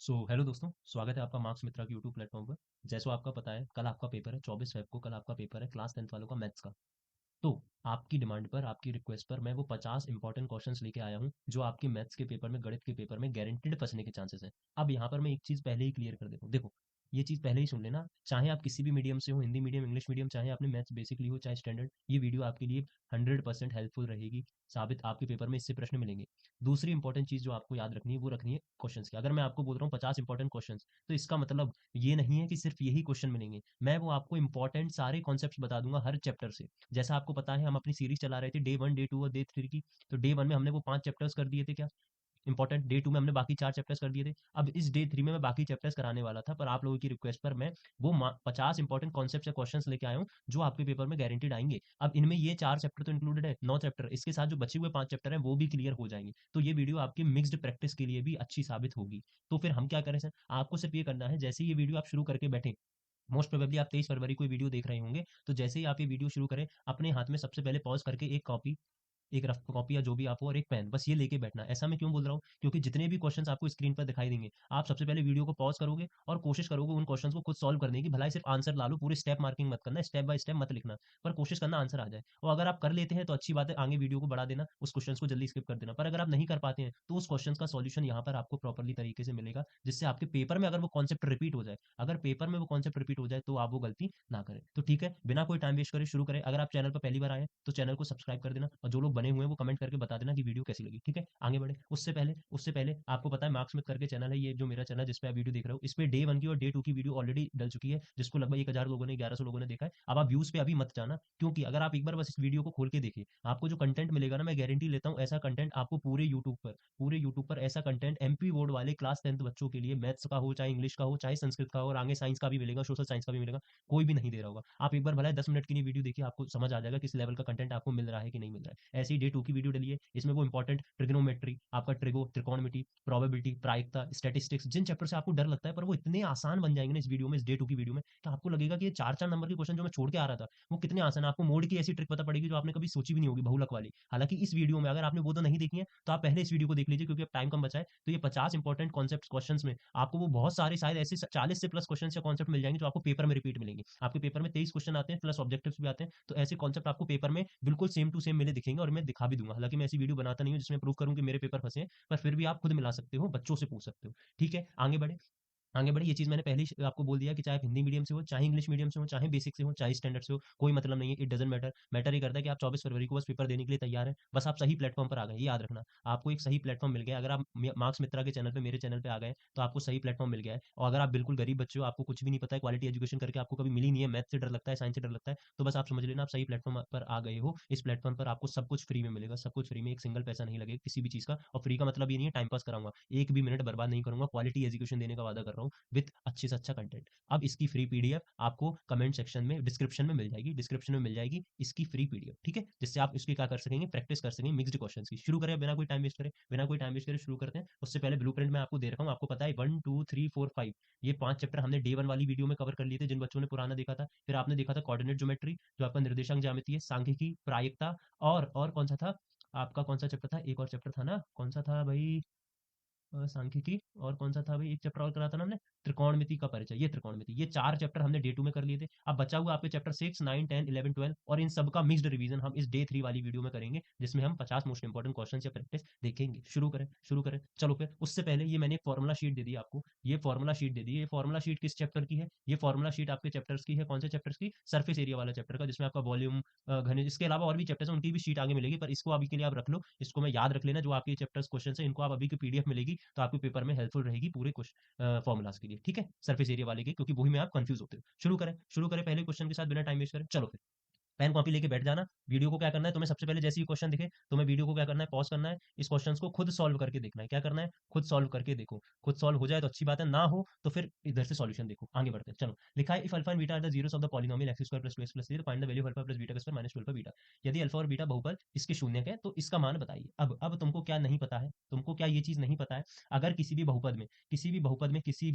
Hello दोस्तों, स्वागत है आपका मार्क्स मित्रा की यूट्यूब प्लेटफॉर्म पर। जैसा आपका पता है, कल आपका पेपर है 24 फेब को। कल आपका पेपर है क्लास 10th वालों का मैथ्स का। तो आपकी डिमांड पर, आपकी रिक्वेस्ट पर मैं वो 50 इंपॉर्टेंट क्वेश्चंस लेके आया हूँ जो आपके मैथ्स के पेपर में, गणित के पेपर में गारंटीड फंसने के चांसेस हैं। अब यहाँ पर मैं एक चीज़ पहले ही क्लियर कर देता हूँ। देखो, ये चीज़ पहले ही सुन लेना। चाहे आप किसी भी मीडियम से हो, हिंदी मीडियम, इंग्लिश मीडियम, चाहे आपने मैथ्स बेसिकली हो चाहे स्टैंडर्ड, ये वीडियो आपके लिए 100% हेल्पफुल रहेगी। साबित आपके पेपर में इससे प्रश्न मिलेंगे। दूसरी इंपॉर्टेंट चीज़ जो आपको याद रखनी है वो रखनी है क्वेश्चंस की। अगर मैं आपको बोल रहा हूँ 50 इंपॉर्टेंट क्वेश्चंस, तो इसका मतलब ये नहीं है कि सिर्फ यही क्वेश्चन मिलेंगे। मैं वो आपको इंपॉर्टेंट सारे कॉन्सेप्ट्स बता दूंगा हर चैप्टर से। जैसा आपको पता है, हम अपनी सीरीज चला रहे थे डे 1, डे 2 और डे 3 की। तो डे 1 में हमने वो 5 चैप्टर्स कर दिए थे क्या, इंपॉर्टेंट। डे 2 में हमने बाकी 4 चैप्टर्स कर दिए थे। अब इस डे 3 में मैं बाकी चैप्टर्स कराने वाला था, पर आप लोगों की रिक्वेस्ट पर मैं वो 50 इंपॉर्टेंट कॉन्सेप्ट या क्वेश्चंस लेके आया हूँ जो आपके पेपर में गारंटीड आएंगे। अब इनमें ये 4 चैप्टर तो इंक्लूडेड है, 9 चैप्टर, इसके साथ जो बचे हुए 5 चैप्टर हैं वो भी क्लियर हो जाएंगे। तो ये वीडियो आपकी मिक्स्ड प्रैक्टिस के लिए भी अच्छी साबित होगी। तो फिर हम क्या करें सर, आपको सिर्फ ये करना है, जैसे ही ये वीडियो आप शुरू करके बैठे, मोस्ट प्रोबेबली आप 23 फरवरी को वीडियो देख रहे होंगे, तो जैसे ही आप ये वीडियो शुरू करें, अपने हाथ में सबसे पहले पॉज करके एक कॉपी, एक रफ कॉपी या जो भी आप हो, और एक पेन, बस ये लेके बैठना। ऐसा मैं क्यों बोल रहा हूँ, क्योंकि जितने भी क्वेश्चंस आपको स्क्रीन पर दिखाई देंगे, आप सबसे पहले वीडियो को पॉज करोगे और कोशिश करोगे उन क्वेश्चंस को खुद सॉल्व करने की। भलाई सिर्फ आंसर ला लो, पूरी स्टेप मार्किंग मत करना, स्टेप बाय स्टेप मत लिखना, पर कोशिश करना आंसर आ जाए। और अगर आप कर लेते हैं तो अच्छी बात है, आगे वीडियो को बढ़ा देना, उस क्वेश्चन को जल्दी स्किप कर देना। पर अगर आप नहीं कर पाते हैं तो उस क्वेश्चन का सॉल्यूशन यहाँ पर आपको प्रॉपरली तरीके से मिलेगा, जिससे आपके पेपर में अगर वो कॉन्सेप्ट रिपीट हो जाए, अगर पेपर में वो कॉन्सेप्ट रिपीट हो जाए तो आप वो गलती ना करें। तो ठीक है, बिना कोई टाइम वेस्ट करे शुरू करें। अगर आप चैनल पर पहली बार आए हैं तो चैनल को सब्सक्राइब कर देना, और जो लोग बने हुए हैं वो कमेंट करके बता देना कि वीडियो कैसी लगी। ठीक है, आगे बढ़े। उससे पहले आपको पता है, मार्क्स मिथ करके चैनल है, ये जो मेरा चैनल है जिस पे आप वीडियो देख रहे हो, इस पे डे 1 की और डे 2 की वीडियो ऑलरेडी डल चुकी है, जिसको लगभग 1000 लोगों ने, 1100 लोगों ने देखा है। अब आप व्यूज पे अभी मत जाना, क्योंकि अगर आप एक बार बस इस वीडियो को खोल के देखिए, आपको जो कंटेंट मिलेगा ना, मैं गारंटी लेता हूँ ऐसा कंटेंट आपको पूरे यूट्यूब पर ऐसा कंटेंट एमपी बोर्ड वाले क्लास 10th बच्चों के लिए, मैथ्स का हो चाहे इंग्लिश का हो चाहे संस्कृत का हो, और आगे साइंस का भी मिलेगा, सोशल साइंस का भी मिलेगा, कोई भी नहीं दे रहा होगा। आप एक बार भला 10 मिनट की वीडियो देखिए, आपको समझ आ जाएगा किस लेवल का कंटेंट आपको मिल रहा है कि नहीं मिल रहा है। ऐसे ही डे 2 की वीडियो डली है, इसमें वो इंपॉर्टेंट ट्रिग्नोमेट्री, आपका त्रिकोणमिति, प्रोबेबिलिटी, प्रायिकता, स्टैटिस्टिक्स, जिन चैप्टर से आपको डर लगता है, पर वो इतने आसान बन जाएंगे ना इस वीडियो में, इस डे 2 की वीडियो में, तो आपको लगेगा कि ये 4-4 नंबर के क्वेश्चन जो मैं छोड़ के आ रहा था वो कितने आसान है। आपको मोड की ऐसी ट्रिक पता पड़ेगी जो आपने कभी सोची भी नहीं होगी, बहुलक वाली। हालांकि इस वीडियो में, अगर आपने वो तो नहीं देखी है, तो आप पहले इस वीडियो को देख लीजिए, क्योंकि अब टाइम कम बचा है। तो ये 50 इंपॉर्टेंट कॉन्सेप्ट क्वेश्चन में आपको वो बहुत सारे, शायद ऐसे 40 से प्लस क्वेश्चन या कॉन्सेप्ट मिल जाएंगे जो आपको पेपर में रिपीट मिलेंगे। आपके पेपर में 23 क्वेश्चन आते हैं, प्लस ऑब्जेक्टिव्स भी आते हैं, तो ऐसे कॉन्सेप्ट आपको पेपर में बिल्कुल सेम टू सेम मिले दिखेंगे, और मैं दिखा भी दूंगा। हालांकि मैं ऐसी वीडियो बनाता नहीं हूँ जिसमें प्रूव करूँ कि मेरे पेपर फंसे हैं, पर फिर भी आप खुद मिला सकते हो, बच्चों से पूछ सकते हो। ठीक है, आगे बढ़े। ये चीज़ मैंने पहले ही आपको बोल दिया कि चाहे आप हिंदी मीडियम से हो, चाहे इंग्लिश मीडियम से हो, चाहे बेसिक से हो, चाहे स्टैंडर्ड से हो, कोई मतलब नहीं है, इट डजंट मैटर। मैटर ये करता है कि आप 24 फरवरी को बस पेपर देने के लिए तैयार हैं, बस आप सही प्लेटफॉर्म पर आ गए, ये याद रखना। आपको एक सही प्लेटफॉर्म मिल गया। अगर आप मार्क्स मित्रा के चैनल पे, मेरे चैनल पे आ गए, तो आपको सही प्लेटफॉर्म मिल गया है। और अगर आप बिल्कुल गरीब बच्चे हो, आपको कुछ भी नहीं पता है, क्वालिटी एजुकेशन करके आपको कभी मिली नहीं है, मैथ से डर लगता है, साइंस से डर लगता है, तो बस आप समझ लेना आप सही प्लेटफॉर्म पर आ गए हो। इस प्लेटफॉर्म पर आपको सब कुछ फ्री में मिलेगा, सब कुछ फ्री में, एक सिंगल पैसा नहीं लगेगा किसी भी चीज़ का। और फ्री का मतलब ये नहीं है टाइम पास कराऊंगा, एक भी मिनट बर्बाद नहीं करूंगा, क्वालिटी एजुकेशन देने का वादा कर रहा हूँ, विथ अच्छे से अच्छा कंटेंट। अब इसकी फ्री पीडीएफ आपको कमेंट सेक्शन में, डिस्क्रिप्शन में मिल जाएगी, डिस्क्रिप्शन में मिल जाएगी इसकी फ्री पीडीएफ। ठीक है, जिससे आप इसकी क्या कर सकेंगे, प्रैक्टिस कर सकेंगे मिक्स्ड क्वेश्चंस की। शुरू करें, बिना कोई टाइम वेस्ट करे, शुरू करते हैं। उससे पहले ब्लूप्रिंट मैं आपको दे रखा हूँ। आपको पता है 1 2 3 4 5, ये 5 चैप्टर हमने डे 1 वाली वीडियो में कवर कर लिए थे, जिन बच्चों ने पुराना देखा था। फिर आपने देखा था कोऑर्डिनेट ज्योमेट्री, जो आपका निर्देशांक ज्यामिति है, सांख्यिकी, प्रायिकता, और कौन सा था आपका, कौन सा चैप्टर था, एक और चैप्टर था ना, कौन सा था भाई, सांख्यिकी, और कौन सा था भाई, एक चैप्टर और करा था ना हमने, त्रिकोणमिति का परिचय। ये त्रिकोणमिति, ये 4 चैप्टर हमने डे 2 में कर लिए थे। अब बचा हुआ आपके चैप्टर 6 9 10 11 12, और इन सब का मिक्स्ड रिवीजन हम इस डे 3 वाली वीडियो में करेंगे, जिसमें हम 50 मोस्ट इंपॉर्टेंट क्वेश्चन या प्रैक्टिस देखेंगे। शुरू करें। चलो फिर, उससे पहले ये मैंने एक फॉर्मुला शीट दे दी आपको, ये फॉर्मुला शीट दे दी। ये फॉर्मुला शीट किस चैप्टर की है, ये फॉर्मुला शीट आपके चैप्टर्स की है, कौन से चैप्टर्स की, सरफेस एरिया वाला चैप्टर का, जिसमें आपका वॉल्यूम, घने, इसके अलावा और भी चैप्टर्स हैं, उनकी भी शीट आगे मिलेगी, पर इसको अभी के लिए आप रख लो, इसको मैं याद रख लेना। जो आपके चैप्टर्स क्वेश्चन है, इनको आप अभी की पीडीएफ मिलेगी, तो आपके पेपर में हेल्पफुल रहेगी पूरे फॉर्मुलाज के लिए। ठीक है, सरफेस एरिया वाले के, क्योंकि वही में आप कंफ्यूज होते हो। शुरू करें पहले क्वेश्चन के साथ, बिना टाइम वेस्ट करें। चलो फिर, पेन कॉपी लेके बैठ जाना। वीडियो को क्या करना है तुम्हें, सबसे पहले जैसे ही क्वेश्चन दिखे, तुम्हें वीडियो को क्या करना है, पॉज करना है, इस क्वेश्चंस को खुद सॉल्व करके देखना है। क्या करना है, खुद सॉल्व करके देखो। खुद सॉल्व हो जाए तो अच्छी बात है, ना हो तो फिर इधर से सॉल्यूशन देखो। आगे बढ़ते हैं, चलो। लिखा है, if alpha and beta are the zeros of the polynomial x square plus 2x plus 3, find the value of alpha plus beta का स्क्वायर माइनस 12 बीटा। यदि अल्फा और बीटा बहुपद इसके शून्य है तो इसका मान बताइए। अब तुमको क्या नहीं पता है, तुमको क्या ये चीज नहीं पता है, अगर किसी भी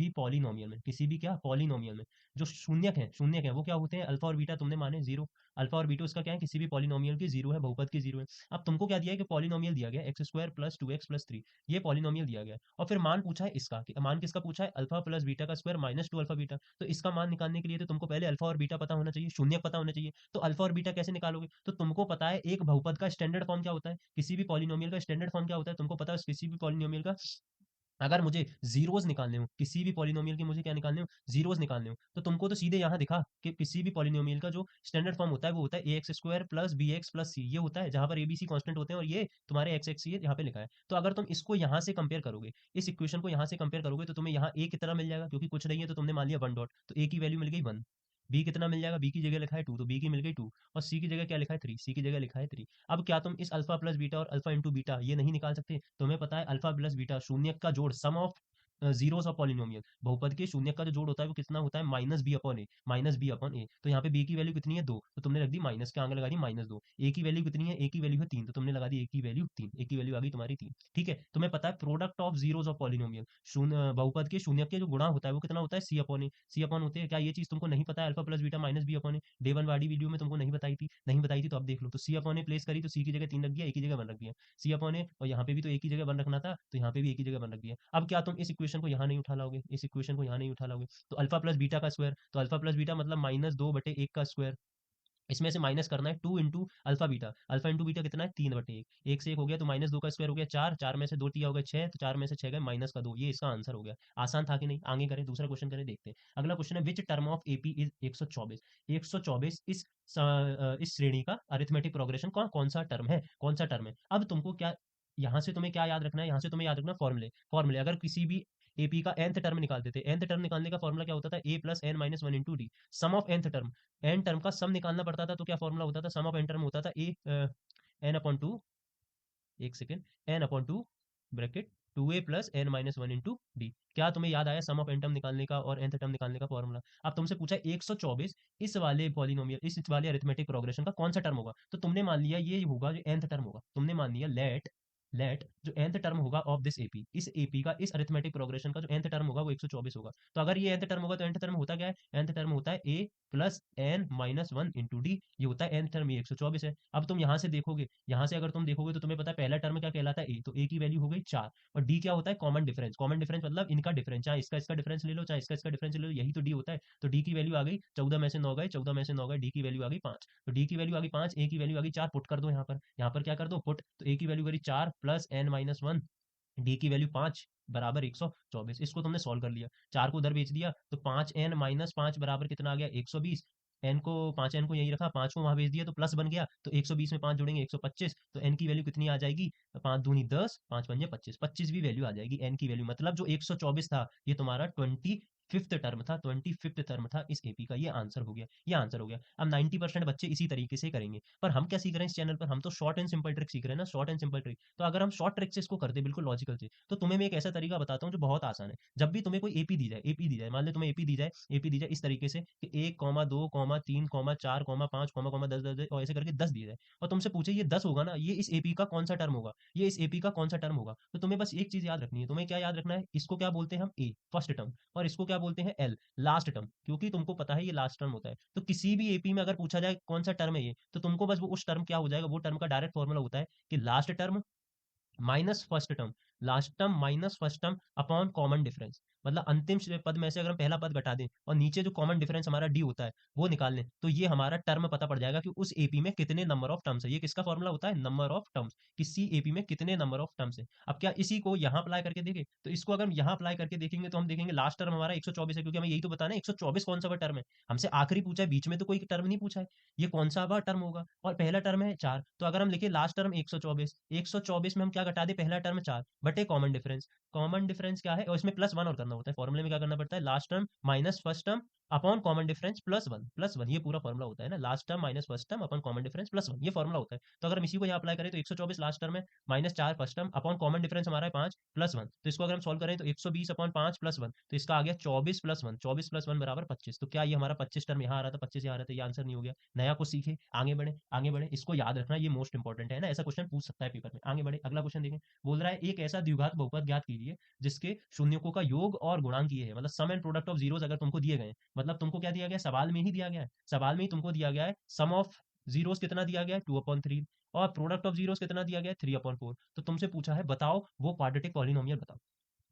पॉलिनोमियल में, किसी भी क्या पॉलिनोमियल में जो शून्यक है, वो क्या होते हैं, अल्फा और बीटा तुमने माने जीरो, अल्फा और बीटा उसका क्या है, किसी भी पॉलिनोमियल की जीरो है, बहुपद की जीरो है। अब तुमको क्या दिया है कि पॉलिनोमियल दिया गया एक्स स्क्वायर प्लस 2x+3, ये पॉलिनोमियल दिया गया है। और फिर मान पूछा है इसका, मान किसका पूछा है, अल्फा प्लस बीटा का स्क्वायर माइनस 2 अल्फा बीटा। तो इसका मान निकालने के लिए तो तुमको पहले अल्फा और बीटा पता होना चाहिए, शून्य पता होना चाहिए। तो अल्फा और बीटा कैसे निकालोगे, तो तुमको पता है एक बहुपद का स्टैंडर्ड फॉर्म क्या होता है, किसी भी पॉलिनोमियल का स्टैंडर्ड फॉर्म क्या होता है तुमको पता है, किसी भी पॉलिनोमियल का अगर मुझे जीरोस निकालने हो, किसी भी पॉलिनोमियल के मुझे क्या निकालने हो, जीरोस निकालने हो, तो तुमको तो सीधे यहाँ दिखा कि किसी भी पॉलिनोमियल का जो स्टैंडर्ड फॉर्म होता है वो होता है A X square plus B X plus C, ये होता है जहां पर एबीसी कांस्टेंट होते हैं और ये तुम्हारे एक्स एक्स यहाँ पे लिखा है। तो अगर तुम इसको यहाँ से कंपेयर करोगे, इस इक्वेशन को यहाँ से कंपेयर करोगे, तो तुम्हें यहाँ ए कितना मिल जाएगा, क्योंकि कुछ नहीं है तो तुमने मान लिया वन डॉट, तो ए की वैल्यू मिल गई वन। बी कितना मिल जाएगा, बी की जगह लिखा है टू, तो बी की मिल गई टू। और सी की जगह क्या लिखा है थ्री, सी की जगह लिखा है थ्री। अब क्या तुम इस अल्फा प्लस बीटा और अल्फा इंटू बीटा ये नहीं निकाल सकते, तुम्हें पता है अल्फा प्लस बीटा शून्य का जोड़, सम ऑफ जीरोस ऑफ पॉलिनोमियल, बहुपद के शून्य का जो जोड़ होता है वो कितना होता है, माइनस बी अपॉन ए, माइनस बी अपॉन ए। तो यहाँ पे बी की वैल्यू कितनी है दो, तो तुमने रख दी माइनस के आगे लगा दी माइनस दो। ए की वैल्यू कितनी है, ए की वैल्यू है तीन, तो तुमने लगा दी ए की वैल्यू तीन, ए की वैल्यू आ गई तुम्हारी तीन। ठीक है, तुम्हें पता है product of zeros of polynomial, शून्य बहुपद के शून्य के जो गुणा होता है वो कितना होता है, सी अपॉन ए, सी अपॉन होते हैं। क्या ये चीज तुमको नहीं पता है, alpha plus beta minus B upon A, day one वाली वीडियो में तुमको नहीं बताई थी, नहीं बताई थी तो अब देख लो। तो सी अपॉन ए प्लेस करी तो सी की जगह तीन रख दिया, ए की जगह वन रख दिया, सी अपॉन ए, और यहाँ पे भी तो एक ही जगह वन रखना था तो यहाँ पे भी एक ही जगह वन रख दिया। अब क्या तुम इस इक्वेशन को यहाँ नहीं उठा लाओगे, इस इक्वेशन को यहाँ नहीं उठा लाओगे, तो अल्फा प्लस बीटा का स्क्वायर, तो अल्फा प्लस बीटा मतलब माइनस दो बटे एक का स्क्वायर, इसमें से माइनस करना है two into alpha beta, alpha into beta कितना है तीन बटे एक, एक से एक हो गया तो माइनस दो का स्क्वायर हो गया चार, चार में से दो टिया हो गया छह, तो चार में से छह गए माइनस का दो, ये इसका आंसर हो गया। आसान था कि नहीं, आगे करें दूसरा क्वेश्चन करें, देखते हैं। अगला क्वेश्चन है which term of AP is 124, 124 इस श्रेणी का अरिथमेटिक प्रोग्रेशन कौन कौन सा टर्म है, कौन सा टर्म है। अब तुमको क्या, यहाँ से तुम्हें क्या याद रखना है, यहाँ से तुम्हें याद रखना फॉर्मूले, फॉर्मूले अगर किसी भी एपी का nth टर्म निकालते थे, nth टर्म निकालने का फॉर्मूला क्या होता था, a plus n minus one into d. Sum of nth term, n term का सम निकालना पड़ता था तो क्या फॉर्मूला होता था, सम ऑफ एन टर्म होता था ए एन अपॉन टू, एक second, n upon two bracket two a plus n minus one into d. क्या तुम्हें याद आया सम ऑफ एन टर्म निकालने का और nth टर्म निकालने का फॉर्मूला। अब तुमसे पूछा 124 इस वाले पॉलिनोमियल, इस वाले अरिथमेटिक प्रोग्रेशन का कौन सा टर्म होगा, तो तुमने मान लिया ये होगा जो nth टर्म होगा, तुमने मान लिया लेट, लेट जो nth टर्म होगा ऑफ दिस एपी, इस एपी का इस अरिथमेटिक प्रोग्रेशन का जो nth टर्म होगा वो 124 होगा। तो अगर ये nth टर्म होगा तो nth टर्म होता क्या है, nth टर्म होता है a plus n minus one into d, ये होता है nth टर्म, ये 124 है। अब तुम यहाँ से देखोगे, यहाँ से अगर तुम देखोगे तो तुम्हें पता है पहला टर्म क्या कहलाता है a, तो a की वैल्यू हो गई चार, और d क्या होता है कॉमन डिफरेंस, कॉमन डिफरेंस मतलब इनका डिफरेंस, चाहे इसका इसका डिफरेंस ले लो चाहे इसका इसका डिफरेंस ले लो, यही तो d होता है। तो d की वैल्यू आ गई 14 में से 9 गए, 14 में से 9 गए, d की वैल्यू आ गई 5, तो d की वैल्यू आ गई 5, a की वैल्यू आ गई 4, पुट कर दो यहाँ पर, यहाँ पर क्या कर दो पुट, तो a की वैल्यू करी 4 plus n minus one, d की वैल्यू 5 बराबर 124, इसको तुमने सॉल्व कर लिया, चार को उधर बेच दिया तो 5n माइनस पाँच बराबर कितना आ गया 120, एन को 5n को यही रखा, 5 को वहां भेज दिया तो प्लस बन गया, तो 120 में 5 जोड़ेंगे 125, तो एन की वैल्यू कितनी आ जाएगी, 5 दूनी 10, 5 पंजे 25, 25 भी वैल्यू आ जाएगी एन की वैल्यू, मतलब जो 124 था ये तुम्हारा 25th टर्म था, 25th टर्म था इस एपी का, ये आंसर हो गया, ये आंसर हो गया। अब 90% बच्चे इसी तरीके से करेंगे, पर हम क्या सीख रहे हैं इस चैनल पर, हम तो शॉर्ट एंड सिंपल ट्रिक सीख रहे हैं ना, शॉर्ट एंड सिंपल ट्रिक। तो अगर हम शॉर्ट ट्रिक से इसको करते बिल्कुल लॉजिकल से, तो तुम्हें मैं एक ऐसा तरीका बताता हूँ जो बहुत आसान है। जब भी तुम्हें कोई एपी दी जाए, एपी दी जाए, मान लो तुम्हें एपी दी जाए, एपी दी जाए इस तरीके से कि 1,2,3,4,5,10 10 10 और ऐसे करके 10 दिए जाए, और तुमसे पूछे ये 10 होगा ना, ये इस एपी का कौन सा टर्म होगा, ये इस एपी का कौन सा टर्म होगा, तो तुम्हें बस एक चीज याद रखनी है, तुम्हें क्या याद रखना है, इसको क्या बोलते हैं हम ए फर्स्ट टर्म, और इसको क्या बोलते हैं एल लास्ट टर्म, क्योंकि तुमको पता है ये लास्ट टर्म होता है। तो किसी भी एपी में अगर पूछा जाए कौन सा टर्म है ये, तो तुमको बस वो उस टर्म क्या हो जाएगा, वो टर्म का डायरेक्ट फॉर्मूला होता है कि last term minus first term, last term minus first term upon common difference, मतलब अंतिम पद में से अगर हम पहला पद घटा दें और नीचे जो कॉमन डिफरेंस हमारा डी होता है वो निकाल लें, तो ये हमारा टर्म पता पड़ जाएगा कि उस एपी में कितने नंबर ऑफ टर्म्स है। ये किसका फॉर्मूला होता है, नंबर ऑफ टर्म्स, किसी एपी में कितने नंबर ऑफ टर्म्स है। अब क्या इसी को यहाँ अप्लाई करके देखें, तो इसको अगर हम यहाँ अप्लाई करके देखेंगे तो हम देखेंगे लास्ट टर्म हमारा 124 है, क्योंकि हमें यही तो बताना है 124 कौन सा टर्म है, हमसे आखिरी पूछा है, बीच में तो कोई टर्म नहीं पूछा है, ये कौन सा टर्म होगा, और पहला टर्म है चार, तो अगर हम लिखे लास्ट टर्म 124, 124 में हम क्या घटा दे, पहला टर्म चार बटे कॉमन डिफरेंस, कॉमन डिफरेंस क्या है, और इसमें प्लस वन और करना होता है, फॉर्मूले में क्या करना पड़ता है, last term minus first term upon common difference plus one, plus one, ये पूरा फॉर्मूला होता है ना, last term minus first term upon common difference plus one, ये फॉर्मूला होता है। तो अगर हम इसी को यहाँ अप्लाई करें तो 124 लास्ट टर्म है, माइनस चार first term upon common difference हमारा है 5 प्लस वन, तो इसको अगर हम सॉल्व करें तो 120 अपॉन 5 प्लस वन, तो इसका आ गया 24 प्लस वन, 24 प्लस वन बराबर 25, तो क्या ये हमारा 25 टर्म यहाँ आ रहा था, 25 यहाँ आ रहा था, ये आंसर नहीं हो गया। नया कुछ सीखे, आगे बढ़े, आगे बढ़े, इसको याद रखना, ये मोस्ट इंपॉर्टेंट है ना, ऐसा क्वेश्चन पूछ सकता है पेपर में। आगे बढ़े, अगला क्वेश्चन देखें, बोल रहा है एक ऐसा द्विघात बहुपद ज्ञात कीजिए जिसके शून्यकों का योग और गुणांक ये है, मतलब सम एंड प्रोडक्ट ऑफ जीरोस अगर तुमको दिए गए, मतलब तुमको क्या दिया गया, सवाल में ही दिया गया है, सवाल में ही तुमको दिया गया है सम ऑफ जीरोस कितना दिया गया है 2/3, और प्रोडक्ट ऑफ जीरोस कितना दिया गया है 3/4। तो तुमसे पूछा है बताओ वो क्वाड्रेटिक पॉलिनोमियल बताओ।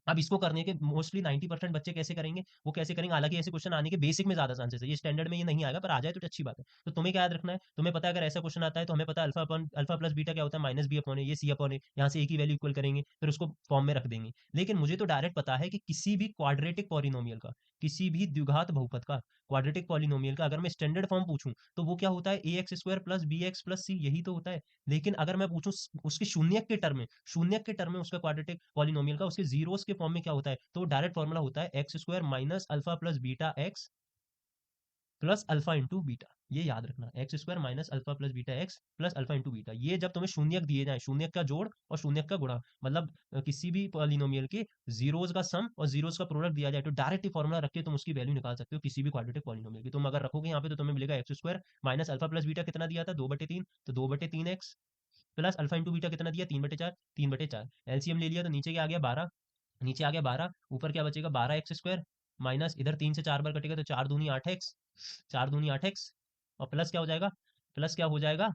अब इसको करने के मोस्टली 90% बच्चे कैसे करेंगे, वो कैसे करेंगे, हालांकि ऐसे क्वेश्चन आने के बेसिक में ज्यादा चांसेस है, ये स्टैंडर्ड में ये नहीं आएगा, पर आ जाए तो अच्छी बात है। तो तुम्हें क्या याद रखना है, तुम्हें पता है अगर ऐसा क्वेश्चन आता है तो हमें पता है अल्फा अपन अल्फा प्लस बीटा क्या होता है, माइनस बी अपॉन ए, ये सी अपॉन ए, यहाँ से ए की वैल्यू इक्वल करेंगे, फिर उसको फॉर्म में रख देंगे। लेकिन मुझे तो डायरेक्ट पता है कि किसी भी क्वाड्रेटिक पॉलिनोमियल का, किसी भी द्विघात बहुपद का, क्वाड्रेटिक पॉलिनोमियल का अगर मैं स्टैंडर्ड फॉर्म पूछूं तो वो क्या होता है, A X square plus B X plus C, यही तो होता है। लेकिन अगर मैं पूछूं उसके शून्यक के टर्म में, शून्यक के टर्म में उसका क्वाड्रेटिक पॉलिनोमियल का उसके जीरोस के फॉर्म में क्या होता है, तो डायरेक्ट फॉर्मूला होता है x square minus alpha plus beta x plus alpha into beta. ये याद रखना, x square minus alpha plus beta x plus alpha into beta. ये जब तुम्हें शून्यक दिए जाए, शून्यक का जोड़ और शून्यक का गुणा, मतलब किसी भी पॉलिनोमियल के जीरोस का सम और जीरोस का प्रोडक्ट दिया जाए तो डायरेक्ट ही फॉर्मुला रख के तुम उसकी वैल्यू निकाल सकते हो किसी भी क्वाड्रेटिक पॉलिनोमियल की। तुम अगर रखोगे यहाँ पे तो तुम्हें मिलेगा x square minus alpha plus beta कितना दिया था 2/3, तो 2/3 x plus alpha into beta कितना दिया 3/4, 3/4। एलसीएम ले लिया तो नीचे क्या आ गया 12, नीचे आ गया 12, ऊपर क्या बचेगा 12x² माइनस इधर 3 से 4 बार कटेगा तो 4 दूनी 8x, 4 दूनी 8x, और प्लस क्या हो जाएगा, प्लस क्या हो जाएगा,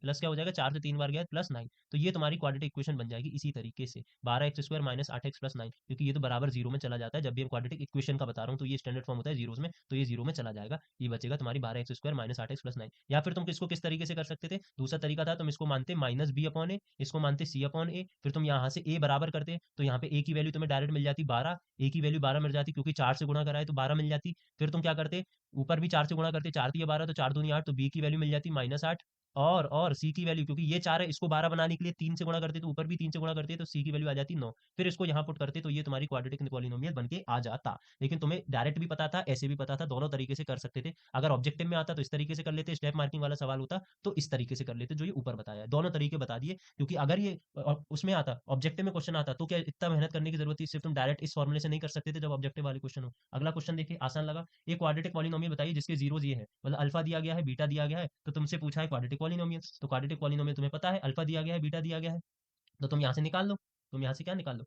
प्लस क्या हो जाएगा, 4 से 3 बार गया प्लस 9। तो ये तुम्हारी क्वाड्रेटिक इक्वेशन बन जाएगी इसी तरीके से, 12x² माइनस 8x प्लस 9, क्योंकि ये तो बराबर जीरो में चला जाता है जब भी हम क्वाड्रेटिक इक्वेशन का बता रहा हूँ, तो ये स्टैंडर्ड फॉर्म होता है जीरोस में, तो ये जीरो में चला जाएगा, ये बचेगा तुम्हारी 12x² माइनस 8x प्लस 9। या फिर तुम किसको किस तरीके से कर सकते थे, दूसरा तरीका था तुम इसको मानते माइनस बी अपॉन ए, इसको मानते सी अपॉन ए, फिर तुम यहाँ से ए बराबर करते तो यहाँ पे ए की वैल्यू तुम्हें डायरेक्ट मिल जाती 12, ए की वैल्यू 12 मिल जाती क्योंकि 4 से गुणा कराए तो 12 मिल जाती। फिर तुम क्या करते, ऊपर भी 4 से गुणा करते, 4 तिया 12 तो 4 दूनी 8, तो बी की वैल्यू मिल जाती -8, और सी की वैल्यू, क्योंकि ये 4 है, इसको 12 बनाने के लिए 3 से गुणा करते तो ऊपर भी 3 से गुणा करते तो सी की वैल्यू आ जाती 9। फिर इसको यहाँ पुट करते तो ये तुम्हारी क्वाड्रेटिक पॉलिनोमियल बन के आ जाता। लेकिन तुम्हें डायरेक्ट भी पता था, ऐसे भी पता था, दोनों तरीके से कर सकते थे। अगर ऑब्जेक्टिव में आता तो इस तरीके से कर लेते, स्टेप मार्किंग वाला सवाल होता तो इस तरीके से कर लेते जो ये ऊपर बताया है। दोनों तरीके बता दिए, क्योंकि अगर ये उसमें आता, ऑब्जेक्टिव में क्वेश्चन आता, तो क्या इतना मेहनत करने की जरूरत थी, सिर्फ तुम डायरेक्ट इस फॉर्मुले से नहीं कर सकते थे जब ऑब्जेक्टिव वाले क्वेश्चन हो। अगला क्वेश्चन देखिए, आसान लगा। एक क्वाड्रेटिक पॉलिनोमियल बताइए जिसके जीरोस ये है, मतलब अल्फा दिया गया है, बीटा दिया गया है, तो तुमसे पूछा है क्वाड्रेटिक पॉलिनोमियल, तो क्वाड्रेटिक पॉलिनोमियल तुम्हें पता है अल्फा दिया गया है, बीटा दिया गया है, तो तुम यहाँ से निकाल लो, तुम यहाँ से क्या निकाल लो,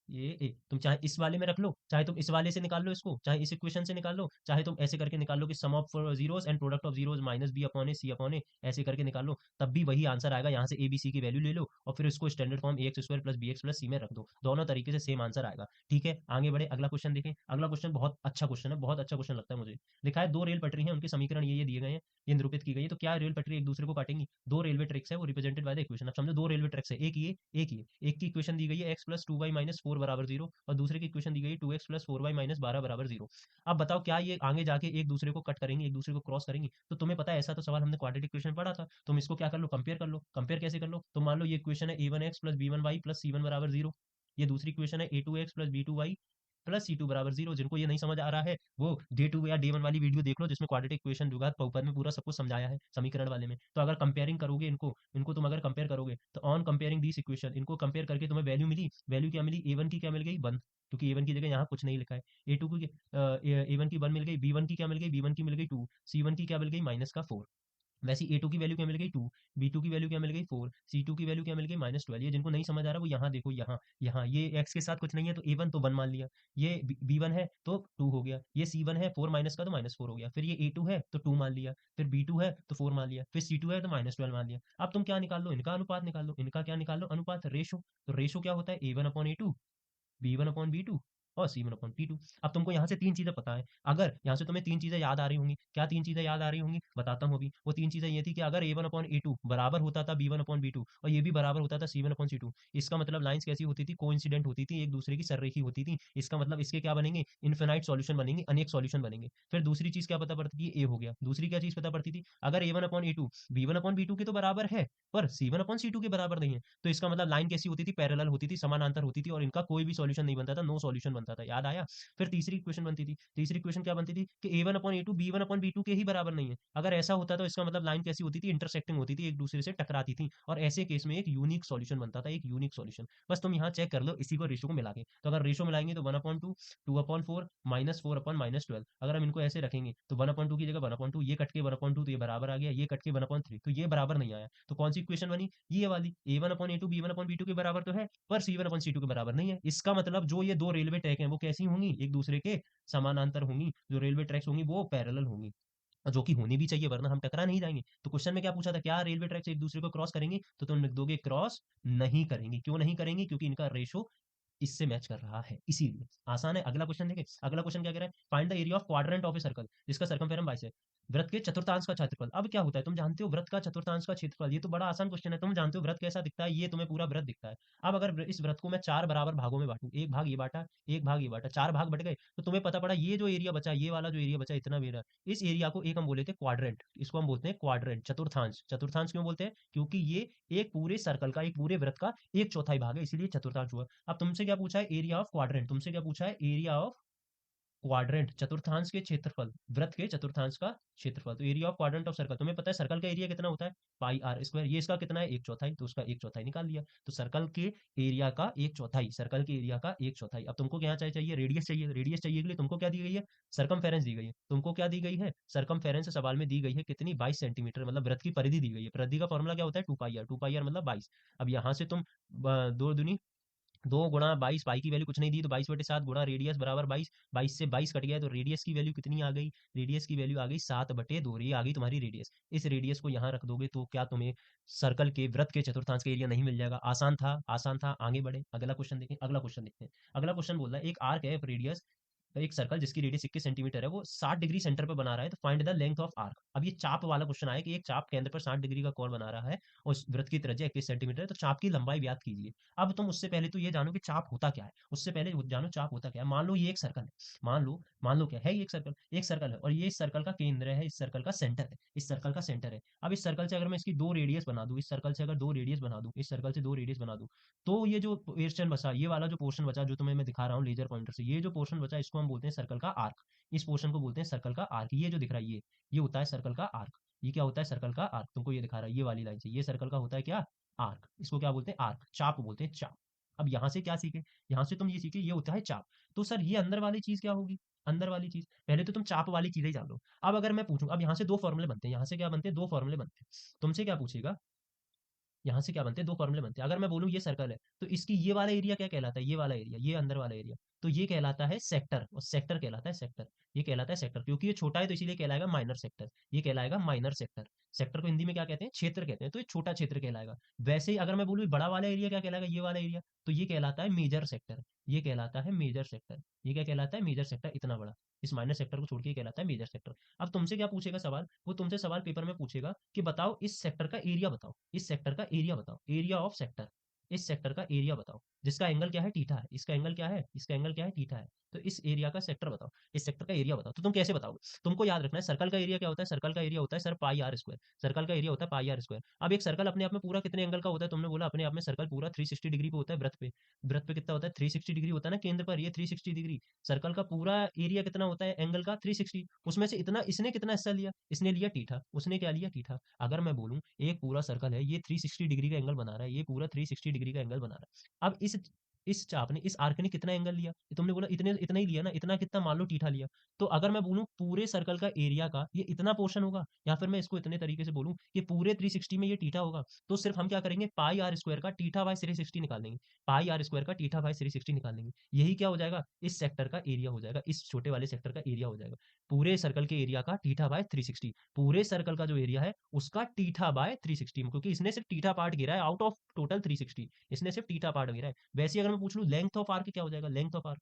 ये तुम चाहे इस वाले में रख लो, चाहे तुम इस वाले से निकाल लो इसको, चाहे इस इक्वेशन से निकाल लो, चाहे तुम ऐसे करके निकाल लो कि sum of zeroes and product of zeroes minus B upon A C upon A, ऐसे करके निकाल लो, तब भी वही आंसर आएगा। यहाँ से ए बी सी की वैल्यू ले लो और फिर उसको standard form A X square plus B X plus C में रख दो, दोनों तरीके से सेम आंसर आएगा। ठीक है, आगे बढ़े, अगला क्वेश्चन देखें। अगला क्वेश्चन बहुत अच्छा क्वेश्चन है, बहुत अच्छा क्वेश्चन लगता है मुझे। लिखा है दो रेल पटरी है, उनके समीकरण ये दिए गए हैं, ये निरूपित की गई है, तो क्या रेल पटरी एक दूसरे को काटेंगी। दो रेलवे ट्रैक्स है, वो रिप्रेजेंटेड बाय द इक्वेशन। अब समझो दो रेलवे ट्रैक्स है, एक ये एक ये, एक की इक्वेशन दी गई है एक्स प्लस 2y माइनस 4 बराबर 0, और दूसरे की इक्वेशन दी गई है 2x प्लस 4y माइनस 12 बराबर 0। अब बताओ क्या ये आगे जाके एक दूसरे को कट करेंगे, एक दूसरे को क्रॉस करेंगे। तो तुम्हें पता है ऐसा तो सवाल हमने क्वाड्रेटिक इक्वेशन में पढ़ा था, तुम इसको क्या कर लो, कंपेयर कर लो। कंपेयर कैसे कर लो, तो मान लो ये इक्वेशन है a1x plus b1y plus c1 बराबर 0, ये दूसरी इक्वेशन है a2x plus b2y plus C to बराबर 0। जिनको ये नहीं समझ आ रहा है वो डे 2 या डे 1 वाली वीडियो देख लो, जिसमें क्वाड्रेटिक इक्वेशन द्विघात बहुपद में पूरा सब कुछ समझाया है समीकरण वाले में। तो अगर कंपेयरिंग करोगे इनको इनको तुम अगर कंपेयर करोगे तो ऑन कंपेयरिंग दिस इक्वेशन, इनको कंपेयर करके तुम्हें वैल्यू मिली, वैल्यू क्या मिली, ए वन की क्या मिल गई 1, क्योंकि ए वन की जगह यहाँ कुछ नहीं लिखा है। ए टू की ए वन की 1 मिल गई, बी वन की क्या मिल गई, बी वन की मिल गई 2, सी वन की क्या मिल गई -4। वैसे ए टू की वैल्यू क्या मिल गई 2, बी टू की वैल्यू क्या मिल गई 4, सी टू की वैल्यू क्या मिल गई -12। ये जिनको नहीं समझ आ रहा वो यहाँ देखो, यहाँ यहाँ ये एक्स के साथ कुछ नहीं है तो ए वन तो 1 मान लिया, ये बी वन है तो 2 हो गया, ये सी वन है 4 माइनस का तो -4 हो गया, फिर ये ए टू है तो 2 मान लिया, फिर बी टू है तो 4 मान लिया, फिर सी टू है तो -12 मान लिया। अब तुम क्या निकाल लो, इनका अनुपात निकाल लो, इनका क्या निकाल लो, अनुपात, रेशो। तो रेशो क्या होता है, A1/A2, B1/B2 और C1/P2। अब तुमको यहाँ से तीन चीजें पता है, अगर यहाँ से तुम्हें तीन चीजें याद आ रही होंगी, क्या तीन चीजें याद आ रही होंगी बताता हूँ अभी। वो तीन चीजें ये थी कि अगर A1/A2 बराबर होता था B1/B2 और ये भी बराबर होता था C1/C2, इसका मतलब लाइंस कैसी होती थी, कोइंसिडेंट होती थी, एक दूसरे की सररेखी होती थी। इसका मतलब इसके क्या बनेंगे, इनफिनाइट सॉल्यूशन बनेंगे, अनेक सॉल्यूशन बनेंगे। फिर दूसरी चीज क्या पता पड़ती थी, ए हो गया। दूसरी क्या चीज पता पड़ती थी, अगर A1/A2 B1/B2 के तो बराबर है पर C1/C2 के बराबर नहीं है, तो इसका मतलब लाइन कैसी होती थी, पैरेलल होती थी, समानांतर होती थी, और इनका कोई भी सॉल्यूशन नहीं बनता था, नो सॉल्यूशन बनता था। याद आया। फिर तीसरी इक्वेशन बनती थी, तीसरी इक्वेशन क्या बनती थी कि A1/A2 B1/B2 के ही बराबर नहीं है। अगर ऐसा होता तो इसका मतलब लाइन कैसी होती थी, इंटरसेक्टिंग होती थी, एक दूसरे से टकराती थी, और ऐसे केस में एक यूनिक सॉल्यूशन बनता था, एक यूनिक सॉल्यूशन। बस तुम यहाँ चेक कर लो इसी को रेशो को मिला के, तो अगर रेशो मिलाएंगे तो 1/2, 2/4 -4/-12। अगर हम इनको ऐसे रखेंगे तो 1/2 की जगह 1/2, ये कट के 1/2 तो ये बराबर आ गया, ये कट के 1/3 तो ये बराबर नहीं आया। तो कौन सी इक्वेशन बनी, ये वाली, A1/A2 B1/B2 के बराबर तो है पर C1/C2 के बराबर नहीं है। इसका मतलब जो ये दो रेलवे ट्रैक हैं वो कैसी होंगी, एक दूसरे के समानांतर होंगी, जो रेलवे ट्रैक्स होंगी वो पैरेलल होंगी। जो कि होनी भी चाहिए, वरना हम टकरा नहीं जाएंगे। तो क्वेश्चन में क्या पूछा था, क्या रेलवे ट्रैक से एक दूसरे को क्रॉस करेंगे, तो तुम लिख दोगे क्रॉस नहीं करेंगे। क्यों नहीं करेंगे? क्योंकि इनका रेशो इससे मैच कर रहा है, इसीलिए। आसान है। अगला क्वेश्चन देखें। अगला क्वेश्चन क्या कह रहा है, find the area of quadrant of a circle जिसका सरकमफेरम 22 है। वृत्त के चतुर्थांश का क्षेत्रफल। अब क्या होता है, तुम जानते हो वृत्त का चतुर्थांश का क्षेत्रफल, ये तो बड़ा आसान क्वेश्चन है। तुम जानते हो वृत्त कैसा दिखता है, ये तुम्हें पूरा वृत्त दिखता है। अब अगर इस वृत्त को मैं 4 बराबर भागों में बांटूं, एक भाग ये बांटा, एक भाग ये बांटा, 4 भाग बट गए, तो तुम्हें पता पड़ा ये जो एरिया बचा, ये वाला जो एरिया बचा, इतना मेरा, इस एरिया को एक हम बोले थे क्वाड्रेंट, इसको हम बोलते हैं क्वाड्रेंट, चतुर्थांश। चतुर्थांश क्यों बोलते हैं? क्योंकि ये एक पूरे सर्कल का, एक पूरे वृत्त का एक चौथाई भाग है, इसीलिए चतुर्थांश हुआ। अब तुमसे क्या पूछा है, एरिया ऑफ क्वाड्रेंट। तुमसे क्या पूछा है, एरिया ऑफ क्वाड्रेंट, चतुर्थांश के क्षेत्रफल, वृत्त के चतुर्थांश का क्षेत्रफल। तो area of quadrant of circle, तुम्हें पता है सर्कल का एरिया कितना होता है, पाई आर स्क्वायर। ये इसका कितना है, एक चौथाई, तो उसका एक चौथाई निकाल लिया। तो सर्कल के एरिया का एक चौथाई, सर्कल के एरिया का एक चौथाई। अब तुमको क्या चाहिए, रेडियस चाहिए। रेडियस चाहिए के लिए तुमको क्या दी गई है, सरकमफेरेंस दी गई है। तुमको क्या दी गई है, सरकमफेरेंस सवाल में दी गई है कितनी, 22 सेंटीमीटर, मतलब वृत्त की परिधि दी गई है। परिधि का फॉर्मूला क्या होता है, 2 पाई आर। 2 पाई आर मतलब 22। अब यहाँ से तुम दो दूनी 2 गुणा 22, पाई की वैल्यू कुछ नहीं दी, तो 22/7 गुणा रेडियस बराबर 22। 22 से 22 कट गया, तो रेडियस की वैल्यू कितनी आ गई, रेडियस की वैल्यू आ गई 7/2। ये आ गई तुम्हारी रेडियस। इस रेडियस को यहाँ रख दोगे तो क्या तुम्हें सर्कल के वृत्त के चतुर्थांश का एरिया नहीं मिल जाएगा? आसान था, आसान था। आगे बढ़े, अगला क्वेश्चन देखें। अगला क्वेश्चन देखते हैं। अगला क्वेश्चन बोल रहा है, एक आर्क है रेडियस, एक सर्कल जिसकी रेडियस 21 सेंटीमीटर है, वो 60 डिग्री सेंटर पे बना रहा है, तो find the length of arc. अब ये चाप वाला क्वेश्चन आया कि एक चाप केंद्र पर 60 डिग्री का कोण बना रहा है और उस वृत्त की त्रिज्या 21 सेंटीमीटर है, तो चाप की लंबाई ज्ञात कीजिए। अब तुम उससे पहले तो ये जानो कि चाप होता क्या है, उससे पहले जानो चाप होता क्या है। मान लो ये एक सर्कल है, मान लो क्या है, ये एक सर्कल है, और ये इस सर्कल का केंद्र है, इस सर्कल का सेंटर है, इस सर्कल का सेंटर है। अब इस सर्कल से अगर मैं इसकी 2 रेडियस बना दूं, इस सर्कल से अगर 2 रेडियस बना दूं, इस सर्कल से 2 रेडियस बना दूं, तो ये जो पोर्शन बचा, ये वाला जो पोर्शन बचा, जो तुम्हें मैं दिखा रहा हूँ लेजर पॉइंटर से, ये जो पोर्शन बचा, इसको हम बोलते हैं सर्कल का आर्क। इस पोर्शन को बोलते हैं सर्कल का आर्क। ये जो दिख रहा है, ये होता है सर्कल का आर्क। ये क्या होता है, सर्कल का आर्क। तुमको ये दिखा रहा है, ये वाली लाइन से, ये सर्कल का होता है क्या, आर्क। इसको क्या बोलते हैं, आर्क। चाप बोलते हैं, चाप। अब यहाँ से क्या सीखे, यहाँ से तुम ये सीखे, ये होता है चाप। तो सर ये अंदर वाली चीज क्या होगी, अंदर वाली चीज, पहले तो तुम चाप वाली चीजें ही जान लो। अब अगर मैं पूछूं, अब यहाँ से दो फॉर्मूले बनते हैं, यहाँ से क्या बनते हैं, दो फॉर्मूले बनते हैं। तुमसे क्या पूछेगा, यहाँ से क्या बनते हैं, दो फॉर्मूले बनते हैं। अगर मैं बोलूँ ये सर्कल है, तो इसकी ये वाला एरिया क्या कहलाता है, ये वाला एरिया, ये अंदर वाला एरिया, तो ये कहलाता है सेक्टर। और सेक्टर कहलाता है सेक्टर, ये कहलाता है सेक्टर। क्योंकि ये छोटा है तो इसीलिए कहलाएगा माइनर सेक्टर, ये कहलाएगा माइनर सेक्टर। सेक्टर को हिंदी में क्या कहते हैं, क्षेत्र कहते हैं, तो ये छोटा क्षेत्र कहलाएगा। वैसे ही अगर मैं बोलूँ बड़ा वाला एरिया क्या कहलाएगा, ये वाला एरिया, तो ये कहलाता है मेजर सेक्टर, ये कहलाता है मेजर सेक्टर। ये क्या कहलाता है, मेजर सेक्टर, इतना बड़ा। इस माइनर सेक्टर को छोड़ के ये कहलाता है मेजर सेक्टर। अब तुमसे क्या पूछेगा सवाल, वो तुमसे सवाल पेपर में पूछेगा कि बताओ इस सेक्टर का एरिया बताओ, इस सेक्टर का एरिया बताओ, एरिया ऑफ सेक्टर। इस सेक्टर का एरिया बताओ, जिसका एंगल क्या है, थीटा है। इसका एंगल क्या है, इसका एंगल क्या है, थीटा है। तो इस एरिया का सेक्टर बताओ, इस सेक्टर का एरिया बताओ। तो तुम कैसे बताओगे, तुमको याद रखना है सर्कल का एरिया क्या होता है, सर्कल का एरिया होता है sir pi are square. Circle का एरिया होता है पाई आर स्क्वायर। अब एक सर्कल अपने आप में पूरा कितने एंगल का होता है, तुमने बोला अपने आप में सर्कल पूरा 360 डिग्री पे होता है वृत्त पे। वृत्त पे कितना होता है, 360 डिग्री होता है ना केंद्र पर, ये 360 डिग्री। सर्कल का पूरा एरिया कितना होता है एंगल का, 360। उसमें से इतना इसने कितना हिस्सा लिया, इसने लिया थीटा, उसने क्या लिया, थीटा। अगर मैं बोलूं एक पूरा सर्कल है, ये 360 डिग्री का एंगल बना रहा है, ये पूरा 360 डिग्री का एंगल बना रहा है। अब इस चाप ने, इस आर्क ने कितना एंगल लिया, ये तुमने बोला इतने इतना ही लिया ना, इतना कितना, मान लो थीटा लिया। तो अगर मैं बोलूं पूरे सर्कल का एरिया का ये इतना पोर्शन होगा, या फिर मैं इसको इतने तरीके से बोलूं कि पूरे 360 में ये थीटा होगा, तो सिर्फ हम क्या करेंगे, पाई आर स्क्वायर का थीटा बाय 360 निकाल देंगे। पाई आर स्क्वायर का थीटा बाय 360 निकाल देंगे। यही क्या हो जाएगा, इस सेक्टर का एरिया हो जाएगा, इस छोटे वाले सेक्टर का एरिया हो जाएगा। पूरे सर्कल के एरिया का थीटा बाय 360, पूरे सर्कल का जो एरिया है उसका थीटा बाय 360, क्योंकि इसने सिर्फ थीटा पार्ट गिरा है आउट ऑफ टोटल 360, इसने सिर्फ थीटा पार्ट गिरा है। वैसे ही अगर मैं पूछ लूं लेंथ ऑफ आर्क क्या हो जाएगा, length of arc,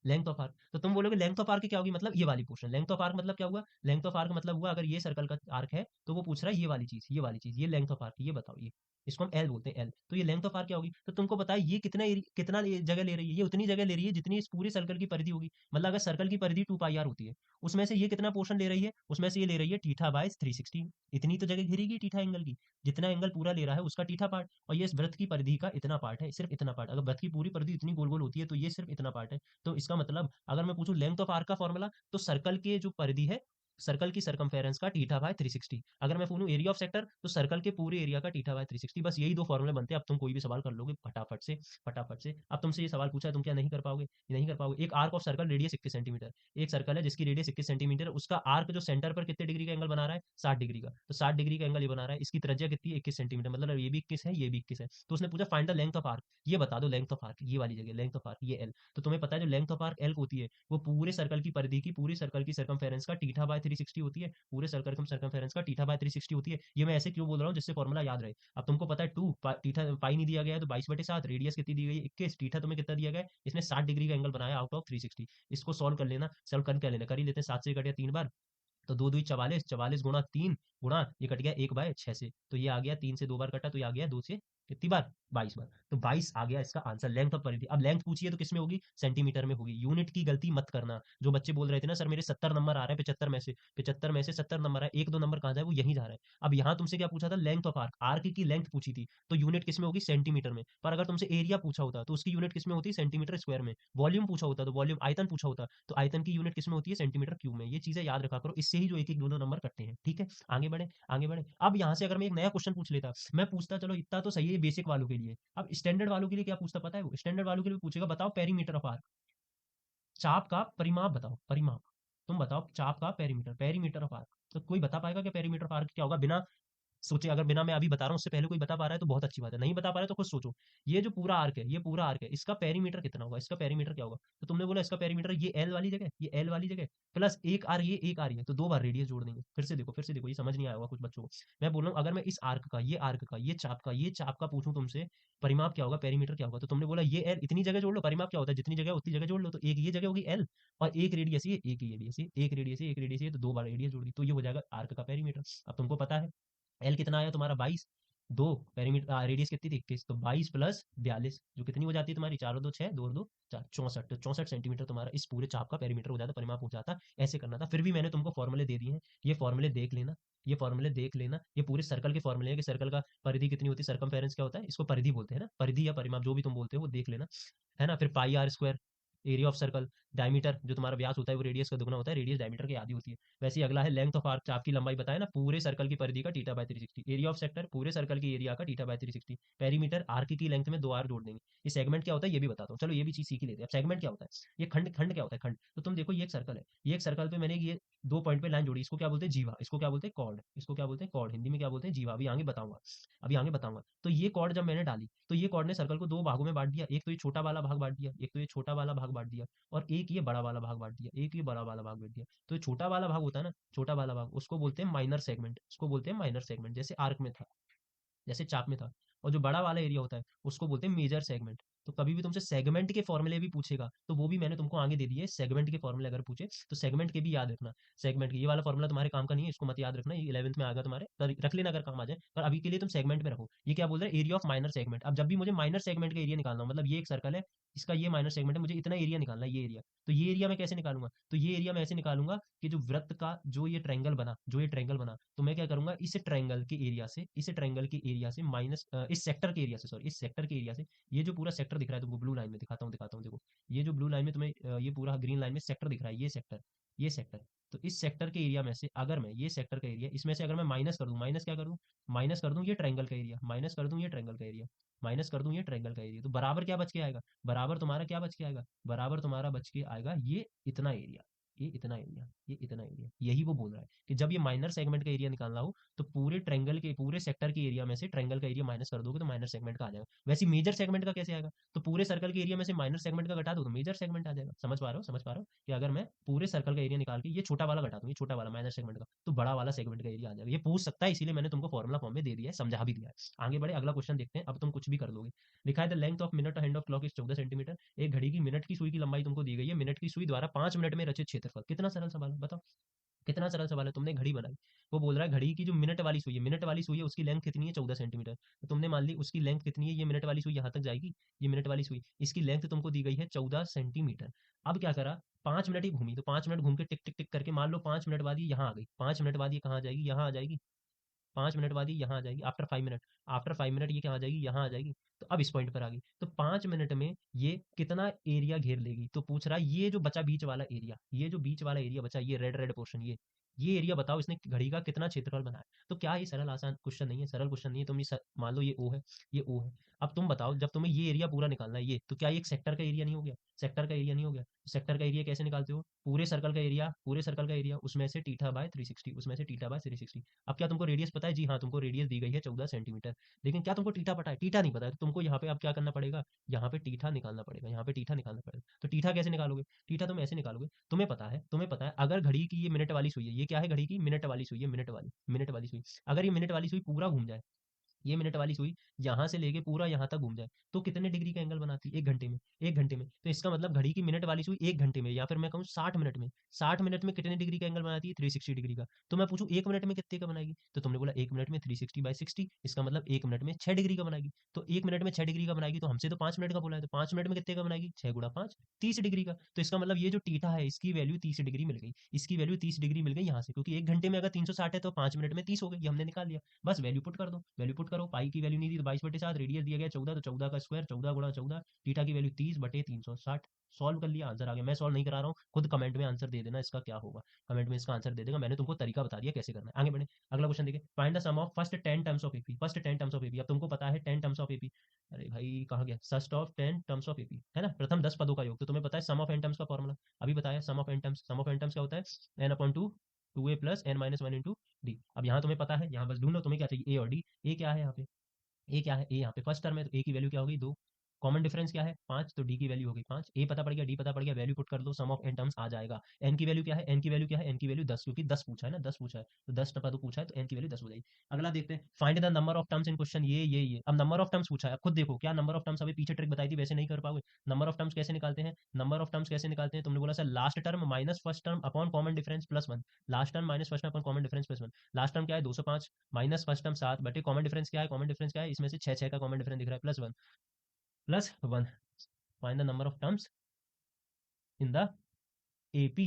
length of arc, तो तुम बोलोगे लेंथ ऑफ आर्क क्या होगी, मतलब ये वाली पोर्शन। लेंथ ऑफ आर्क मतलब क्या हुआ, लेंथ ऑफ आर्क मतलब हुआ अगर ये सर्कल का आर्क है, तो वो पूछ रहा है ये वाली चीज, ये वाली चीज, ये लेंथ ऑफ आर्क, ये बताओ, ये इसको हम एल बोलते हैं, एल। तो ये लेंथ ऑफ आर्क क्या होगी, तो तुमको पता है ये जगह ले रही है, ये उतनी जगह ले रही है जितनी इस पूरे सर्कल की परिधि होगी। मतलब अगर सर्कल की परिधि 2 पाई आर होती है, उसमें से ये कितना पोर्शन ले रही है, उसमें से ये ले रही है थीटा बाय 360। इतनी तो जगह घेरेगी थीटा एंगल की, जितना एंगल पूरा ले रहा है उसका थीटा पार्ट। और ये इस वृत्त की परिधि का इतना पार्ट है, सिर्फ इतना पार्ट। अगर वृत्त की पूरी परिधि इतनी गोल गोल होती है, तो ये सिर्फ इतना पार्ट है। तो इसका मतलब अगर मैं पूछूं लेंथ ऑफ आर्क का फॉर्मूला, तो सर्कल के जो परिधि है, सर्कल की सरकमफेरेंस का थीटा बाय 360। अगर मैं बोलूं एरिया ऑफ सेक्टर, तो सर्कल के पूरे एरिया का थीटा बाय 360। बस यही दो फॉर्मूले बनते हैं। अब तुम कोई भी सवाल कर लोगे फटाफट से, फटाफट से। अब तुमसे ये सवाल पूछा है, तुम क्या नहीं कर पाओगे, ये नहीं कर पाओगे। एक arc of circle radius 21 centimetre, एक सर्कल है जिसकी रेडियस 21 सेंटीमीटर, उसका आर्क जो सेंटर पर कितने डिग्री का एंगल बना रहा है, 60 डिग्री का। तो 60 डिग्री का एंगल ये बना रहा है, इसकी त्रिज्या कितनी है, 21 सेंटीमीटर, मतलब ये भी 21 है, ये भी 21 है। तो उसने पूछा find the length of arc, ये बता दो लेंथ ऑफ आर्क, ये वाली जगह लेंथ ऑफ आर्क, ये एल। तो तुम्हें पता है जो लेंथ ऑफ आर्क एल होती है, वो पूरे सर्कल की परिधि की, पूरी सर्कल की सरकमफेरेंस का थीटा बाय 360 होती है, पूरे सर्कमफेरेंस का थीटा बाय 360 होती है। ये मैं ऐसे क्यों बोल रहा हूँ, जिससे फॉर्मूला याद रहे। अब तुमको पता है 2 थीटा पाई नहीं दिया गया है तो 22/7, रेडियस कितनी दी गई है 21, थीटा तुम्हें कितना दिया गया है, इसने 60 डिग्री का एंगल बनाया आउट ऑफ 360। इसको सॉल्व कर लेना, सॉल्व कर क्या लेना, कर ही लेते हैं, 7 से कट गया 3 बार, तो 2 दूनी 44, 44 गुणा 3 गुणा ये कट गया 1/6 से, तो ये आ गया 3 से 2 बार कटा, तो ये आ गया 2 से कितनी बार 22 बार, तो 22 आ गया इसका आंसर। लेंथ ऑफ परिधि, अब लेंथ पूछिए तो किसमें होगी, सेंटीमीटर में होगी। यूनिट की गलती मत करना। जो बच्चे बोल रहे थे ना सर मेरे 70 नंबर आ रहे हैं 75 में से, 75 में से 70 नंबर है, एक दो नंबर कहाँ जाए, वो यहीं जा रहा है। अब यहाँ तुमसे क्या पूछा था, लेंथ ऑफ आर्क, आर्क की लेंथ पूछी थी, तो यूनिट किसमें होगी, सेंटीमीटर में। पर अगर तुमसे एरिया पूछा होता तो उसकी यूनिट किसमें होती, सेंटीमीटर स्क्वायर में। वॉल्यूम पूछा होता तो वॉल्यूम, आयतन पूछा होता तो आयतन की यूनिट किसमें होती है, सेंटीमीटर क्यूब में। ये चीजें याद रखा करो, इससे ही जो एक एक दो नंबर कटते हैं। ठीक है, आगे बढ़े, आगे बढ़े। अब यहाँ से अगर मैं एक नया क्वेश्चन पूछ लेता, मैं पूछता, चलो इतना तो सही है बेसिक वालों के लिए, अब स्टैंडर्ड वालों के लिए क्या पूछता पता है, वो स्टैंडर्ड वालों के लिए पूछेगा, बताओ पेरीमीटर ऑफ आर्क, चाप का परिमाप बताओ, परिमाप। तुम बताओ चाप का पेरीमीटर, पेरीमीटर ऑफ आर्क। तो कोई बता पाएगा कि पेरीमीटर ऑफ आर्क क्या होगा, बिना सोचे, अगर बिना मैं अभी बता रहा हूँ उससे पहले कोई बता पा रहा है तो बहुत अच्छी बात है, नहीं बता पा रहा है तो खुद सोचो। ये जो पूरा आर्क है, ये पूरा आर्क है, इसका पेरीमीटर कितना होगा, इसका पेरीमीटर क्या होगा। तो तुमने बोला इसका पेरीमीटर ये एल वाली जगह, ये एल वाली जगह प्लस एक आर, ये एक आर, ये तो 2 बार रेडियस जोड़ देंगे। फिर से देखो, फिर से देखो, ये समझ नहीं आया होगा कुछ बच्चों को। मैं बोल रहा हूँ अगर मैं इस आर्क का, ये आर्क का, ये चाप का पूछूं तुमसे, परिमाप क्या होगा, पेरीमीटर क्या होगा, तो तुमने बोला ये एल, इतनी जगह जोड़ लो, परिमाप क्या होता है, जितनी जगह उतनी जगह जोड़ लो, तो एक ये जगह होगी एल, और एक रेडियस ये, एक ही रेडियस ये, एक रेडियस ये, एक रेडियस ये, तो 2 बार रेडियस जोड़ दी, तो ये हो जाएगा आर्क का पेरीमीटर। अब तुमको पता है एल कितना आया तुम्हारा 22, दो पेरीमीटर रेडियस कितनी थी 21, तो 22 प्लस 42 जो कितनी हो जाती है तुम्हारी, 4 और 2 6, 2 और 2 4, 64, तो 64 सेंटीमीटर तुम्हारा इस पूरे चाप का पेरीमीटर हो जाता, परिमाप हो जाता। ऐसे करना था, फिर भी मैंने तुमको फॉर्मूले दे दिए हैं, ये फॉर्मूले देख लेना, ये फॉर्मूले देख लेना। ये पूरे सर्कल के फॉर्मूले हैं कि सर्कल का परिधि कितनी होती है, सरकमफेरेंस क्या होता है, इसको परिधि बोलते हैं ना, परिधि या परिमाप जो भी तुम बोलते हो वो देख लेना, है ना। फिर pi are square, area of circle, diameter जो तुम्हारा व्यास होता है वो रेडियस का दुगना होता है, रेडियस डायमीटर की आधी होती है। वैसे ही अगला है लेंथ ऑफ आर्क, चाप की लंबाई बताए ना, पूरे सर्कल की परिधि का theta by 360, area of sector, पूरे सर्कल की एरिया का थीटा बाय 360, पेरीमीटर, आर्क की लेंथ में 2 आर जोड़ देंगे। ये सेगमेंट क्या होता है ये भी बताता हूँ, चलो ये भी चीज सीख ही लेते हैं। अब सेगमेंट क्या होता है, ये खंड, खंड क्या होता है, खंड। तो तुम देखो ये एक सर्कल है, ये एक सर्कल पे मैंने ये 2 पॉइंट पे लाइन जोड़ी, इसको क्या बोलते हैं, जीवा, इसको क्या बोलते हैं, कॉर्ड, इसको क्या बोलते हैं, कॉर्ड, हिंदी में क्या बोलते हैं, जीवा, अभी आगे बताऊंगा, अभी आगे बताऊंगा। तो ये कॉर्ड जब मैंने डाली तो ये कॉर्ड ने सर्कल को 2 भागों में बांट दिया, एक तो ये छोटा वाला भाग बांट दिया, एक तो ये छोटा वाला भाग बांट दिया, और एक ये बड़ा वाला भाग बांट दिया, एक ये बड़ा वाला भाग बांट दिया। तो ये छोटा वाला भाग होता है ना, छोटा वाला भाग, उसको बोलते हैं माइनर सेगमेंट, उसको बोलते हैं माइनर सेगमेंट, जैसे आर्क में था, जैसे चाप में था। और जो बड़ा वाला एरिया होता है उसको बोलते हैं मेजर सेगमेंट। तो कभी भी तुमसे सेगमेंट के फॉर्मूले भी पूछेगा तो वो भी मैंने तुमको आगे दे दिए, सेगमेंट के फॉर्मूले अगर पूछे तो सेगमेंट के भी याद रखना। सेगमेंट के ये वाला फॉर्मूला तुम्हारे काम का नहीं है, इसको मत याद रखना, ये 11th में आएगा तुम्हारे, रख लेना अगर काम आ जाए, पर अभी के लिए तुम सेगमेंट में रखो। ये क्या बोल रहे हैं, एरिया ऑफ माइनर सेगमेंट। अब जब भी मुझे माइनर सेगमेंट का एरिया निकालना हो, मतलब ये एक सर्कल है, इसका ये माइनर सेगमेंट है, मुझे इतना एरिया निकालना है, ये एरिया, तो ये एरिया मैं कैसे निकालूंगा, तो ये एरिया मैं ऐसे निकालूंगा कि जो वृत्त का जो ये ट्रायंगल बना, जो ये ट्रायंगल बना, तो मैं क्या करूंगा, इस ट्रायंगल के एरिया से, इस ट्रायंगल के एरिया से माइनस, इस सेक्टर के एरिया से, सॉरी, इस सेक्टर के एरिया से, ये जो पूरा सेक्टर दिख रहा है तुमको ब्लू लाइन में, दिखाता हूँ देखो, ये जो ब्लू लाइन में तुम्हें ये पूरा ग्रीन लाइन में सेक्टर दिख रहा है, ये सेक्टर, ये सेक्टर, तो इस सेक्टर के एरिया में से अगर मैं ये सेक्टर का एरिया इसमें से अगर मैं माइनस कर दूं, माइनस क्या करूं, माइनस कर दूं ये ट्रायंगल का एरिया, माइनस कर दूं ये ट्रायंगल का एरिया, माइनस कर दूं ये ट्रायंगल का एरिया, तो बराबर क्या बच के आएगा, बराबर तुम्हारा क्या बच के आएगा, बराबर तुम्हारा बच के आएगा ये इतना एरिया, ये इतना एरिया, ये इतना एरिया। यही वो बोल रहा है कि जब ये माइनर सेगमेंट का एरिया निकालना हो तो पूरे ट्रायंगल के, पूरे सेक्टर के एरिया में से ट्रायंगल का एरिया माइनस कर दोगे तो माइनर सेगमेंट का आ जाएगा। वैसे मेजर सेगमेंट का कैसे आएगा, तो पूरे सर्कल के एरिया में से माइनर सेगमेंट का घटा दो तो मेजर सेगमेंट आ जाएगा। समझ पा रहे हो, समझ पा रहे हो कि अगर मैं पूरे सर्कल का एरिया निकाल के ये छोटा वाला घटा दूं, ये छोटा वाला माइनर सेगमेंट का, तो बड़ा वाला सेगमेंट का एरिया आ जाएगा। ये पूछ सकता है, इसीलिए मैंने तुमको फॉर्मुला फॉर्म में दे दिया है, समझा भी दिया है। आगे बढ़े, अगला क्वेश्चन देखते हैं, अब तुम कुछ भी कर लोगे। लिखा है the length of minute hand of clock is 14 centimetre. एक घड़ी की मिनट की सुई की लंबाई तुमको दी गई है, मिनट की सुई द्वारा 5 मिनट में रचित क्षेत्रफल। कितना सरल सवाल है बताओ, कितना सरल सवाल है। तुमने घड़ी बनाई, वो बोल रहा है घड़ी की जो मिनट वाली सुई है, मिनट वाली सुई है, उसकी लेंथ कितनी है, 14 सेंटीमीटर। तो तुमने मान ली उसकी लेंथ कितनी है, ये मिनट वाली सुई यहाँ तक जाएगी, ये मिनट वाली सुई, इसकी लेंथ तुमको दी गई है 14 सेंटीमीटर। अब क्या करा, 5 मिनट ही घूमी, तो 5 मिनट घूम के टिक टिक टिक करके मान लो 5 मिनट बाद ये यहाँ आ गई, 5 मिनट बाद ये कहाँ आ जाएगी, यहाँ आ जाएगी, 5 मिनट बाद ये यहाँ आ जाएगी, आफ्टर 5 मिनट, आफ्टर 5 मिनट ये कहाँ आ जाएगी, यहाँ आ जाएगी। तो अब इस पॉइंट पर आ गई, तो 5 मिनट में ये कितना एरिया घेर लेगी। तो पूछ रहा है ये जो बचा बीच वाला एरिया, ये जो बीच वाला एरिया बचा, ये रेड रेड पोर्शन, ये एरिया बताओ इसने घड़ी का कितना क्षेत्रफल बनाया। तो क्या ये सरल आसान क्वेश्चन नहीं है, सरल क्वेश्चन नहीं है। तुम ये मान लो ये ओ है, ये ओ है। अब तुम बताओ जब तुम्हें ये एरिया पूरा निकालना है, ये तो क्या ये एक सेक्टर का एरिया नहीं हो गया, सेक्टर का एरिया नहीं हो गया। सेक्टर का एरिया कैसे निकालते हो, पूरे सर्कल का एरिया, पूरे सर्कल का एरिया, उसमें से थीटा बाय 360, उसमें से थीटा बाय 360। अब क्या तुमको रेडियस पता है, जी हाँ तुमको रेडियस दी गई है 14 सेंटीमीटर, लेकिन क्या तुमको थीटा पता है, थीटा नहीं पता है। तो तुमको यहाँ पे अब क्या करना पड़ेगा, यहाँ पे टीठा निकालना पड़ेगा, यहाँ पे टीठा निकालना पड़ेगा। तो टीठा कैसे निकालोगे, टीठा तुम ऐसे निकालोगे, तुम्हें पता है अगर घड़ी की ये मिनट वाली सुई है, ये क्या है, घड़ी की मिनट वाली सुई है, मिनट वाली सुई, अगर ये मिनट वाली सुई पूरा घूम जाए, ये मिनट वाली सुई यहाँ से लेके पूरा यहाँ तक घूम जाए, तो कितने डिग्री का एंगल बनाती है, 1 घंटे में, 1 घंटे में। तो इसका मतलब घड़ी की मिनट वाली सुई 1 घंटे में, या फिर मैं कहूँ 60 मिनट में, 60 मिनट में कितने डिग्री का एंगल बनाती है, 360 डिग्री का। तो मैं पूछूं 1 मिनट में कितने का बनाएगी, तो तुमने बोला 1 मिनट में 360/60, इसका मतलब 1 मिनट में 6 डिग्री का बनाएगी। तो 1 मिनट में 6 डिग्री का बनाएगी, तो हमसे तो 5 मिनट का बोला है, तो 5 मिनट में कितने का बनाएगी, 6 × 5, 30 डिग्री का। तो इसका मतलब ये जो टीठा है इसकी वैल्यू 30 डिग्री मिल गई, इसकी वैल्यू 30 डिग्री मिल गई यहाँ से, क्योंकि 1 घंटे में अगर 360 है तो 5 मिनट में 30 हो गई, ये हमने निकाल लिया। बस वैल्यू पुट कर दो, वैल्यू पुट करो, पाई की वैल्यू नहीं दी तो 22/7, रेडियस दिया गया 14, तो 14 का स्क्वायर, 14 × 14, थीटा की वैल्यू 30/360। सॉल्व कर लिया, आंसर आ गया। मैं सॉल्व नहीं करा रहा हूँ, खुद कमेंट में आंसर दे देना इसका क्या होगा, कमेंट में इसका आंसर दे देगा, मैंने तुमको तरीका बता दिया कैसे करना है। आगे बढ़े, अगला क्वेश्चन देखिए, find the sum of first 10 terms of AP, first 10 terms of AP. अब तुमको पता है 10 टर्म्स ऑफ एपी, अरे भाई कहाँ गया, first of 10 terms of AP है ना, प्रथम 10 पदों का योग। तो तुम्हें पता है सम ऑफ एन टर्म्स का फॉर्मूला, अभी बताया, sum of N terms, sum of N terms क्या होता है, n/2, 2a + n - 1 × d। अब यहाँ तुम्हें पता है, यहाँ बस ढूंढ लो तुम्हें क्या चाहिए, ए और डी। ए क्या है यहाँ पे, ए क्या है, ए यहाँ पे फर्स्ट टर्म है, तो ए की वैल्यू क्या होगी, 2। कॉमन डिफरेंस क्या है, 5, तो डी की वैल्यू होगी 5। ए पता पड़ गया, डी पता पड़ गया, वैल्यू पुट कर दो, सम ऑफ एन टर्म्स आ जाएगा। एन की वैल्यू क्या है, एन की वैल्यू क्या है, एन की वैल्यू 10, क्योंकि 10 पूछा है ना, 10 पूछा है, तो 10 टपा तो पूछा है, तो एन की वैल्यू 10 हो जाएगी। अगला देखते हैं, find the number of terms in question, ये अब नंबर ऑफ टर्म्स पूछा है, अब खुद देखो क्या नंबर ऑफ टर्म्स, अभी पीछे ट्रिक बताई थी वैसे नहीं कर पाओगे। नंबर ऑफ टर्म्स कैसे निकालते हैं, नंबर ऑफ टर्म्स कैसे निकालते हैं, तुमने बोला sir last term minus first term upon common difference plus 1, last term minus first term upon common difference plus 1। Last term क्या है 205, माइनस फर्स्ट टर्म 7 बटे कॉमन डिफरेंस क्या है, कॉमन डिफरेंस क्या है, इसमें से 6 का कॉमन डिफरेंस दिख रहा है, plus 1। Find the number of terms in the AP,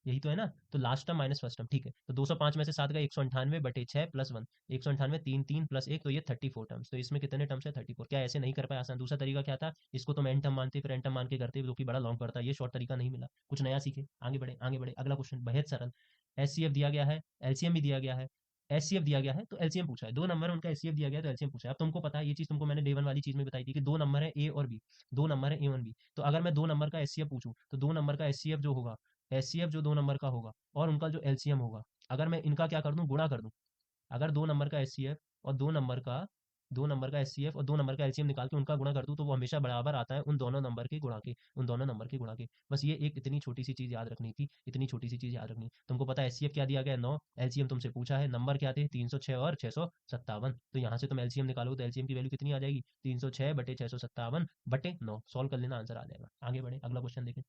यही तो है ना। तो last term minus first term, ठीक है, तो 205 में से 7 का 198/6 प्लस 1, 198, 3 3 प्लस 1, तो ये 34 टर्म्स। तो इसमें कितने टर्म्स है, 34। क्या ऐसे नहीं कर पाए आसान, दूसरा तरीका क्या था, इसको तो एन टर्म मानते, फिर एन टर्म मान के करते, जो कि बड़ा लॉन्ग पड़ता है, ये शॉर्ट तरीका नहीं मिला, कुछ नया सीखे, आगे बढ़े, आगे बढ़े। अगला क्वेश्चन बेहद सरल, एचसीएफ दिया गया है, एलसीएम भी दिया गया है। एचसीएफ दिया गया है तो एलसीएम पूछा है, दो नंबर है उनका, एचसीएफ दिया गया है तो एलसीएम पूछा है। अब तुमको पता है ये चीज, तुमको मैंने डे 1 वाली चीज में बताई थी कि दो नंबर है ए और बी, दो नंबर है ए और बी। तो अगर मैं दो नंबर का एचसीएफ पूछूं, तो दो नंबर का एचसीएफ जो होगा, एचसीएफ जो दो नंबर का होगा और उनका जो एलसीएम होगा, अगर मैं इनका क्या कर दूं, गुणा कर दूं, अगर दो नंबर का एचसीएफ और दो नंबर का एचसीएफ और दो नंबर का एलसीएम निकाल के उनका गुणा कर दूं, तो वो हमेशा बराबर आता है उन दोनों नंबर के गुणा के, उन दोनों नंबर के गुणा के। बस ये एक इतनी छोटी सी चीज याद रखनी थी, इतनी छोटी सी चीज याद रखनी। तुमको पता है एचसीएफ क्या दिया गया है, 9, एलसीएम तुमसे पूछा है, नंबर क्या थे, 306 और 657। तो यहाँ से तुम एलसीएम निकालोगे तो एलसीएम की वैल्यू कितनी आ जाएगी, 306/657/9, सॉल्व कर लेना, आंसर आ जाएगा। आगे बढ़े, अगला क्वेश्चन देखें।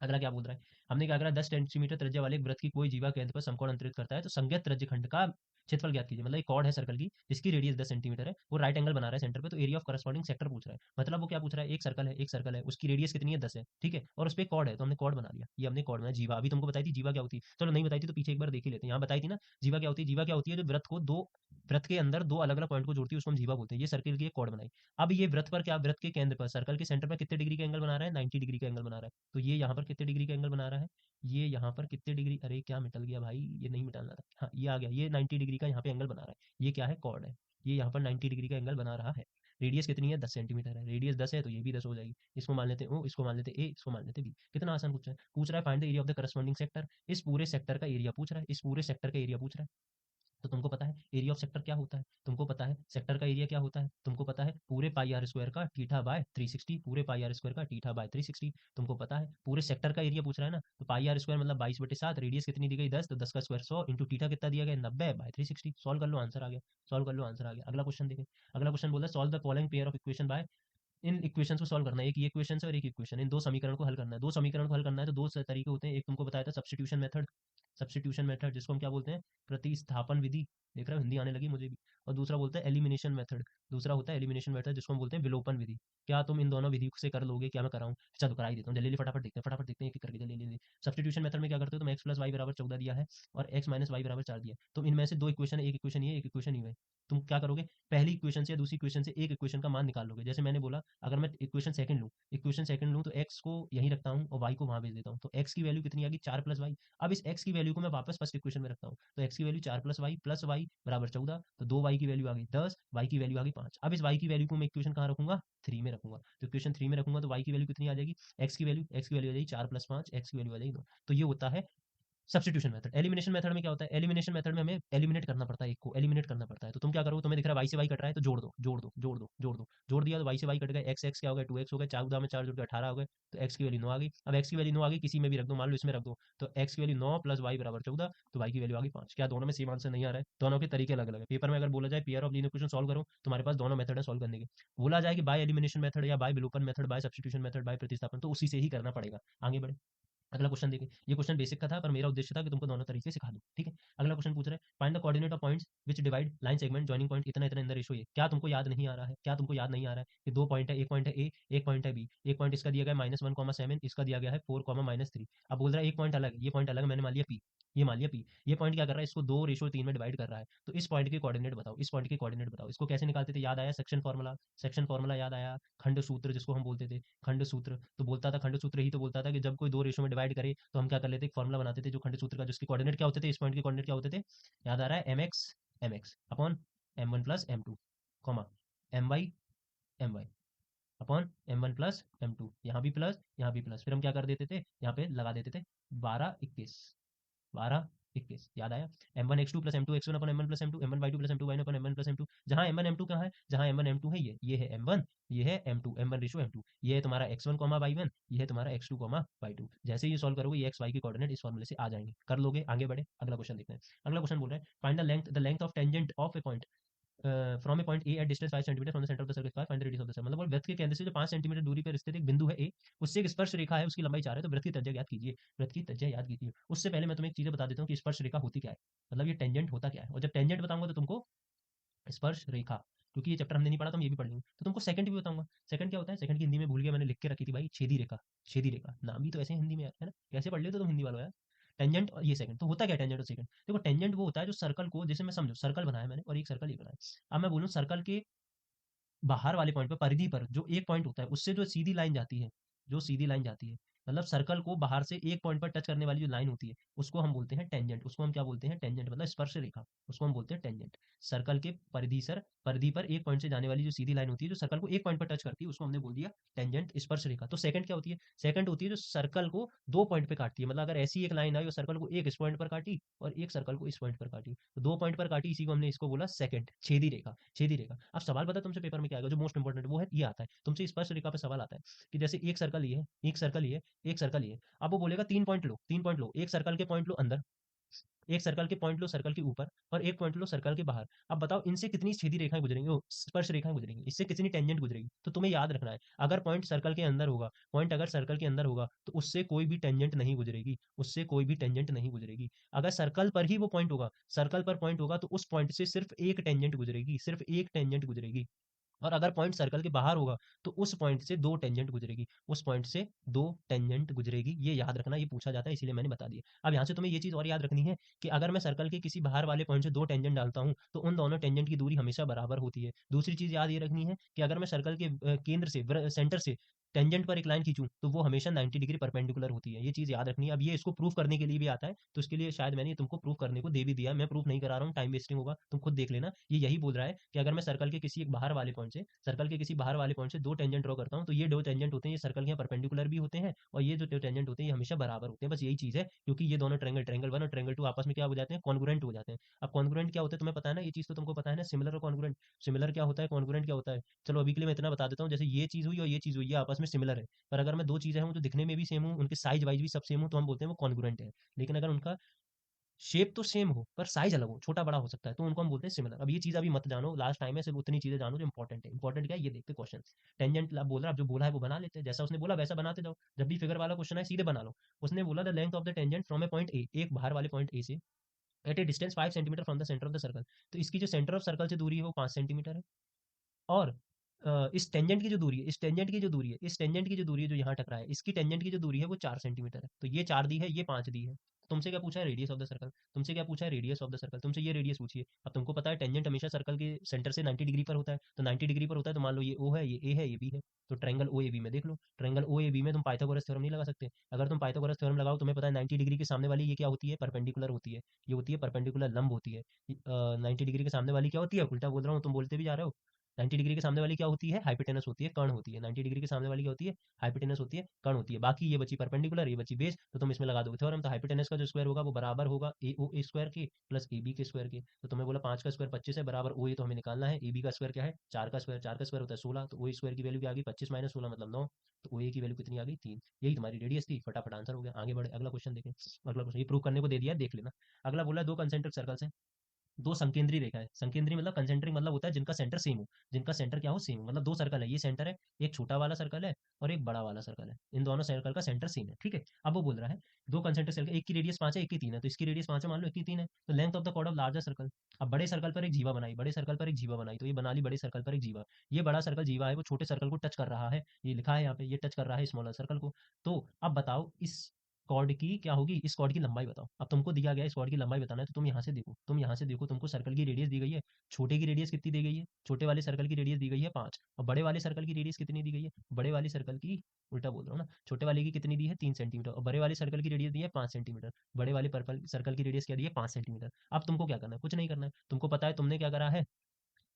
अगला क्या बोल रहा है, हमने क्या करा, 10 सेंटीमीटर त्रिज्या वाले एक वृत्त की कोई जीवा केंद्र पर समकोण अंतरित करता है, तो संज्ञात त्रिज्य खंड का क्षेत्रफल ज्ञात कीजिए। मतलब एक कॉर्ड है सर्कल की जिसकी रेडियस 10 सेंटीमीटर है, वो राइट एंगल बना रहा है सेंटर पे, तो एरिया ऑफ करस्पॉन्डिंग सेक्टर पूछ रहा है। मतलब वो क्या पूछ रहा है, एक सर्कल है उसकी रेडियस कितनी है, 10 है, ठीक है, और उस पर कॉर्ड है, तो हमने कॉर्ड बना लिया, ये हमने कॉर्ड बनाया। जीवा अभी तुमको बताई थी, जीवा क्या होती है, चलो नहीं बताई थी तो पीछे एक बार देख ही लेते हैं, यहाँ बताई थी ना। जीवा क्या होती है, जीवा क्या होती है, जो वृत्त के अंदर दो अलग अलग पॉइंट को जोड़ती है, उसको हम जीवा बोलते हैं। ये सर्कल की एक कॉर्ड बनाई। अब ये वृत्त पर क्या, वृत्त के केंद्र पर सर्कल के सेंटर पर कितने डिग्री का एंगल बना रहा है, 90 डिग्री का एंगल बना रहा है। तो ये यहाँ पर कितने डिग्री का एंगल बना रहा है, ये यहाँ पर कितने डिग्री, अरे क्या मिटल गया भाई, ये नहीं मिटाना था, हाँ ये आ गया, ये 90 डिग्री का यहाँ पे एंगल बना रहा है। ये क्या है, कॉर्ड है, ये यहाँ पर 90 डिग्री का एंगल बना रहा है। रेडियस कितनी है, 10 सेंटीमीटर है, रेडियस 10 है तो ये भी 10 हो जाएगी। इसको मान लेते हैं ओ, इसको मान लेते हैं ए, इसको मान लेते हैं बी। कितना आसान पूछा है, पूछ रहा है find the area of the corresponding sector, इस पूरे सेक्टर का एरिया पूछ रहा है, इस पूरे सेक्टर का एरिया पूछ रहा है। तो तुमको पता है एरिया ऑफ सेक्टर क्या होता है, तुमको पता है सेक्टर का एरिया क्या होता है, तुमको पता है पूरे पाई आर स्क्वायर का थीटा बाय 360, पूरे पाई आर स्क्वायर का थीटा बाय 360। तुमको पता है पूरे सेक्टर का एरिया पूछ रहा है ना, तो पाई आर स्क्वायर मतलब 22/7, रेडियस कितनी दी गई 10, तो 10 का स्क्वायर 100 इंटू थीटा कितना दिया गया 90/360। सॉल्व कर लो, आंसर आ गया, सॉल्व कर लो, आंसर आ गया। अगला क्वेश्चन देखें, अगला क्वेश्चन बोला solve the following pair of equation by, in equation को सॉल्व करना है, एक ये इक्वेशन और एक इक्वेशन, इन दो समीकरण को हल करना है। दो समीकरण को हल करना है तो दो तरीके होते हैं, एक तुमको बताया था सब्स्टिट्यूशन मेथड, सब्स्टिट्यूशन मेथड जिसको हम क्या बोलते हैं, प्रतिस्थापन विधि, देख रहे हो हिंदी आने लगी मुझे भी। और दूसरा बोलते हैं एलिमिनेशन मेथड, दूसरा होता है एलिमिनेशन मेथड जिसको हम बोलते हैं विलोपन विधि। क्या तुम इन दोनों विधि से कर लोगे, क्या मैं कराऊं, चलो करा ही देता हूँ, जल्दी फटाफट देखते हैं, फटाफट देखते हैं एक एक करके, जल्दी जल्दी। सब्स्टिट्यूशन मेथड में क्या करते हो तुम, x + y = 14 दिया है और x - y = 4 दिया है, तुम इनमें से दो इक्वेशन है, एक इक्वेशन ये, एक इक्वेशन ये है, तुम क्या करोगे, पहली इक्वेशन से या दूसरी इक्वेशन से एक इक्वेशन का मान निकाल लोगे। जैसे मैंने बोला, अगर मैं इक्वेशन सेकंड लूँ तो x को यहीं रखता हूँ और y को वहां भेज देता हूँ, तो x की वैल्यू कितनी आ गई, 4 + y। अब इस x की वैल्यू को मैं वापस फर्स्ट इक्वेशन में रखता हूँ, तो x की वैल्यू 4 + y + y = 14, तो 2y की वैल्यू आ गई 10, y की वैल्यू आ गई 5। अब इस y की वैल्यू को मैं इक्वेशन कहाँ रखूंगा, 3 में रखूंगा, तो इक्वेशन 3 में रखूंगा तो y की वैल्यू कितनी आ जाएगी, x की वैल्यू आ जाएगी 4 + 5, x की वैल्यू आ जाएगी 9, तो ये होता है सब्स्टिट्यूशन मेथड। एलिमिनेशन मेथड में क्या होता है, एलिमिनेशन मेथड में हमें एलिमिनेट करना पड़ता है, एक को एलिमिनेट करना पड़ता है। तो तुम क्या करोगे, तुम्हें दिख रहा है वाई से वाई कट रहा है, तो जोड़ दो जोड़ दो जोड़ दो जोड़ दो, जोड़ दिया तो वाई से वाई कट गए, एक्स एक्स क्या हो गया 2x हो गया, 4 में 4 जोड़ के 18 हो गए, तो एक्स की वैल्यू 9 आ गई। अब एक्स की वैल्यू 9 आ गई, किसी में भी रख दो, मान लो इसमें रख दो, तो एक्स की वैल्यू 9 प्लस वाई बराबर 14, तो वाई की वैल्यू आ गई 5। क्या दोनों में सेम आंसर नहीं आ रहा है? दोनों के तरीके अलग अलग है। पेपर में अगर बोला जाए pair of linear equation solve करो, तुम्हारे पास दोनों मेथड है सॉल्व करने के। बोला जाए कि बाय एलिमिनेशन मेथड या बाय विलोपन method, by substitution method, by प्रतिस्थापन, तो उसी से ही करना पड़ेगा। आगे बढ़े, अगला क्वेश्चन देखिए। ये क्वेश्चन बेसिक का था, पर मेरा उद्देश्य था कि तुमको दोनों तरीके सिखा दूं, ठीक है। अगला क्वेश्चन पूछ रहे हैं, find the coordinate of points which divide line segment joining point इतना इतना इन द रेशियो ये। क्या तुमको याद नहीं आ रहा है? क्या तुमको याद नहीं आ रहा है कि दो पॉइंट है, एक पॉइंट है ए, एक पॉइंट है बी। एक पॉइंट इसका दिया गया है -1,7, इसका दिया गया है 4,-3। अब बोल रहा है एक पॉइंट अलग है, ये पॉइंट अलग है, मैंने मान लिया पी, ये मान लिया पी। ये पॉइंट क्या कर रहा है, इसको 2:3 में डिवाइड कर रहा है। तो इस पॉइंट के कोऑर्डिनेट बताओ, इस पॉइंट के कोऑर्डिनेट बताओ। इसको कैसे निकालते थे, याद आया? सेक्शन फार्मूला, सेक्शन फार्मूला याद आया। खंड सूत्र जिसको हम बोलते थे, खंड सूत्र। तो बोलता था खंड सूत्र ही तो बोलता था कि जब कोई दो रेशो में डिवाइड करे तो हम क्या कर लेते, एक फॉर्मूला बनाते थे जो खंड सूत्र का, जिसके कोऑर्डिनेट क्या होते थे, इस पॉइंट के कोऑर्डिनेट क्या होते थे, याद आ रहा है? M x upon m1 + m2 comma m y upon m1 + m2। यहाँ भी प्लस, यहाँ भी प्लस, फिर हम क्या कर देते थे, यहाँ पे लगा देते थे 12 21, 12 21, याद आया? m1x2 + m2x1 upon m1 + m2, m1y2 + m2y1 upon m1 + m2। जहाँ m1 m2 कहाँ है, जहाँ m1 m2 है, ये है m1, ये है m2, m1:m2। ये है तुम्हारा x1 y1, ये है तुम्हारा x2 y2। जैसे ही ये सॉल्व करोगे, ये एक्स वाई के कोऑर्डिनेट इस फॉर्मूले से आ जाएंगे। कर लोगे, आगे बढ़े, अगला क्वेश्चन देखते हैं। अगला क्वेश्चन बोल रहा है, find the length of tangent of A point from a point A at distance 5 centimetre from the centre of the circle, find the radius of the circle. मतलब वृत्त के केंद्र से जो 5 सेंटीमीटर दूरी पर स्थित एक बिंदु है ए, उससे एक स्पर्श रेखा है, उसकी लंबाई 4 है, तो वृत्त की त्रिज्या याद कीजिए। वृत्त की त्रिज्या याद कीजिए। उससे पहले मैं तुम्हें एक चीज बता देता हूँ कि स्पर्श रेखा होती क्या है, मतलब ये टेंजेंट होता क्या है। और जब टेंजेंट बताऊंगा तो तुमको स्पर्श रेखा, क्योंकि ये चैप्टर हमने नहीं पढ़ा तो हम ये भी पढ़ लेंगे, तो तुमको सेकंड भी बताऊंगा। सेकंड क्या होता है, सेकंड की हिंदी में भूल गया, मैंने लिख के रखी थी भाई, छेदी रेखा। छेदी रेखा नाम भी तो ऐसे हिंदी में है ना, कैसे पढ़ लेते हो तुम हिंदी वालों यार। टेंजेंट और ये सेकंड, तो होता क्या टेंजेंट और सेकंड? देखो टेंजेंट वो होता है जो सर्कल को, जैसे मैं समझो सर्कल बनाया मैंने और एक सर्कल ये बनाया, अब मैं बोलूँ सर्कल के बाहर वाले पॉइंट पे, परिधि पर जो एक पॉइंट होता है, उससे जो सीधी लाइन जाती है, जो सीधी लाइन जाती है, मतलब सर्कल को बाहर से एक पॉइंट पर टच करने वाली जो लाइन होती है, उसको हम बोलते हैं टेंजेंट। उसको हम क्या बोलते हैं, टेंजेंट, मतलब स्पर्श रेखा, उसको हम बोलते हैं टेंजेंट। सर्कल के परिधि पर एक पॉइंट से जाने वाली जो सीधी लाइन होती है, जो सर्कल को एक पॉइंट पर टच करती है, उसको हमने बोल दिया टेंजेंट, स्पर्श रेखा। तो सेकंड क्या होती है, सेकंड होती है जो सर्कल को दो पॉइंट पे काटती है। मतलब अगर ऐसी एक लाइन आई और सर्कल को एक इस पॉइंट पर काटी और एक सर्कल को इस पॉइंट पर काटी, तो दो पॉइंट पर काटी, इसी को हमने इसको बोला सेकंड, छेदी रेखा। छेदी रेखा। अब सवाल पता है तुमसे पेपर में क्या आएगा, जो मोस्ट इंपोर्टेंट वो है, ये आता है तुमसे स्पर्श रेखा पे सवाल आता है कि जैसे एक सर्कल ये है, एक सर्कल ये, एक सर्कल ये। अब वो बोलेगा 3 पॉइंट लो, 3 पॉइंट लो, एक सर्कल के पॉइंट लो अंदर, एक सर्कल के पॉइंट लो सर्कल के ऊपर, और एक पॉइंट लो सर्कल के बाहर। अब बताओ इनसे कितनी सीधी रेखाएं गुजरेंगी, स्पर्श रेखाएं गुजरेंगी, इससे कितनी टेंजेंट गुजरेगी। तो तुम्हें याद रखना है, अगर पॉइंट सर्कल के अंदर होगा, पॉइंट अगर सर्कल के अंदर होगा, तो उससे कोई भी टेंजेंट नहीं गुजरेगी, उससे कोई भी टेंजेंट नहीं गुजरेगी। अगर सर्कल पर ही वो पॉइंट होगा, सर्कल पर पॉइंट होगा, तो उस पॉइंट से सिर्फ एक टेंजेंट गुजरेगी, सिर्फ एक टेंजेंट गुजरेगी। और अगर पॉइंट सर्कल के बाहर होगा, तो उस पॉइंट से दो टेंजेंट गुजरेगी, उस पॉइंट से दो टेंजेंट गुजरेगी। ये याद रखना, ये पूछा जाता है, इसीलिए मैंने बता दिया। अब यहाँ से तुम्हें ये चीज और याद रखनी है कि अगर मैं सर्कल के किसी बाहर वाले पॉइंट से दो टेंजेंट डालता हूँ, तो उन दोनों टेंजेंट की दूरी हमेशा बराबर होती है। दूसरी चीज याद ये रखनी है कि अगर मैं सर्कल के केंद्र से, सेंटर से टेंजेंट पर एक लाइन खींचूं, तो वो हमेशा 90 डिग्री परपेंडिकुलर होती है। ये चीज याद रखनी है। अब ये इसको प्रूफ करने के लिए भी आता है, तो इसके लिए शायद मैंने ये तुमको प्रूफ करने को दे भी दिया। मैं प्रूफ नहीं करा रहा हूँ, टाइम वेस्टिंग होगा, तुम खुद देख लेना। ये यही बोल रहा है कि अगर मैं सर्कल के किसी एक बाहर वाले पॉइंट से, सर्कल के किसी बाहर वाले पॉइंट से दो टेंजेंट ड्रॉ करता हूँ, तो ये दो टेंजेंट होते हैं, ये सर्कल के परपेंडिकुलर भी होते हैं, और ये जो टेंजेंट होते हैं ये हमेशा बराबर होते हैं। बस यही चीज है, क्योंकि ये दोनों ट्रायंगल, ट्रायंगल 1 और ट्रायंगल 2 आपस में क्या हो जाते हैं, कॉन्ग्रुएंट हो जाते हैं। अब कॉन्ग्रुएंट क्या होता है तुम्हें पता है ना, ये चीज तो तुमको पता है ना, सिमिलर और कॉन्ग्रुएंट। सिमिलर क्या होता है, कॉन्ग्रुएंट क्या होता है, चलो अभी के लिए मैं इतना बता देता हूँ। जैसे ये चीज हुई और ये चीज हुई, ये आपस में सिमिलर है, पर अगर मैं दो चीजें हूँ जो दिखने में भी सेम हूँ, उनके साइज वाइज भी सब सेम हो, तो हम बोलते हैं वो कॉन्ग्रुएंट है। लेकिन अगर उनका शेप तो सेम हो पर साइज अलग हो, छोटा बड़ा हो सकता है, तो उनको हम बोलते हैं सिमिलर। अब ये चीज अभी मत जानो, लास्ट टाइम है, सिर्फ उतनी चीजें जानो जो इंपॉर्टेंट है। इंपॉर्टेंट क्या है ये देखते क्वेश्चन। टेंजेंट बोल रहा है, अब जो बोला है वो बना लेते हैं, जैसा उसने बोला वैसा बनाते जाओ। जब भी फिगर वाला क्वेश्चन है सीधे बना लो। उसने बोला the length of the tangent from a point A, एक बाहर वाले पॉइंट ए से, at a distance 5 centimetre from the centre of the circle. तो इसकी जो सेंटर ऑफ सर्कल से दूरी है वो 5 सेंटीमीटर है। और इस टेंजेंट की जो दूरी है, इस टेंजेंट की जो दूरी है, इस टेंजेंट की जो दूरी है जो यहाँ टकरा है, इसकी टेंजेंट की जो दूरी है वो 4 सेंटीमीटर है। तो ये 4 दी है, ये 5 दी है। तुमसे क्या पूछा है, रेडियस ऑफ द सर्कल। तुमसे क्या पूछा है, रेडियस ऑफ द सर्कल। तुमसे ये रेडियस पूछिए। अब तुमको पता है टेंजेंट हमेशा सर्कल के सेंटर से 90 डिग्री पर होता है, तो 90 डिग्री पर होता है, तो मान लो ये ओ है, ये ए है, ये बी है। तो ट्रायंगल ओ ए बी में देख लो, ट्रायंगल ओ ए बी में तुम पाइथागोरस थ्योरम नहीं लगा सकते। अगर तुम पाइथागोरस थ्योरम लगाओ, तुम्हें पता है 90 डिग्री के सामने वाली ये क्या होती है, परपेंडिकुलर होती है। ये होती है परपेंडिकुलर, लंब होती है। 90 डिग्री के सामने वाली क्या होती है, उल्टा बोल रहा हूँ तुम बोलते भी जा रहे हो। 90 डिग्री के सामने वाली क्या होती है, हाइपोटेनस होती है, कर्ण होती है। 90 डिग्री के सामने वाली क्या होती है, हाइपोटेनस होती है, कर्ण होती है। बाकी ये बची परपेंडिकुलर, ये बची बेस, तो तुम इसमें लगा दोगे थ्योरम। तो हाइपोटेनस का जो स्क्वायर होगा वो बराबर होगा ए ओ ए स्क्वायर के प्लस ए बी के स्क्वायर के। तो तुम्हें बोला 5 का स्क्वायर 25 है, बराबर ओ ए तो हमें निकालना है, ए बी का स्क्वायर क्या है, 4 का स्क्वायर, 4 का स्क्वायर होता है 16, तो ओ ए स्क्वायर की वैल्यू क्या आ गई, 25 माइनस 16 मतलब 9, तो ओ ए की वैल्यू कितनी आ गई, 3। यही तुम्हारी रेडियस थी, फटाफट आंसर हो गया। आगे बढ़े, अगला क्वेश्चन देखें। अगला क्वेश्चन ये प्रूव करने को दे दिया है, देख लेना। अगला बोला दो कंसेंट्रिक सर्कल्स हैं, दो संकेंद्री रेखा है। संकेंद्री मतलब कंसेंट्रिक मतलब होता है जिनका सेंटर सेम हो, जिनका सेंटर क्या हो, सेम हो। मतलब दो सर्कल है, ये सेंटर है, एक छोटा वाला सर्कल है और एक बड़ा वाला सर्कल है, इन दोनों सर्कल का सेंटर सेम है, ठीक है। अब वो बोल रहा है दो कंसेंट्रिक सर्कल, एक की रेडियस 5 है, एक की 3 है, तो इसकी रेडियस 5 है, मान लो, एक की 3 है, तो length of the chord of larger circle. अब बड़े सर्कल पर एक जीवा बनाई, बड़े सर्कल पर एक जीवा बनाई, तो ये बना ली बड़े सर्कल पर एक जीवा। ये बड़ा सर्कल जीवा है, वो छोटे सर्कल को टच कर रहा है, ये लिखा है यहाँ पे, ये टच कर रहा है स्मॉलर सर्कल को। तो अब बताओ इस कॉर्ड की क्या होगी, इस कॉर्ड की लंबाई बताओ। अब तुमको दिया गया है इस कॉर्ड की लंबाई बताना है, तो तुम यहाँ से देखो, तुम यहाँ से देखो, तुमको सर्कल की रेडियस दी गई है, छोटे की रेडियस कितनी दी गई है, छोटे वाले सर्कल की रेडियस दी गई है 5, और बड़े वाले सर्कल की रेडियस कितनी दी गई है, बड़े वाले सर्कल की, उल्टा बोल रहा हूँ ना, छोटे वाले की कितनी दी है 3 सेंटीमीटर, और बड़े वाले सर्कल की रेडियस दी है 5 सेंटीमीटर। बड़े वाले पर्पल सर्कल की रेडियस क्या दी है 5 सेंटीमीटर। अब तुमको क्या करना है, कुछ नहीं करना है, तुमको पता है तुमने क्या करा है,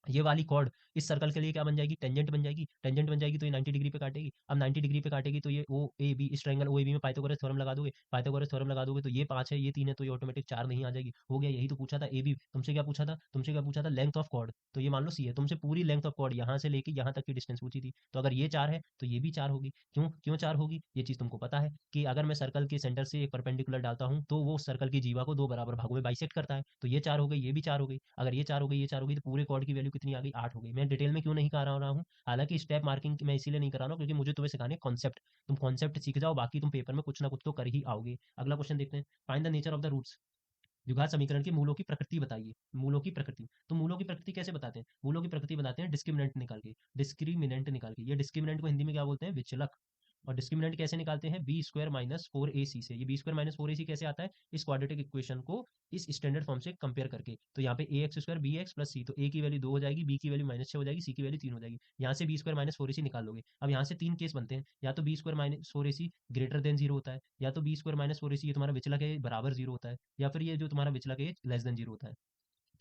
ये वाली कॉर्ड इस सर्कल के लिए क्या बन जाएगी, टेंजेंट बन जाएगी, टेंजेंट बन जाएगी तो ये 90 डिग्री पे काटेगी। अब 90 डिग्री पे काटेगी तो ये ओ ए बी, इस ट्रायंगल ओ ए बी में पाइथागोरस थ्योरम लगा दोगे, पाइथागोरस थ्योरम लगा दोगे तो ये 5 है, ये 3 है, तो ये ऑटोमेटिक 4 नहीं आ जाएगी, हो गया। यही तो पूछा था, ए बी तुमसे क्या पूछा था, तुमसे क्या पूछा था, लेंथ ऑफ कॉर्ड, तो ये मान लो सी है, तुमसे पूरी लेंथ ऑफ कॉर्ड यहाँ से लेके यहाँ तक की डिस्टेंस पूछी थी, तो अगर ये 4 है तो ये भी 4 होगी। क्यों क्यों 4 होगी, ये चीज तुमको पता है कि अगर मैं सर्कल के सेंटर से एक परपेंडिकुलर डालता हूँ तो वो सर्कल की जीवा को दो बराबर भागों में बाइसेक्ट करता है, तो ये 4 हो गई, ये भी 4 हो गई। अगर ये 4 हो गई, ये 4 हो गई, तो पूरे कॉर्ड की वैल्यू कितनी आ गई, 8 हो गई। मैं डिटेल में क्यों नहीं करा रहा हूँ, हालांकि स्टेप मार्किंग मैं इसीलिए नहीं करा रहा हूँ क्योंकि मुझे तुम्हें सिखाने कॉन्सेप्ट, तुम कॉन्सेप्ट सीख जाओ, बाकी तुम पेपर में कुछ ना कुछ तो कर ही आओगे। अगला क्वेश्चन देखते हैं, find the nature of the roots. द्विघात समीकरण के मूलों की प्रकृति बताइए, मूलों की प्रकृति। तो मूलों की प्रकृति कैसे बताते हैं, मूलों की प्रकृति बताते हैं डिस्क्रिमिनेंट निकाल के, डिस्क्रिमिनेंट निकाल के। ये डिस्क्रिमिनेंट को हिंदी में क्या बोलते हैं, विचलक। और डिस्क्रिमिनेंट कैसे निकालते हैं, बी स्क्वायर माइनस फोर ए सी से। ये बी स्क्वायर माइनस फोर ए सी कैसे आता है, इस क्वाड्रेटिक इक्वेशन को इस स्टैंडर्ड फॉर्म से कंपेयर करके। तो यहाँ पे A X square B X plus C, तो ए की वैल्यू 2 हो जाएगी, बी की वैल्यू -6 हो जाएगी, सी की वैल्यू 3 हो जाएगी। यहाँ से बी स्क्वायर माइनस फोर ए सी निकाल लोगे। अब यहाँ से तीन केस बनते हैं, या तो बी स्क्वायर माइनस फोर ए सी ग्रेटर देन जीरो होता है, या तो बी स्क्वायर माइनस फोर ए सी ये तुम्हारा विचलक है बराबर जीरो होता है, या फिर ये जो तुम्हारा विचलक है लेस देन जीरो होता है।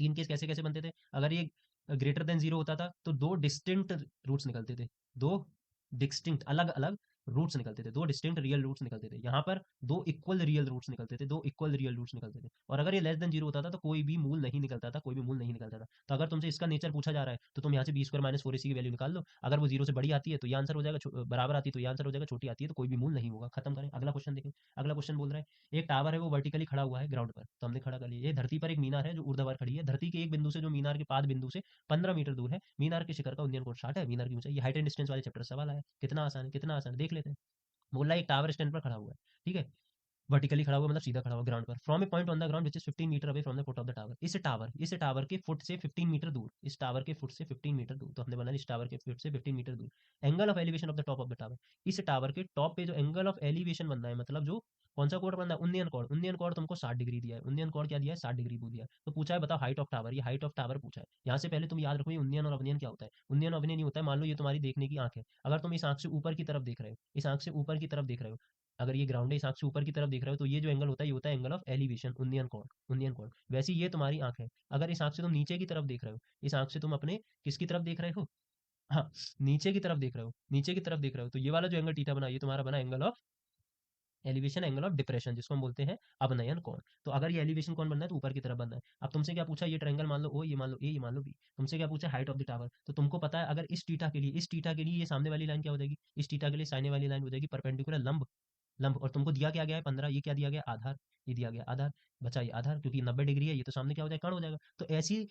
तीन केस कैसे कैसे बनते थे, अगर ये ग्रेटर देन जीरो होता था तो दो डिस्टिंक्ट रूट्स निकलते थे, दो डिस्टिंक्ट अलग अलग रूट्स निकलते थे, दो डिस्टिंक्ट रियल रूट्स निकलते थे। यहाँ पर दो इक्वल रियल रूट्स निकलते थे, दो इक्वल रियल रूट्स निकलते थे। और अगर ये लेस देन जीरो होता था तो कोई भी मूल नहीं निकलता था, कोई भी मूल नहीं निकलता था। तो अगर तुमसे इसका नेचर पूछा जा रहा है तो तुम यहाँ से बी स्क्वायर माइनस फोर की वैल्यू निकाल लो, अगर वो जीरो से बड़ी आती है तो ये आंसर हो जाएगा, बराबर आती है तो ये आंसर हो जाएगा, छोटी आती है तो कोई भी मूल नहीं होगा। खत्म करें, अगला क्वेश्चन देखें। अगला क्वेश्चन बोल रहा है एक टावर है, वो वर्टिकली खड़ा हुआ है ग्राउंड पर, तो हमने खड़ा कर लिया। ये धरती पर एक मीनार है जो ऊर्ध्वाधर खड़ी है, धरती के एक बिंदु से जो मीनार के पाद बिंदु से 15 मीटर दूर है, मीनार के शिखर का उन्नयन कोण 60 है, मीनार की ऊंचाई। ये हाइट एंड डिस्टेंस वाले चैप्टर सवाल आया, कितना आसान है, कितना आसान है, देख लेते हैं। बोल रहा है एक टावर स्टैंड पर खड़ा हुआ है, ठीक है, वर्टिकली खड़ा हुआ मतलब सीधा खड़ा हुआ ग्राउंड पर, from a point on the ground which is 15 metre away from the foot of the tower. इस टावर के फुट से 15 मीटर दूर, इस टावर के फुट से 15 मीटर दूर, तो हमने बना इस टावर के फुट से 15 मीटर दूर। Angle of elevation of the top of the tower, इस टावर के टॉप पे जो एंगल ऑफ एलिवेशन बनना है, मतलब जो कौन सा कोण बनना है, उन्नयन कोण। उन्नयन कोण तुमको 60 डिग्री दिया है, उन्नयन कोण क्या दिया है 60 डिग्री दिया है। तो पूछा है बताओ हाइट ऑफ टावर, ये हाइट ऑफ टावर पूछा है। यहाँ से पहले तुम याद रखो ये उन्नयन और अवनयन क्या होता है। उन्नयन अवनयन नहीं होता है, मान लो ये तुम्हारी देखने की आंख है, अगर तुम इस आंख से ऊपर की तरफ देख रहे हो, इस आंख से ऊपर की तरफ देख रहे हो, अगर ये ग्राउंड है इस आंख से ऊपर की तरफ देख रहे हो, तो ये जो एंगल होता है ये होता है एंगल ऑफ एलिवेशन, उन्नयन कोण, उन्नयन कोण। वैसे ये तुम्हारी आंख है, अगर इस आंख से तुम नीचे की तरफ देख रहे हो, इस आंख से तुम अपने किसकी तरफ देख रहे हो, हाँ, नीचे की तरफ देख रहे हो, नीचे की तरफ देख रहे हो, तो ये वाला जो एंगल थीटा बना ये तुम्हारा बना angle of elevation, angle of depression, जिसको हम बोलते हैं अवनयन कोण। तो अगर ये एलिवेशन कोण बनना है तो ऊपर की तरफ बनना है। अब तुमसे क्या पूछा, ये ट्रायंगल मान लो ओ, ये मान लो ए, ये मान लो बी, तुमसे क्या पूछा हाइट ऑफ द टावर। तो तुमको पता है अगर इस टीटा के लिए ये सामने वाली लाइन क्या हो जाएगी, इस टीटा के लिए सामने वाली लाइन हो जाएगी परपेंडिकुलर लंब, लंब। और तुमको दिया क्या गया है 15, ये क्या दिया गया आधार, ये दिया गया आधार, बचा ये आधार, क्योंकि 90 डिग्री है, ये तो सामने क्या हो जाएगा कर्ण हो जाएगा। तो ऐसी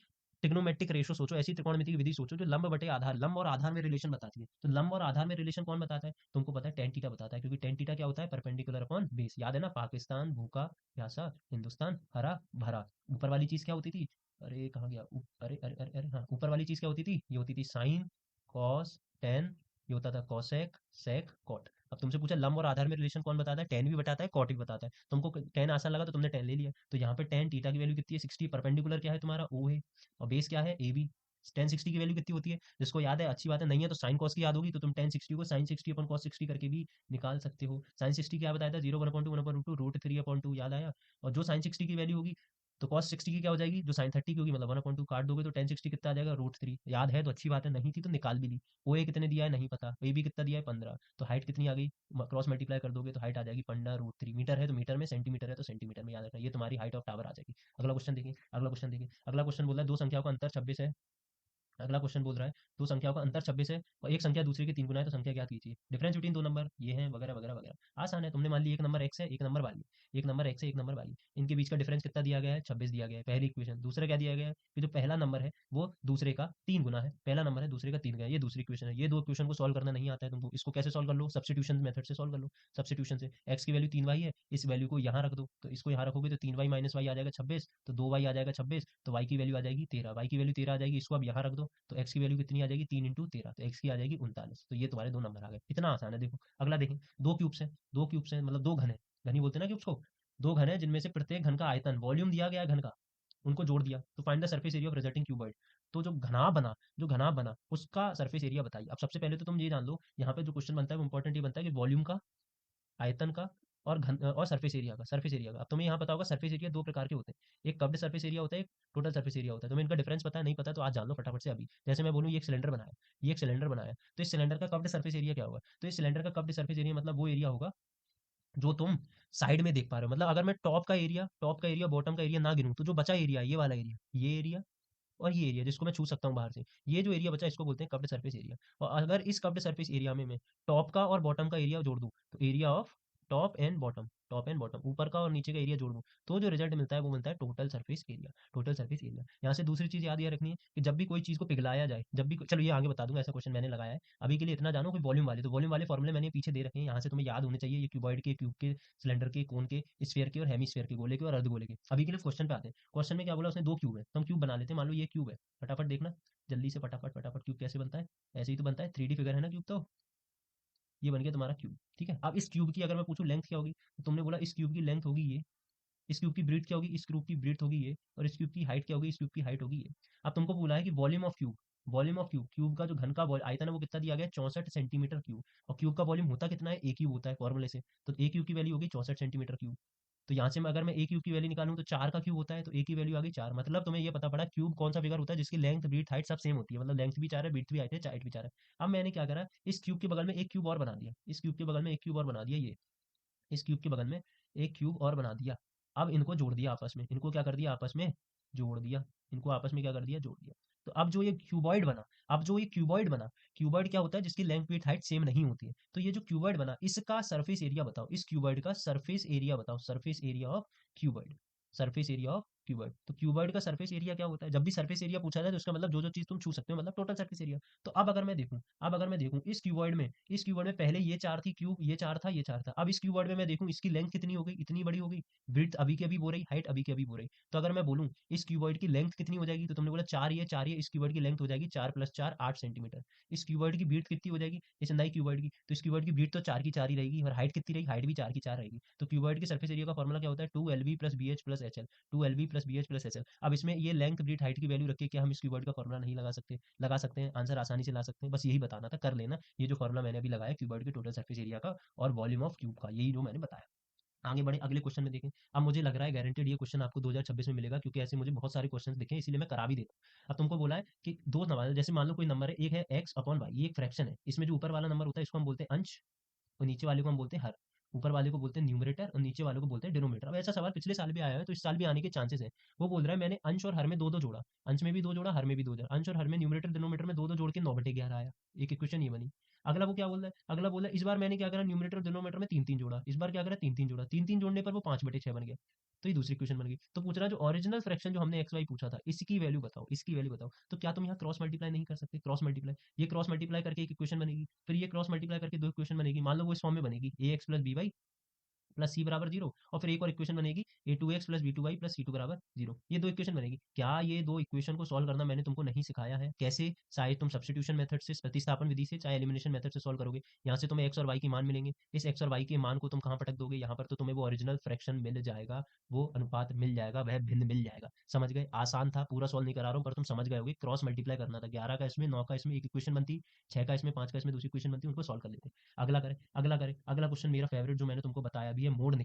ट्रिग्नोमेट्रिक रेशो सोचो, ऐसी त्रिकोणमिति की विधि सोचो जो लंब बटे आधार, लंब और आधार में रिलेशन बताती है। तो लंब और आधार में रिलेशन कौन बताता है, तुमको पता है टेन थीटा बताता है, क्योंकि टेन थीटा क्या होता है परपेंडिकुलर अपॉन बेस, याद है ना, पाकिस्तान भूखा प्यासा हिंदुस्तान हरा भरा। ऊपर वाली चीज क्या होती थी, अरे कहाँ गया, अरे अरे अरे अरे हाँ, ऊपर वाली चीज क्या होती थी, ये होती थी साइन कॉस टेन, ये होता था कॉसेक सेक कॉट। अब तुमसे पूछा लंब और आधार में रिलेशन कौन बताता है, टेन भी बताता है कॉट भी बताता है। तुमको टेन आसान लगा तो तुमने टेन ले लिया, तो यहाँ पे टेन थीटा की वैल्यू कितनी है 60, परपेंडिकुलर क्या है तुम्हारा ओ है, और बेस क्या है ए बी। टेन सिक्सटी की वैल्यू कितनी होती है, जिसको याद है अच्छी बात है, नहीं है तो साइन कॉस की याद होगी, तो तुम टेन सिक्सटी को साइन 60 अपॉन कॉस 60 करके भी निकाल सकते हो। साइन 60 क्या बताया था, zero one upon two one upon two root three upon two, याद आया। और जो साइन 60 की वैल्यू होगी तो cos 60 की क्या हो जाएगी, जो sin 30 की होगी, मतलब 1/2 काट दोगे तो tan 60 कितना आ जाएगा, √3। याद है तो अच्छी बात है, नहीं थी तो निकाल भी ली। OA कितने दिया है नहीं पता, AB कितना दिया है 15, तो हाइट कितनी आ गई, क्रॉस मल्टीप्लाई कर दोगे तो हाइट आ जाएगी 15 √3। मीटर है तो मीटर में, सेंटीमीटर है तो सेंटीमीटर में, याद रखना, ये तुम्हारी हाइट ऑफ टावर आ जाएगी। अगला क्वेश्चन देखिए, अगला क्वेश्चन देखिए, अगला क्वेश्चन बोल रहा है दो संख्याओं का अंतर 26 है। अगला क्वेश्चन बोल रहा है दो संख्याओं का अंतर 26 है और एक संख्या दूसरे के 3 गुना है, तो संख्या ज्ञात कीजिए। डिफरेंस बिटवीन दो नंबर ये हैं, वगैरह वगैरह वगैरह। आसान है, तुमने मान ली एक नंबर x है, एक नंबर y है, एक नंबर x है, एक नंबर y है, इनके बीच का डिफरेंस कितना दिया गया है, 26 दिया गया है, पहली इक्वेशन। दूसरा क्या दिया गया है कि जो पहला नंबर है वो दूसरे का 3 गुना है, पहला नंबर है दूसरे का 3 गुना है, ये दूसरी इक्वेशन है। ये दो इक्वेशन को सॉल्व करना नहीं आता है तुमको, इसको कैसे सॉल्व कर लो, सब्स्टिट्यूशन मेथड से सॉल्व कर लो। सब्स्टिट्यूशन से x की वैल्यू 3y है, इस वैल्यू को यहाँ रख दो, तो इसको यहाँ रखोगे तो 3y माइनस y आ जाएगा 26, तो 2y आ जाएगा 26, तो y की वैल्यू आ जाएगी 13, y की वैल्यू 13 आ जाएगी, इसको अब यहाँ रख दो, तो x की वैल्यू कितनी आ जाएगी, 3 × 13, तो x की आ जाएगी 39। तो ये तुम्हारे दो नंबर आ गए, इतना आसान है। देखो अगला देखें, दो क्यूब्स हैं, दो क्यूब्स हैं मतलब दो घन है, घनी बोलते हैं ना क्यूब्स को। दो घन है जिनमें से प्रत्येक घन का आयतन, वॉल्यूम दिया गया है घन का, उनको जोड़ दिया, तो find the surface area of resulting cuboid. तो जो घनाभ बना उसका सरफेस एरिया बताइए। अब सबसे पहले तो तुम ये जान लो, यहाँ पे जो क्वेश्चन बनता है वो इंपॉर्टेंट ये बनता है कि वॉल्यूम का, आयतन का, और घन और सरफेस एरिया का, सरफेस एरिया का। अब तुम्हें यहाँ पता होगा सरफेस एरिया दो प्रकार के होते हैं, एक कर्व्ड सरफेस एरिया होता है, एक टोटल सरफेस एरिया होता है। तुम्हें इनका डिफरेंस पता है नहीं पता तो आज जान लो फटाफट से अभी। जैसे मैं बोलूँ ये एक सिलेंडर बनाया, ये एक सिलेंडर बनाया, तो इस सिलेंडर का कर्व्ड सरफेस एरिया क्या होगा, तो इस सिलेंडर का कर्व्ड सरफेस एरिया मतलब वो एरिया होगा जो तुम साइड में देख पा रहे हो। मतलब अगर मैं टॉप का एरिया बॉटम का एरिया ना गिनूं, तो जो बचा एरिया, ये वाला एरिया, ये एरिया और ये एरिया जिसको मैं छू सकता हूँ बाहर से, ये जो एरिया बचा इसको बोलते हैं कर्व्ड सरफेस एरिया। और अगर इस कर्व्ड सरफेस एरिया में मैं टॉप का और बॉटम का एरिया जोड़ दूं, तो area of top and bottom, ऊपर का और नीचे का एरिया जोड़ दूं, तो जो रिजल्ट मिलता है वो मिलता है total surface area. Total surface area. यहाँ से दूसरी चीज याद ये रखनी है कि जब भी कोई चीज को पिघलाया जाए, चलो ये आगे बता दूंगा, ऐसा क्वेश्चन मैंने लगाया है। अभी के लिए इतना जानो, कोई वॉल्यूम वाले, तो वॉल्यूम वाले फॉर्मूले मैंने पीछे दे रखे हैं, यहाँ से तुम्हें याद होने चाहिए, ये क्यूबॉइड के, क्यूब के, सिलेंडर के, कोन के, स्फीयर के और हेमीस्फीयर के, गोले के और अर्धगोले के। अभी के लिए क्वेश्चन पे आते हैं। क्वेश्चन में क्या बोला उसने, दो क्यूब है, तो हम क्यूब बना लेते हैं। मान लो ये क्यूब है, फटाफट देखना जल्दी से, फटाफट फटाफट। क्यूब कैसे बनता है, ऐसे ही तो बनता है, 3D फिगर है ना क्यूब, तो ये बन गया तुम्हारा क्यूब। ठीक है, अब इस क्यूब की अगर मैं पूछूं लेंथ क्या होगी, तो तुमने बोला इस क्यूब की लेंथ होगी ये, इस क्यूब की ब्रीथ क्या होगी, इस क्यूब की ब्रीथ होगी ये, और इस क्यूब की हाइट क्या होगी, इस क्यूब की हाइट होगी ये। अब तुमको बोला है कि वॉल्यूम ऑफ क्यूब, क्यूब का जो घन का आयतन है वो कितना दिया गया है, 64 सेंटीमीटर क्यूब। और क्यूब का वॉल्यूम होता कितना है, ए क्यूब होता है फॉर्मूले से, तो ए क्यूब की वैल्यू होगी 64 सेंटीमीटर क्यूब। तो यहाँ से मैं अगर मैं ए क्यूब की वैल्यू निकालूं तो 4 का क्यूब होता है, तो ए की वैल्यू आ गई 4। मतलब तुम्हें ये पता पड़ा क्यूब कौन सा फिगर होता है जिसकी लेंथ ब्रीथ हाइट सब सेम होती है, मतलब लेंथ भी 4 है, ब्रीथ भी हाइट भी 4 है। अब मैंने क्या करा, इस क्यूब के बगल में एक क्यूब और बना दिया, इस क्यूब के बगल में एक क्यूब और बना दिया, ये इस क्यूब के बगल में एक क्यूब और बना दिया। अब इनको जोड़ दिया आपस में, इनको क्या कर दिया आपस में जोड़ दिया, इनको आपस में क्या कर दिया जोड़ दिया। तो अब जो ये क्यूबॉइड बना, क्यूबॉइड क्या होता है जिसकी लेंथ विड्थ हाइट सेम नहीं होती है। तो ये जो क्यूबॉइड बना इसका सरफेस एरिया बताओ, इस क्यूबॉइड का सरफेस एरिया बताओ, surface area of cuboid, surface area of cuboid. तो क्यूबॉइड का सरफेस एरिया क्या होता है, जब भी सरफेस एरिया पूछा जाए तो उसका मतलब जो जो चीज तुम छू सकते हो, मतलब टोटल सरफेस एरिया। तो अब अगर मैं देखूं इस क्यूबॉइड में पहले ये चार थी क्यूब, ये चार था, ये चार था। अब इस क्यूबॉइड में मैं देखूं इसकी लेंथ कितनी हो गई, इतनी बड़ी हो गई, ब्रीथ अभी की अभी हो रही, हाइट अभी की अभी हो रही। तो अगर मैं बोलूं इस क्यूबॉइड की लेंथ कितनी हो जाएगी, तो तुमने बोला चार, ये इस क्यूबॉइड की लेंथ हो जाएगी 4 + 4 8 सेंटीमीटर। इस क्यूबॉइड की ब्रीथ कितनी हो जाएगी, इस नई क्यूबॉइड की, तो इस क्यूबॉइड की ब्रीथ तो 4 की 4 ही रहेगी, और हाइट कितनी रहेगी, हाइट भी 4 की 4 रहेगी। तो क्यूबॉइड की सरफेस एरिया का फॉर्मूला क्या होता है, 2 LV + BH + HL, 2 LV + BH + HL। अब इसमें ये लेंथ ब्रीथ हाइट की वैल्यू रख के क्या हम इस क्यूबॉइड का फॉर्मूला नहीं लगा सकते, लगा सकते हैं, आंसर आसानी से ला सकते हैं। बस यही बताना था, कर लेना। ये जो फॉर्मूला मैंने अभी लगाया क्यूबॉइड के टोटल सरफेस एरिया का और वॉल्यूम ऑफ क्यूब का, यही जो मैंने बताया। आगे बढ़े, अगले क्वेश्चन में देखें। अब मुझे लग रहा है गारंटेड ये क्वेश्चन आपको 2026 में मिलेगा, क्योंकि ऐसे मुझे बहुत सारे क्वेश्चन दिखे, इसीलिए मैं करा भी देता हूँ। अब तुमको बोला है कि दो नंबर, जैसे मान लो कोई नंबर है, एक है x/y, ये एक फ्रैक्शन है, इसमें जो ऊपर वाला नंबर होता है इसको हम बोलते हैं अंश, और नीचे वाले को हम बोलते हैं हर। ऊपर वाले को बोलते हैं न्यूमरेटर और नीचे वाले को बोलते हैं डिनोमिनेटर। अब ऐसा सवाल पिछले साल भी आया है, तो इस साल भी आने के चांसेस है। वो बोल रहा है मैंने अंश और हर में दो दो जोड़ा, अंश में भी दो जोड़ा, हर में भी दो जोड़ा, अंश और हर में, न्यूमरेटर डिनोमिनेटर में दो दो जोड़ के 9/11 आया। एक इक्वेशन ये बनी। अगला वो क्या बोल रहा है, अगला बोला इस बार मैंने क्या करा, न्यूमरेटर डिनोमिनेटर में तीन तीन जोड़ा, इस बार क्या करा, तीन तीन जोड़ा, तीन तीन जोड़ने पर वो 5/6 बन गया। तो ये दूसरी क्वेश्चन बन गई। तो पूछ रहा है जो ओरिजिनल फ्रैक्शन जो हमने एक्स वाई पूछा था, इसकी वैल्यू बताओ, इसकी वैल्यू बताओ। तो क्या तुम यहाँ क्रॉस मल्टीप्लाई नहीं कर सकते, क्रॉस मल्टीप्लाई, ये क्रॉस मल्टीप्लाई करके एक इक्वेशन बनेगी, फिर ये क्रॉस मल्टीप्लाई करके दो इक्वेशन बनेगी। मान लो वो इस फॉर्म में बनेगी, ax + by प्लस सी बराबर जीरो, और फिर एक और इक्वेशन बनेगी a2x + b2y + c2 बराबर जीरो। ये दो इक्वेशन बनेगी। क्या ये दो इक्वेशन को सॉल्व करना मैंने तुमको नहीं सिखाया है, कैसे, चाहे तुम सब्स्टिट्यूशन मेथड से, प्रतिस्थापन विधि से, चाहे एलिमिनेशन मेथड से सॉल्व करोगे। यहाँ से तुम्हें एक्स और वाई के मान मिलेंगे, इस एक्स और वाई के मान को तुम कहाँ पटक दोगे, यहाँ पर तो तुम्हें वो ओरिजिनल फ्रैक्शन मिल जाएगा, वो अनुपात मिल जाएगा, वह भिन्न मिल जाएगा। समझ गए, आसान था, पूरा सॉल्व नहीं करा रहा हूँ, पर तुम समझ गए होगे। क्रॉस मल्टीप्लाई करना था, 11 का इसमें, 9 का इसमें एक इक्वेशन बनती, 6 का इसमें, 5 का इसमें दूसरी इक्वेशन बनती, उनको सॉल्व कर लेते। अगला करें, अगला क्वेश्चन मेरा फेवरेट जो मैंने तुमको बताया भी है, मोड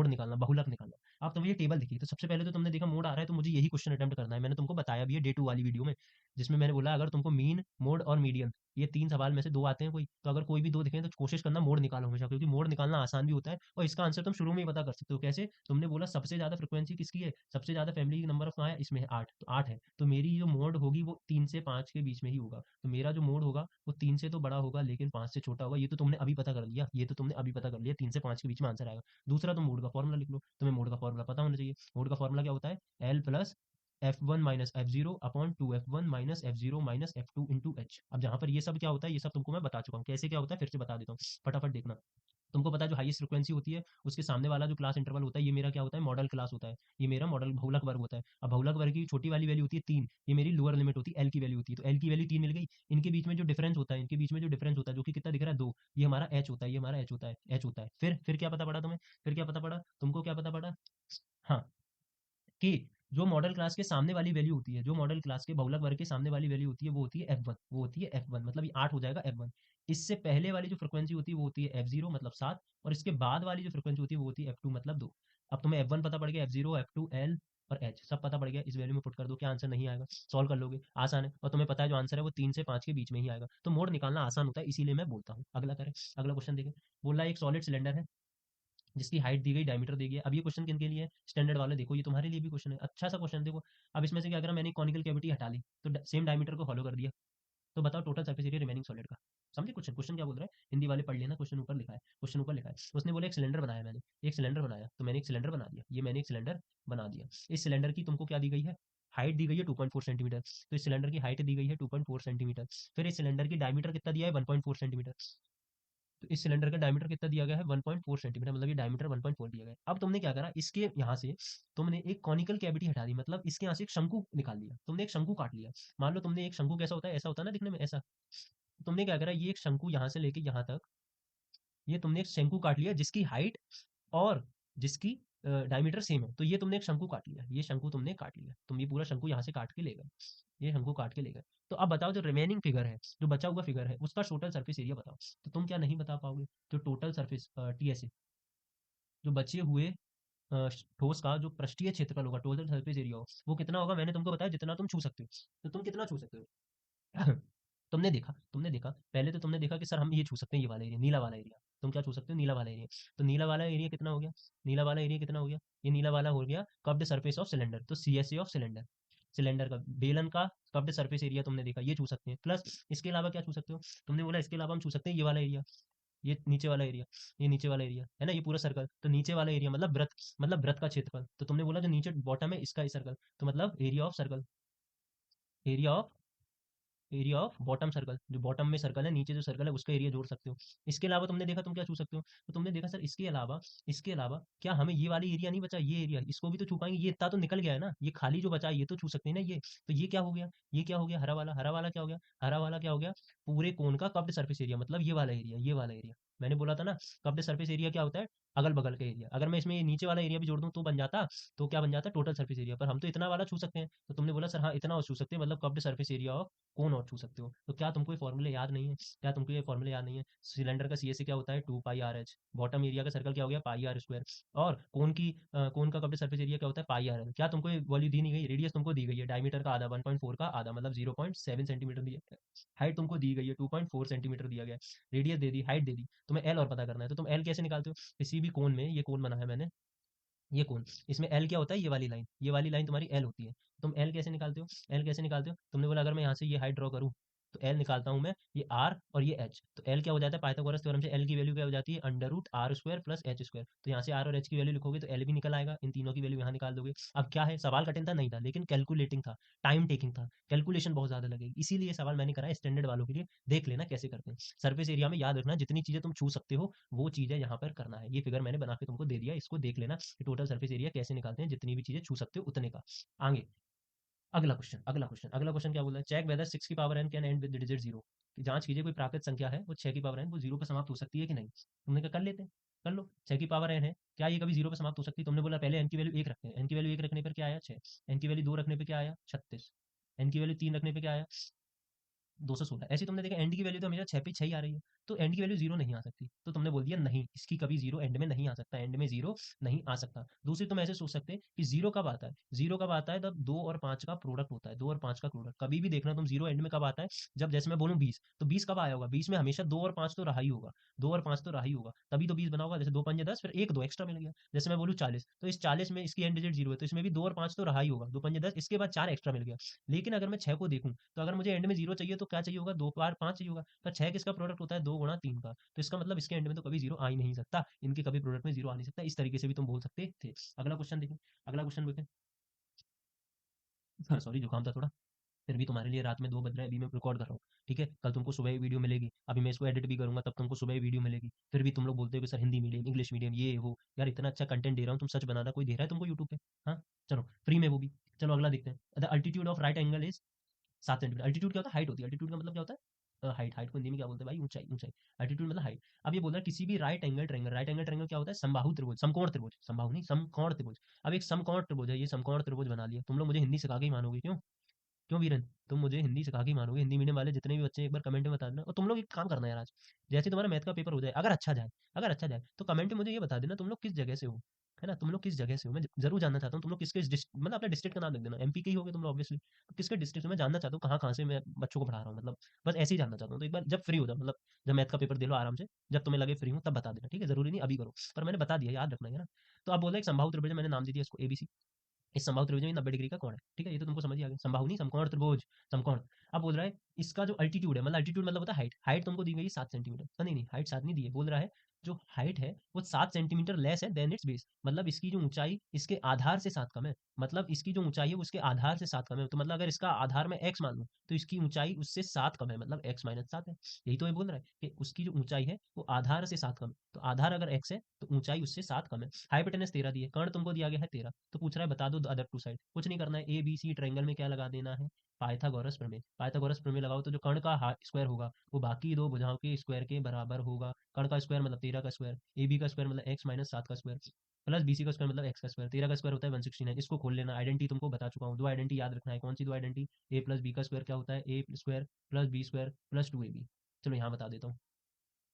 निकालना, बहुलक निकालना। अब तुम्हें ये टेबल दिखी, तो सबसे पहले तो तुमने देखा मोड आ रहा है, तो मुझे यही क्वेश्चन अटेम्प्ट करना है। मैंने तुमको बताया भी है डे 2 वाली वीडियो में, जिसमें मैंने बोला अगर तुमको मीन, मोड और मीडियन, ये 3 सवाल में से 2 आते हैं कोई, तो अगर कोई भी 2 दिखें तो कोशिश करना मोड निकालो हमेशा, क्योंकि मोड निकालना आसान भी होता है और इसका आंसर तुम शुरू में ही पता कर सकते हो। कैसे? तुमने बोला सबसे ज़्यादा फ्रीक्वेंसी किसकी है, सबसे ज़्यादा फैमिली नंबर ऑफ कहाँ है, इसमें है 8, तो 8 है, तो मेरी जो मोड होगी वो 3 से 5 के बीच में ही होगा। तो मेरा जो मोड होगा वो 3 से तो बड़ा होगा लेकिन 5 से छोटा होगा। ये तो तुमने अभी पता कर लिया, ये तो तुमने अभी पता कर लिया, 3 से 5 के बीच में आंसर आएगा। दूसरा, तुम मोड का फॉर्मूला लिख लो, तुम्हें मोड का फॉर्मूला पता होना चाहिए। मोड का फॉर्मूला क्या होता है? L plus F1 minus F0 upon 2F1 minus F0 minus F2 into H. अब जहाँ पर ये सब क्या होता है, ये सब तुमको मैं बता चुका हूँ कैसे क्या होता है, फिर से बता देता हूँ, फटाफट देखना। तुमको पता है जो हाईएस्ट फ्रीक्वेंसी होती है उसके सामने वाला जो क्लास इंटरवल होता है, ये मेरा क्या होता है, मॉडल क्लास होता है। ये मेरा मॉडल बहुलक वर्ग होता है। अब बहुलक वर्ग की छोटी वाली वैल्यू होती है 3, ये मेरी लोअर लिमिट होती है, एल की वैल्यू होती है, तो एल की वैल्यू 3 मिल गई। इनके बीच में जो डिफरेंस होता है, इनके बीच में जो डिफरेंस होता है, जो कि कितना दिख रहा है 2, ये हमारा एच होता है, ये हमारा एच होता है, एच होता है। फिर क्या पता पड़ा तुम्हें, फिर क्या पता पड़ा तुमको, क्या पता पड़ा? हाँ, कि जो मॉडल क्लास के सामने वाली वैल्यू होती है, जो मॉडल क्लास के बहुलक वर्ग के सामने वाली वैल्यू होती है, वो होती है F1, वो होती है F1, मतलब ये 8 हो जाएगा F1। इससे पहले वाली जो फ्रीक्वेंसी होती है वो होती है F0 मतलब 7, और इसके बाद वाली जो फ्रीक्वेंसी होती है वो होती है F2 मतलब 2। अब तुम्हें F1 पता पड़ गया, F0, F2, L और H सब पता पड़ गया, इस वैल्यू में पुट कर दो, क्या आंसर नहीं आएगा, सॉल्व कर लोगे, आसान है। और तुम्हें पता है जो आंसर है वो 3 से 5 के बीच में ही आएगा, तो मोड निकालना आसान होता है, इसीलिए मैं बोलता हूँ। अगला करें, अगला क्वेश्चन देखें। बोला एक सॉलिड सिलेंडर है जिसकी हाइट दी गई, डायमीटर दी गई है। अब ये क्वेश्चन किन के लिए है? स्टैंडर्ड वाले। देखो ये तुम्हारे लिए भी क्वेश्चन है, अच्छा सा क्वेश्चन। देखो अब इसमें से क्या करा मैंने, कॉनिकल कैविटी हटा ली तो सेम डायमीटर को फॉलो कर दिया, तो बताओ total surface area remaining solid का। समझे क्वेश्चन, क्वेश्चन क्या बोल रहा है, हिंदी वाले पढ़ लेना, क्वेश्चन ऊपर लिखा है, क्वेश्चन ऊपर लिखा है। उसने बोला एक सिलेंडर बनाया मैंने, एक सिलेंडर बनाया, तो मैंने एक सिलेंडर बना दिया, ये मैंने एक सिलेंडर बना दिया। इस सिलेंडर की तुमको क्या दी गई है, हाइट दी गई है 2.4 सेंटीमीटर, तो इस सिलेंडर की हाइट दी गई है 2.4 सेंटीमीटर। फिर इस सिलेंडर की डायमीटर कितना दिया है, 1.4 सेंटीमीटर। तो इस सिलेंडर का डायमीटर कितना दिया गया है, 1.4 सेंटीमीटर, मतलब ये डायमीटर 1.4 दिया गया है। अब तुमने क्या करा, इसके यहाँ से तुमने एक कॉनिकल कैविटी हटा दी, मतलब इसके यहाँ से एक शंकु निकाल लिया, तुमने एक शंकु काट लिया। मान लो तुमने एक शंकु कैसा होता है, ऐसा होता है ना दिखने में, ऐसा। तुमने क्या करा, ये एक शंकु यहाँ से लेके यहाँ तक, ये तुमने एक शंकु काट लिया जिसकी हाइट और जिसकी डायमीटर सेम है, तो ये तुमने एक शंकु काट लिया, ये शंकु तुमने काट लिया, तुम ये पूरा शंकु यहाँ से काट के ले गए, ये शंकु काट के ले गए। तो अब बताओ जो रिमेनिंग फिगर है, जो बचा हुआ फिगर है, उसका टोटल सरफेस एरिया बताओ। तो तुम क्या नहीं बता पाओगे? जो टोटल सरफेस टीएसए, जो बचे हुए ठोस का जो पृष्ठीय क्षेत्रफल होगा, टोटल सरफेस एरिया हो, वो कितना होगा? मैंने तुमको बताया जितना तुम छू सकते हो, तो तुम कितना छू सकते हो? तुमने देखा पहले, तो तुमने देखा कि सर हम ये छू सकते हैं, ये वाला एरिया, नीला वाला एरिया। तुम क्या छू सकते हो? नीला वाला एरिया। तो नीला वाला एरिया कितना हो गया? नीला वाला एरिया कितना हो गया? ये नीला वाला हो गया कर्व्ड सरफेस ऑफ सिलेंडर, तो सीएसए ऑफ सिलेंडर, सिलेंडर का, बेलन का कर्व्ड सरफेस एरिया तुमने देखा, ये छू सकते हैं। प्लस इसके अलावा क्या छू सकते हो? तुमने बोला इसके अलावा हम छू सकते हैं ये वाला एरिया, ये नीचे वाला एरिया, ये नीचे वाला एरिया है ना, ये पूरा सर्कल, तो नीचे वाला एरिया मतलब वृत्त, मतलब वृत्त का क्षेत्रफल। तो तुमने बोला जो नीचे बॉटम है इसका सर्कल, तो मतलब area of circle, area of, area of bottom circle, जो बॉटम में सर्कल है, नीचे जो सर्कल है उसका एरिया जोड़ सकते हो। इसके अलावा तुमने देखा तुम क्या छू सकते हो? तो तुमने देखा सर इसके अलावा क्या हमें ये वाली एरिया नहीं बचा, ये एरिया, इसको भी तो छू पाएंगे, ये इतना तो निकल गया है ना, ये खाली जो बचा है ये तो छू सकते हैं ना ये। तो ये क्या हो गया, ये क्या हो गया, हरा वाला, हरा वाला क्या हो गया, हरा वाला क्या हो गया, पूरे कोन का कप्ड सरफेस एरिया, मतलब ये वाला एरिया, ये वाला एरिया। मैंने बोला था ना कप्ड सरफेस एरिया क्या होता है, अगल बगल का एरिया। अगर मैं इसमें ये नीचे वाला एरिया भी जोड़ दूं तो बन जाता, तो क्या बन जाता, टोटल सरफेस एरिया। पर हम तो इतना वाला छू सकते हैं, तो तुमने बोला सर हाँ इतना और छू सकते हैं, मतलब कप्ड सरफेस एरिया ऑफ कौन और छू सकते हो। तो क्या तुमको ये फॉर्मूले याद नहीं है? क्या तुमको ये फॉर्मूले याद नहीं है? सिलेंडर का सीएसए क्या होता है, 2 पाई आर एच। बॉटम एरिया का सर्कल क्या हो गया, पाई आर स्क्वायर। और कोन का कब्जे सरफेस एरिया क्या होता है, पाई आर एल। क्या तुमको ये वैल्यू दी नहीं गई? रेडियस तुमको दी गई है, डायमीटर का आधा, 1.4 का आधा, मतलब 0.7 सेंटीमीटर दिया है। हाइट तुमको दी गई है, 2.4 सेंटीमीटर दिया गया है। रेडियस दे दी, हाइट दे दी, तुम्हें एल और पता करना है। तो तुम एल कैसे निकालते हो? किसी भी कोन में, ये कोन बना है मैंने, ये कौन, इसमें एल क्या होता है, ये वाली लाइन, ये वाली लाइन तुम्हारी एल होती है। तुम एल कैसे निकालते हो? एल कैसे निकालते हो? तुमने बोला अगर मैं यहाँ से ये हाइट ड्रॉ करूँ, तो एल निकालता हूँ मैं, ये आर और ये एच, तो एल क्या हो जाता है, पाइथागोरस थ्योरम से एल की वैल्यू क्या हो जाती है, under root r square plus h square. तो यहाँ से आर और एच की वैल्यू लिखोगे तो एल भी निकल आएगा, इन तीनों की वैल्यू यहाँ निकाल दोगे। अब क्या है, सवाल कठिन था नहीं था, लेकिन कैलकुलेटिंग था, टाइम टेकिंग था, कैलकुलेशन बहुत ज्यादा लगेगी, इसीलिए ये सवाल मैंने करा है स्टैंडर्ड वालों के लिए। देख लेना कैसे करते हैं। सर्फेस एरिया में याद रखना जितनी चीजें तुम छू सकते हो वो चीजें यहाँ पर करना है। ये फिगर मैंने बना के तुमको दे दिया, इसको देख लेना कि टोटल सरफेस एरिया कैसे निकालते हैं, जितनी भी चीजें छू सकते हो उतने का। आगे अगला क्वेश्चन क्या बोला है, चेक वेदर 6 की power n can and with digit 0। कि जांच कीजिए कोई प्राकृत संख्या है वो 6 की पावर n वो 0 पे समाप्त हो सकती है कि नहीं। तुमने कहा कर लेते हैं, कर लो। 6 की पावर n है, क्या ये कभी 0 पे समाप्त हो सकती है? तुमने बोला पहले n की वैल्यू 1 रखते हैं, n की वैल्यू 1 रखने पर क्या आया, 6। n की वैल्यू 2 रखने पे क्या आया, 36। n की वैल्यू 3 रखने पे क्या आया, 216। ऐसे तुमने देखा एंड की वैल्यू तो हमेशा 6 पे 6 ही आ रही है। तो एंड की वैल्यू जीरो नहीं आ सकती। तो तुमने बोल दिया नहीं, इसकी कभी जीरो एंड में नहीं आ सकता, एंड में जीरो नहीं आ सकता। दूसरी तुम ऐसे सोच सकते हैं कि जीरो कब आता है, जीरो कब आता है जब 2 और 5 का प्रोडक्ट होता है, 2 और 5 का प्रोडक्ट कभी भी देखना तुम, जीरो एंड में कब आता है, जब जैसे मैं बोलूँ 20, तो 20 कब आया होगा, 20 में हमेशा 2 और 5 तो रहा ही होगा, 2 और 5 तो रहा ही होगा, तभी तो 20 बना होगा। जैसे 2 पंजे 10, फिर एक दो एक्स्ट्रा मिल गया। जैसे मैं बोलूँ 40, तो इस 40 में इसकी एंड डिजिट जीरो है, तो इसमें भी 2 और 5 तो रहा ही होगा, 2 पंजे 10, इसके बाद 4 एक्स्ट्रा मिल गया। लेकिन अगर मैं 6 को देखूं, तो अगर मुझे एंड में जीरो चाहिए तो क्या चाहिए होगा, 2 बार 5 चाहिए होगा। पर 6 किसका प्रोडक्ट होता है, 2 गुणा 3 का, तो इसका मतलब इसके एंड में तो कभी जीरो आ ही नहीं सकता, इनके कभी प्रोडक्ट में जीरो आ नहीं सकता। इस तरीके से भी तुम बोल सकते थे। अगला क्वेश्चन देखें, अगला क्वेश्चन देखें। सॉरी, जुकाम था थोड़ा। फिर भी तुम्हारे लिए रात में 2 बज रहे हैं, अभी मैं रिकॉर्ड कर रहा हूँ। ठीक है, कल तुमको सुबह ही वीडियो मिलेगी, अभी मैं इसको एडिट भी करूंगा, तब तुमको सुबह ही वीडियो मिलेगी। फिर भी तुम लोग बोलते हो कि sir Hindi medium, English medium, ये वो। यार इतना अच्छा कंटेंट दे रहा हूँ, तुम सच बना रहा, कोई दे रहा है तुमको यूट्यूब पे? हाँ, चलो फ्री में वो भी। चलो अगला देखते हैं। The altitude of right angle is 7 centimetre. Altitude क्या होता है, हाइट होती है। अल्टीट्यूड का मतलब क्या होता है, हाइट। हाइट को हिंदी में क्या बोलते हैं भाई, ऊंचाई, ऊंचाई। अल्टीट्यूड मतलब हाइट। अब ये बोल रहा है किसी भी right angle triangle, right angle triangle क्या होता है, समबाहु त्रिभुज, समकोण त्रिभुज, समबाहु नहीं, समकोण त्रिभुज। अब एक समकोण त्रिभुज है, ये समकोण त्रिभुज बना लिया। तुम लोग मुझे हिंदी सिखा के ही मानोगे, क्यों? क्यों वीरेन, तुम मुझे हिंदी सिखा के ही मानोगे? हिंदी मीडियम वाले जितने भी बच्चे हैं, एक बार कमेंट में बता देना। और तुम लोग एक काम करना यार, आज जैसे तुम्हारा मैथ का पेपर हो जाए, अगर अच्छा जाए, अगर अच्छा जाए, तो कमेंट में मुझे ये बता देना तुम लोग किस जगह से हो, है ना, तुम लोग किस जगह से हो। मैं जरूर जानना चाहता हूँ तुम लोग किसके मतलब अपने डिस्ट्रिक्ट का नाम लिख देना, एमपी के ही होगे तुम लोग ऑब्वियसली, तो किसके डिस्ट्रिक्ट से, मैं जानना चाहता हूँ कहाँ कहाँ से मैं बच्चों को पढ़ा रहा हूँ, मतलब बस ऐसे ही जानना चाहता हूँ। तो एक बार जब फ्री हो जाओ, मतलब जब मैथ का पेपर दे लो आराम से, जब तुम्हें लगे फ्री हो तब बता देना, ठीक है, जरूरी नहीं अभी करो, पर मैंने बता दिया, याद रखना है ना। तो आप बोल रहे एक संभावित त्रिभुज, मैंने नाम दे दिया इसको एबीसी। इस समबाहु त्रिभुज में 90 डिग्री का कोण है, ठीक है, ये तो तुमको समझ ही आ गया, समबाहु नहीं, समकोण त्रिभुज, समकोण। अब बोल रहा है इसका जो अल्टीट्यूड है, मतलब अल्टीट्यूड मतलब होता है हाइट, हाइट तुमको दी गई 7 सेंटीमीटर, नहीं नहीं, हाइट 7 नहीं दी है, बोल रहा है जो हाइट है वो 7 सेंटीमीटर लेस है देन इट्स बेस, मतलब इसकी जो ऊंचाई इसके आधार से 7 कम है, मतलब इसकी जो ऊंचाई है वो उसके आधार से 7 कम है। तो मतलब अगर इसका आधार में x मान लो, तो इसकी ऊंचाई उससे 7 कम है, मतलब x - 7 है। यही तो ये बोल रहा है कि उसकी जो ऊंचाई है वो आधार से 7 कम है, तो आधार अगर x है तो ऊंचाई उससे 7 कम है। हाइपोटेनस 13 दी है, कर्ण तुमको दिया गया है 13, तो पूछ रहा है बता दो द अदर टू साइड। कुछ नहीं करना है, ए बी सी ट्रायंगल में क्या लगा देना है, पाइथागोरस प्रमेय। पाइथागोरस प्रमेय लगाओ तो जो कर्ण का स्क्वायर होगा वो बाकी दो भुजाओं के स्क्वायर के बराबर होगा। कर्ण का स्क्वायर मतलब 13 का स्क्वायर, ए बी का स्क्वायर मतलब x - 7 का स्क्वायर, प्लस बी सी का स्क्वायर मतलब एक्स का स्क्वायर। 13 का स्क्वायर होता है 169। इसको खोल लेना, आइडेंटिटी तुमको बता चुका हूँ। दो आइडेंटिटी याद रखना है, कौन सी दो आइडेंटिटी, ए प्लस बी का स्क्वायर क्या होता है, A square plus B square plus 2ab। चलो यहाँ बता देता हूँ,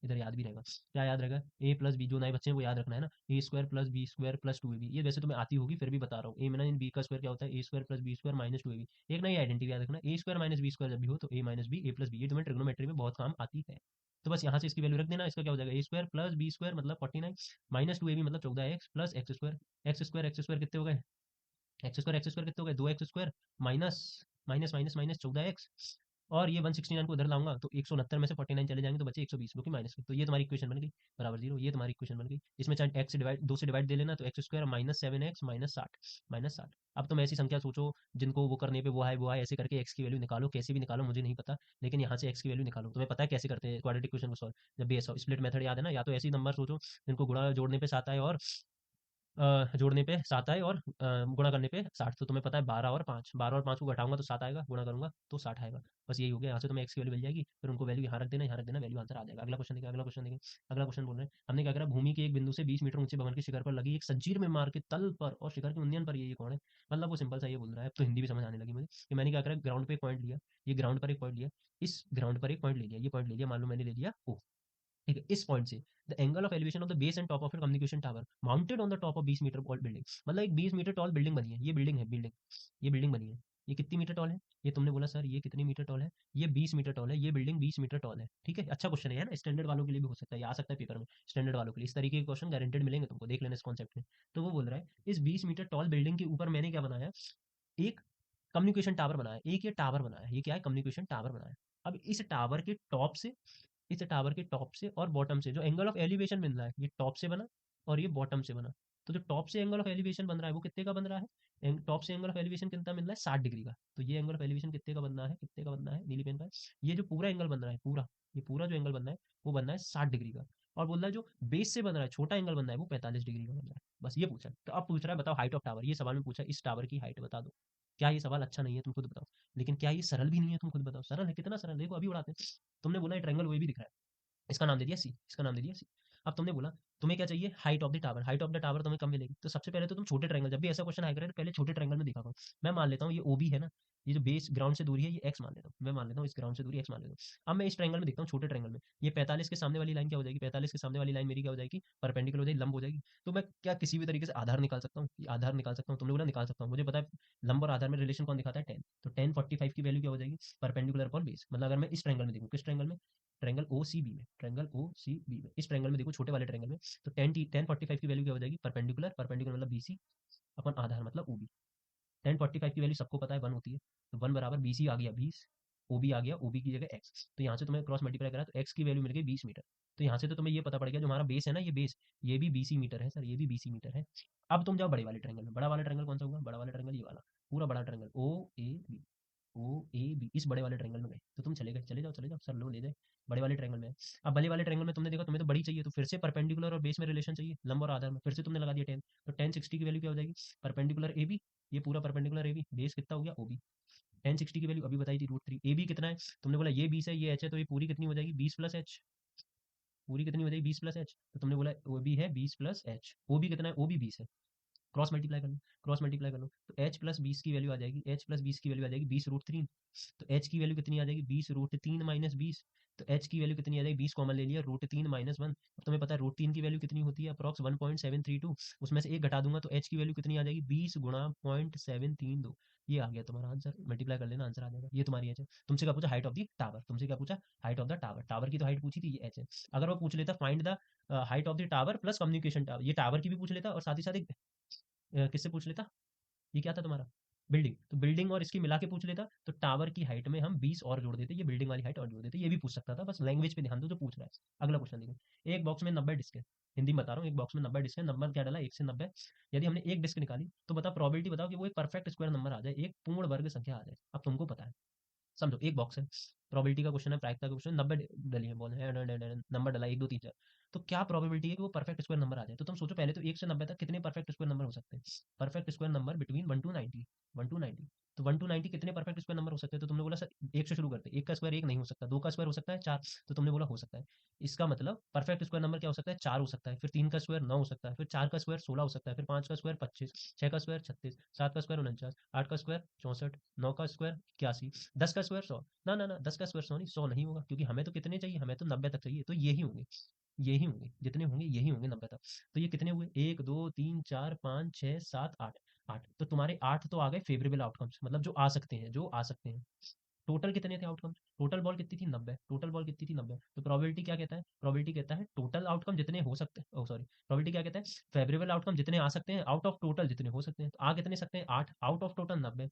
इधर याद भी रहेगा। क्या याद रहेगा, ए प्लस बी, जो नए बच्चे हैं वो याद रखना है ना, A square plus B square plus 2ab। ये वैसे तुम्हें आती होगी, फिर भी बता रहा हूँ। ए माइनस बी का स्क्वायर क्या होता है, A square plus B square minus 2ab। एक नई आइडेंटिटी याद रखना, A square minus B square जब भी हो तो A minus B, A plus B, ये तुम्हें ट्रिग्नोमेट्री में बहुत काम आती है। तो बस यहाँ से इसकी वैल्यू रख देना। इसका क्या हो जाएगा, ए स्क्वायर प्लस बी स्क्वायर मतलब 49 माइनस 2ab मतलब 14x plus x square. X square कितने हो गए, एक्स स्क्वायर कितने हो गए, 2x square minus minus minus minus 14x, और ये 169 को उधर लाऊंगा तो 169 में से 49 चले जाएंगे तो बचे 120, जो कि माइनस की। तो ये तुम्हारी इक्वेशन बन गई बराबर जीरो, ये तुम्हारी इक्वेशन बन गई। इसमें चाहे एक्स से डिवाइड, 2 से डिवाइड दे लेना, तो x square minus 7x minus 60, minus 60। अब तुम ऐसी संख्या सोचो जिनको वो करने पे वो है ऐसे करके एक्स की वैल्यू निकालो, कैसे भी निकालो मुझे नहीं पता, लेकिन यहाँ से एक्स की वैल्यू निकालो। तुम्हें पता है कैसे करते हैं क्वाड्रेटिक इक्वेशन को सॉल्व, जब भी ऐसा स्प्लिट मेथड याद है ना, या तो ऐसे ही नंबर सोचो जिनको गुणा जोड़ने पे 7 आए, और जोड़ने पे 7 आए, और गुणा करने पे 60। तो तुम्हें पता है 12 और 5, 12 और 5 को घटाऊंगा तो 7 आएगा, गुणा करूंगा तो 60 आएगा। बस यही हो गया, यहाँ से तुम्हें एक्स की वैल्यू मिल जाएगी, फिर उनको वैल्यू यहाँ रख देना, यहाँ रख देना, वैल्यू आंसर आ जाएगा। अगला क्वेश्चन देखिए, अगला क्वेश्चन देखिए। अगला क्वेश्चन बोल रहे हैं, हमने क्या करा, भूमि के एक बिंदु से 20 मीटर ऊंचे भवन के शिखर पर लगी एक संचीर में मार के तल पर और शिखर के उन्नयन पर ये कौन है। मतलब वो सिंपल सा ये बोल रहा है, अब तो हिंदी भी समझ आने लगी मुझे, कि मैंने क्या करा, ग्राउंड पे एक पॉइंट लिया, ये ग्राउंड पर एक पॉइंट लिया, इस ग्राउंड पर एक पॉइंट ले लिया, ये पॉइंट ले लिया, मान लो मैंने ले लिया ओ, ठीक है, इस पॉइंट से the angle of elevation of the base and top of a communication tower mounted on the top of 20 metre tall building. मतलब एक 20 मीटर टॉल बिल्डिंग बनी है, ये बिल्डिंग है, बिल्डिंग, ये बिल्डिंग बनी है। ये कितनी मीटर टॉल है, ये तुमने बोला सर ये कितनी मीटर टॉल है, ये 20 मीटर टॉल है, ये बिल्डिंग 20 मीटर टॉल है, ठीक है। अच्छा क्वेश्चन है ना, स्टैंडर्ड वालों के लिए भी हो सकता है, ये आ सकता है पेपर में, स्टैंडर्ड वालों के लिए इस तरीके के क्वेश्चन गारंटेड मिलेंगे तुमको, देख लेना इस कॉन्सेप्ट में। तो वो बोल रहा है इस 20 मीटर टॉल बिल्डिंग के ऊपर मैंने क्या बनाया, एक कम्युनिकेशन टावर बनाया, एक ये टावर बनाया, ये क्या है, कम्युनिकेशन टावर बनाया। अब इस टावर के टॉप से, इस टावर के टॉप से और बॉटम से जो एंगल ऑफ एलिवेशन बन रहा है, ये टॉप से बना और ये बॉटम से बना। तो जो टॉप से एंगल ऑफ एलिवेशन बन रहा है वो कितने का बन रहा है, टॉप से एंगल ऑफ एलिवेशन कितना मिल रहा है, 60 डिग्री का। तो ये एंगल ऑफ एलिवेशन कितने का बनना है, कितने का बनना है, नीली पेन का है। ये जो पूरा एंगल बन रहा है, पूरा, ये पूरा जो एंगल बनना है वो बनना है 60 डिग्री का। और बोल रहा है जो बेस से बन रहा है छोटा एंगल बनना है वो 45 डिग्री का बन रहा है। बस ये पूछा है। तो अब पूछ रहा है बताओ हाइट ऑफ टावर, ये सवाल में पूछा है इस टावर की हाइट बता दो। क्या ये सवाल अच्छा नहीं है, तुम खुद बताओ। लेकिन क्या ये सरल भी नहीं है, तुम खुद बताओ। सरल है, कितना सरल, देखो अभी उड़ाते हैं। तुमने बोला है ट्रायंगल, वही भी दिख रहा है। इसका नाम दे दिया सी, इसका नाम दे दिया सी। अब तुमने बोला तुम्हें क्या चाहिए, height of the tower. Height of the tower तुम्हें कब मिलेगी, तो सबसे पहले तो तुम छोटे ट्रायंगल, जब भी ऐसा क्वेश्चन आया करे तो पहले छोटे ट्रायंगल में देखा करो। मैं मान लेता हूँ ये ओबी है ना, ये जो बेस ग्राउंड से दूरी है ये एक्स मान लेता हूँ, मैं मान लेता हूँ इस ग्राउंड से दूरी एक्स मान लेता हूँ। अब मैं इस ट्रायंगल में देखता हूँ छोटे ट्रायंगल में, ये 45 के सामने वाली लाइन क्या हो जाएगी, 45 के सामने वाली लाइन मेरी क्या हो जाएगी, परपेंडिकुलर हो जाएगी, लंब हो जाएगी। तो मैं क्या किसी भी तरीके से आधार निकाल सकता हूँ, ये आधार निकाल सकता हूँ, तुमने बोला निकाल सकता हूँ, मुझे पता है लंब और आधार में रिलेशन कौन दिखाता है, 10। तो 10 45 की वैल्यू क्या हो जाएगी, परपेंडिकुलर अपॉन बेस। मतलब अगर मैं इस ट्रायंगल में देखूँ, किस ट्रायंगल में, ट्रायंगल ओ सी बी में, ट्रायंगल ओ सी बी में, इस ट्रायंगल में देखो छोटे वाले ट्रायंगल में, तो 10 45 की वैल्यू क्या हो जाएगी, परपेंडिकुलर, परपेंडिकुलर मतलब बीसी अपन आधार मतलब ओबी। 10 45 की वैल्यू सबको पता है 1 होती है, तो 1 बराबर बीसी आ गया 20, ओबी आ गया, ओबी की जगह एक्स, तो यहाँ से तुम्हें क्रॉस मल्टीप्लाई करा तो एक्स की वैल्यू मिल गई 20 मीटर। तो यहाँ से तो तुम्हें ये पता पड़ गया जो हमारा बेस है ना, ये बेस, ये भी 20 मीटर है सर, ये भी 20 मीटर है। अब तुम जाओ बड़े वाले ट्रायंगल में, बड़ा वाला ट्रायंगल कौन सा होगा, बड़ा वाला ट्रायंगल ये वाला, पूरा बड़ा triangle O A B, O A B, इस बड़े वाले ट्रायंगल में गए तो तुम चले गए, चले जाओ सर, लो ले जाए, बड़े वाले ट्रायंगल में है। अब बड़े वाले ट्रायंगल में तुमने देखा तुम्हें तो बड़ी चाहिए, तो फिर से परपेंडिकुलर और बेस में रिलेशन चाहिए, लंब और आधार में, फिर से तुमने लगा दिया 10, तो 10 60 की वैल्यू क्या हो जाएगी, परपेंडिकुलर ए बी, ये पूरा परपेंडिकुलर ए बी, बेस कितना हो गया ओबी। 10 60 की वैल्यू अभी बताई थी √3, ए बी कितना है, तुमने बोला ये 20 है ये एच है, तो ये पूरी कितनी हो जाएगी 20 प्लस एच, पूरी कितनी हो जाएगी 20 प्लस एच, तो तुमने बोला ओ बी है 20 प्लस एच, ओ बी कितना है, ओ बी 20 है, क्रॉस मल्टीप्लाई कर लो, क्रॉस मल्टीप्लाई कर लो, तो एच प्लस 20 की वैल्यू आ जाएगी, एच प्लस 20 की वैल्यू आ जाएगी 20 √3, तो एच की वैल्यू कितनी आ जाएगी 20 √3 माइनस 20, तो एच की वैल्यू कितनी आ जाएगी 20 कॉमन ले लिया, √3 माइनस 1। अब तुम्हें पता है √3 की वैल्यू कितनी होती है, अप्रॉक्स 1.732, उसमें से एक घटा दूंगा तो एच की वैल्यू कितनी आ जाएगी 20 गुणा 0.732, ये आ गया तुम्हारा आंसर, मल्टीप्लाई कर लेना आंसर आ जाएगा, ये तुम्हारी एच है। तुमसे क्या पूछा, हाइट ऑफ द टावर, तुमसे क्या पूछा, height of the tower, tower की तो हाइट पूछी थी, ये एच है। अगर वो पूछ लेता find the height of the tower plus communication tower, ये टावर की भी पूछ लेता और साथ ही साथ एक किससे पूछ लेता, ये क्या था तुम्हारा, बिल्डिंग, तो बिल्डिंग और इसकी मिला के पूछ लेता, तो टावर की हाइट में हम 20 और जोड़ देते, ये बिल्डिंग वाली हाइट और जोड़ देते, ये भी पूछ सकता था, बस लैंग्वेज पे ध्यान दो जो पूछ रहा है। अगला क्वेश्चन देखो, एक बॉक्स में 90 डिस्क है, हिंदी में बता रहा हूँ, एक बॉक्स में 90 डिस्क है, नंबर क्या डाला 1 से 90, यदि हमने एक डिस्क निकाली तो बता प्रोबेबिलिटी बताओ कि वो एक परफेक्ट स्क्वायर नंबर आ जाए, एक पूर्ण वर्ग संख्या आ जाए। अब तुमको पता है, समझो एक बॉक्स है, प्रोबेबिलिटी का क्वेश्चन है, प्रायिकता का क्वेश्चन, 90 डली है, बोल है नंबर डला 1 2 3 4, तो क्या प्रोबेबिलिटी है कि वो परफेक्ट स्क्वायर नंबर आ जाए, तो तुम सोचो पहले तो 1 से 90 तक कितने परफेक्ट स्क्वायर नंबर हो सकते हैं, perfect square number between 1 to 90, 1 to 90, तो 1 to 90 कितने परफेक्ट स्क्वायर नंबर हो सकते हैं, तो तुमने बोला सर एक से शुरू करते, एक का स्क्वायर एक नहीं हो सकता, दो का स्क्वायर हो सकता है 4, तो तुमने बोला हो सकता है, इसका मतलब परफेक्ट स्क्वायर नंबर क्या हो सकता है, 4 हो सकता है, फिर 3 का स्क्वायर 9 हो सकता है, फिर 4 का स्क्वायर 16 हो सकता है, फिर 5 का स्क्वायर 25, 6 का स्क्वायर 36, 7 का स्क्वायर 49, 8 का स्क्वायर 64, 9 का स्क्वायर 81, 10 का स्क्वायर 100, ना ना ना 10 का स्क्वायर 100 नहीं, 100 नहीं होगा, क्योंकि हमें तो कितने चाहिए, हमें तो 90 तक चाहिए, तो यही होंगे, यही होंगे जितने होंगे, यही होंगे 90 तक। तो ये कितने हुए, 1 2 3 4 5 6 7 8, 8, तो तुम्हारे 8 तो आ गए फेवरेबल आउटकम्स, मतलब जो आ सकते हैं, जो आ सकते हैं। टोटल कितने थे आउटकम, टोटल बॉल कितनी थी 90, टोटल बॉल कितनी थी 90, तो प्रोबेबिलिटी क्या कहता है, प्रोबेबिलिटी कहता है टोटल आउटकम जितने हो सकते हैं, ओ सॉरी, प्रोबेबिलिटी क्या कहता है, फेवरेबल आउटकम जितने आ सकते हैं आउट ऑफ टोटल जितने हो सकते हैं, तो आ कितने सकते हैं 8, आउट ऑफ टोटल 90,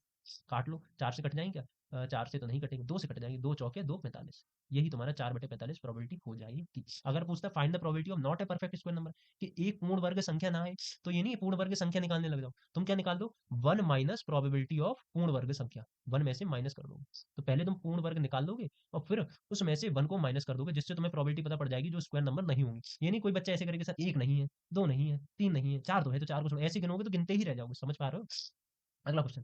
काट लो, 4 से कट जाएंगे क्या, 4 से तो नहीं कटेंगे, 2 से कट जाएंगे, 2 चौके 2 45, यही तुम्हारा 4/45 प्रोबेबिलिटी हो जाएगी। अगर पूछता है find the probability of not a perfect square number, कि एक पूर्ण वर्ग संख्या ना है, तो ये नहीं पूर्ण वर्ग संख्या निकालने लग जाओ, तुम क्या निकाल दो, 1 माइनस प्रोबेबिलिटी ऑफ पूर्ण वर्ग संख्या, 1 में से माइनस कर दो, तो पहले तुम पूर्ण वर्ग निकाल दोगे और फिर उसमें से 1 को माइनस कर दोगे, जिससे तुम्हें प्रोबेबिलिटी पता पड़ जाएगी जो स्क्वायर नंबर नहीं होंगी। ये नहीं कोई बच्चा ऐसे करेगा सर 1 नहीं है, 2 नहीं है, 3 नहीं है, 4 तो है, तो 4 को छोड़ो, ऐसे गिनोगे तो गिनते ही रह जाओगे, समझ पा रहे हो। अगला क्वेश्चन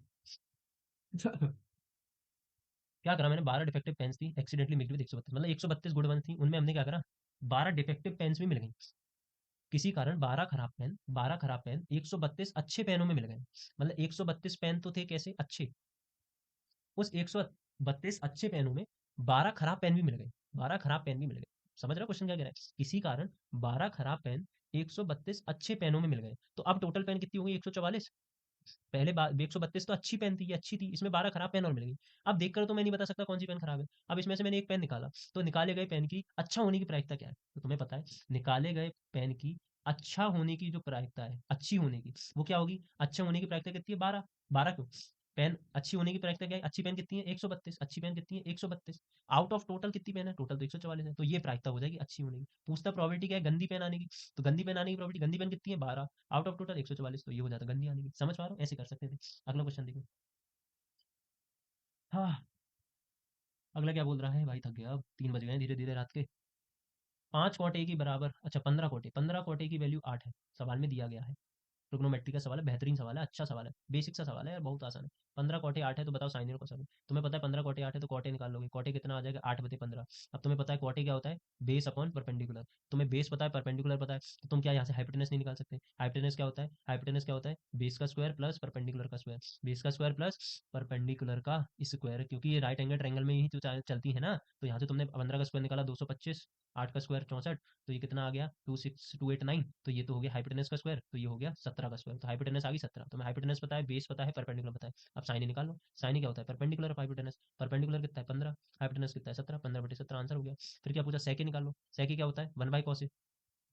क्या करा मैंने, 12 डिफेक्टिव पेन्स थी एक्सीडेंटली मिली हुई 132, मतलब 132 गुड वन थी, उनमें हमने क्या करा 12 डिफेक्टिव पेन्स भी मिल गई, किसी कारण 12 खराब पेन 132 अच्छे पेनों में मिल गए, मतलब 132 पेन तो थे कैसे अच्छे, उस 132 अच्छे पेनों में 12 खराब पेन भी मिल गए, 12 खराब पेन भी मिल गए, समझ रहे हो क्वेश्चन क्या कह रहा है, किसी कारण 12 खराब पेन 132 अच्छे पेनों में मिल गए, तो अब टोटल पेन कितनी होगी 144, पहले 132 तो अच्छी पेन थी, ये अच्छी थी, इसमें 12 खराब पेन और मिल गई। अब देखकर तो मैं नहीं बता सकता कौन सी पेन खराब है, अब इसमें से मैंने एक पेन निकाला, तो निकाले गए पेन की अच्छा होने की प्रायिकता क्या है, तो तुम्हें पता है निकाले गए पेन की अच्छा होने की जो प्रायिकता है, अच्छी होने की, वो क्या होगी, अच्छा होने की प्रायिकता कितनी है 12, 12 क्यों, पेन अच्छी होने की प्रायिकता क्या है, अच्छी पेन कितनी है 132, अच्छी पेन कितनी है 132, आउट ऑफ टोटल कितनी पेन है, टोटल तो 144 है, तो ये प्रायिकता हो जाएगी अच्छी होने की। पूछता प्रोबेबिलिटी क्या है, गंदी पेन आने की, तो गंदी पेन आने की प्रोबेबिलिटी, गंदी पेन कितनी है 12, आउट ऑफ टोटल 144, तो ये हो जाता गंदी आने की, समझ पा रहे हो, ऐसे कर सकते थे। अगला क्वेश्चन देखो, हाँ अगला क्या बोल रहा है भाई, थक गया, अब 3 बज गए धीरे धीरे रात के। 5 कोटे की बराबर, अच्छा 15 कोटे, 15 कोटे की वैल्यू 8 है, सवाल में दिया गया है, ट्रिग्नोमेट्री का सवाल है, बेहतरीन सवाल है, अच्छा सवाल है, बेसिक सा सवाल है यार, बहुत आसान है। 15 कॉटे 8 है तो बताओ साइन और कोसाइन। तुम्हें पता है 15 कॉटे 8 है तो कॉटे निकाल लोगे, कॉटे कितना आ जाएगा 8/15। अब तुम्हें पता है कॉटे क्या होता है, बेस अपॉन परपेंडिकुलर। तुम्हें बेस पता है, परपेंडिकुलर पता है, तो तुम क्या यहाँ से हाइपोटेनस नहीं निकाल सकते? हाइपोटेनस क्या होता है? हाइपोटेनस क्या होता है? बेस का स्क्वायर प्लस परपेंडिकुलर का स्क्वायर, बेस का स्क्वायर प्लस परपेंडिकुलर का स्क्वायर, क्योंकि ये राइट एंगल ट्रायंगल में ही तो चलती है ना। तो यहाँ से तुमने 15 का स्क्वायर निकाला 225, 8 का स्क्वायर 64, तो ये कितना आ गया 26289, तो ये तो हो गया हाइपोटेनस का स्क्वायर, तो ये हो गया 17 का स्क्वायर, तो हाइपोटेनस आ गई 17। तो मैं हाइपोटेनस पता है, बेस पता है, परपेंडिकुलर पता है, अब साइन ही निकाल लो। साइन ही क्या होता है? Perpendicular of hypotenuse. परपेंडिकुलर कितना है 15, हाइपोटेनस कितना है 17, 15/17 आंसर हो गया। फिर क्या पूछा? सेक निकाल लो। सेक क्या होता है? 1/cos ए।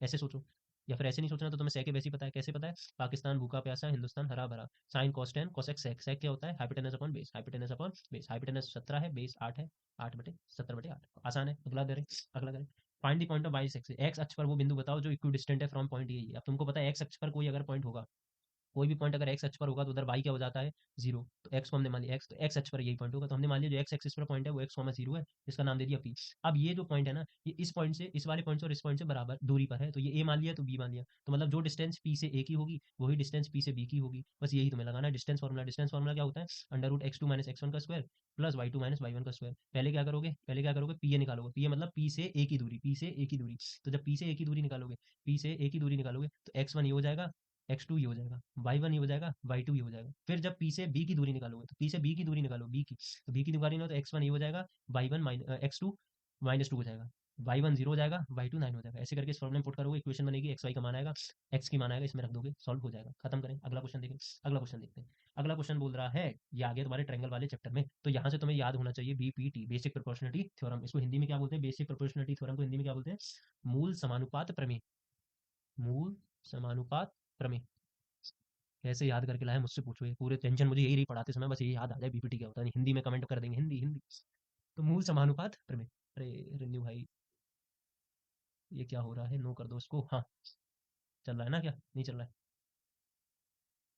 ऐसे सोचो, या फिर ऐसे नहीं सोचना तो तुम्हें सेक वैसे ही पता है। कैसे पता है? पाकिस्तान भूखा प्यासा, हिंदुस्तान हरा भरा। Sine cos tan cosec sec। Sec क्या होता है? Hypotenuse upon base, hypotenuse upon base. Hypotenuse 17 है, बेस 8 है, 8/17/8। आसान है। अगला दे रहे, अगला करें। फाइंड द पॉइंट ऑफ बाइस एक्स। एक्स अक्ष पर वो बिंदु बताओ जो इक्विडिस्टेंट है फ्रॉम पॉइंट ए। अब तुमको पता है एक्स अक्ष पर कोई अगर पॉइंट होगा, कोई भी पॉइंट अगर एक्स अक्ष पर होगा तो उधर वाई क्या हो जाता है? जीरो। तो एक्स को हमने मान लिया एक्स, तो एक्स अक्ष पर यही पॉइंट होगा, तो हमने मान लिया जो एक्स एक्सिस पर पॉइंट है वो एक्स कॉमा जीरो है, इसका नाम दे दिया पी। अब ये जो पॉइंट है ना, ये इस पॉइंट से, इस वाले पॉइंट से और इस पॉइंट से बराबर दूरी पर है, तो ये ए मान लिया तो बी मान लिया, तो मतलब जो डिस्टेंस पी से ए की होगी वही डिस्टेंस पी से बी की होगी। बस यही तुम्हें लगाना है डिस्टेंस फॉर्मूला। डिस्टेंस फॉर्मूला क्या होता है? √x2 - x1 का स्क्वायर प्लस y2 - y1 का स्क्वायर। पहले क्या करोगे? पहले क्या करोगे? पी ए निकालोगे। पी ए मतलब पी से ए की दूरी, पी से ए की दूरी। तो जब पी से ए की दूरी निकालोगे, पी से ए की दूरी निकालोगे तो x1 ये हो जाएगा, x2 ये हो जाएगा, y1 ये हो जाएगा, y2 ये हो जाएगा। फिर जब p से b की दूरी निकालोगे, तो p से b की दूरी निकालो, b की, तो b की दूरी निकालो तो x1 ये हो जाएगा, x2 -2 हो जाएगा, y1 0 हो जाएगा, y2 9 हो जाएगा। ऐसे करके इस फॉर्मूले में पुट करोगे, इक्वेशन बनेगी, एक्स वाई का मान आएगा, एक्स की मान आएगा, इसमें रख दोगे, सॉल्व हो जाएगा। खत्म करें, अगला क्वेश्चन देखें। अगला क्वेश्चन देखते हैं। अगला क्वेश्चन बोल रहा है, ये आगे तुम्हारे ट्रायंगल वाले चैप्टर में, तो यहाँ से तुम्हें याद होना चाहिए बीपीटी, बेसिक प्रोपोर्शनलिटी थ्योरम। इसको हिंदी में क्या बोलते हैं? बेसिक प्रोपोर्शनलिटी थ्योरम को हिंदी में क्या बोलते हैं? मूल समानुपात प्रमेय। मूल समानुपात प्रमेय। कैसे याद करके लाए मुझसे पूछो, ये पूरे टेंशन मुझे यही रही पढ़ाते समय, बस यही याद आ जाए बीपीटी क्या होता है। हिंदी में कमेंट कर देंगे, हिंदी हिंदी। तो मूल समानुपात प्रमेय। अरे रिन्यू भाई, ये क्या हो रहा है? नो कर दो इसको। हाँ, चल रहा है ना? क्या नहीं चल रहा है?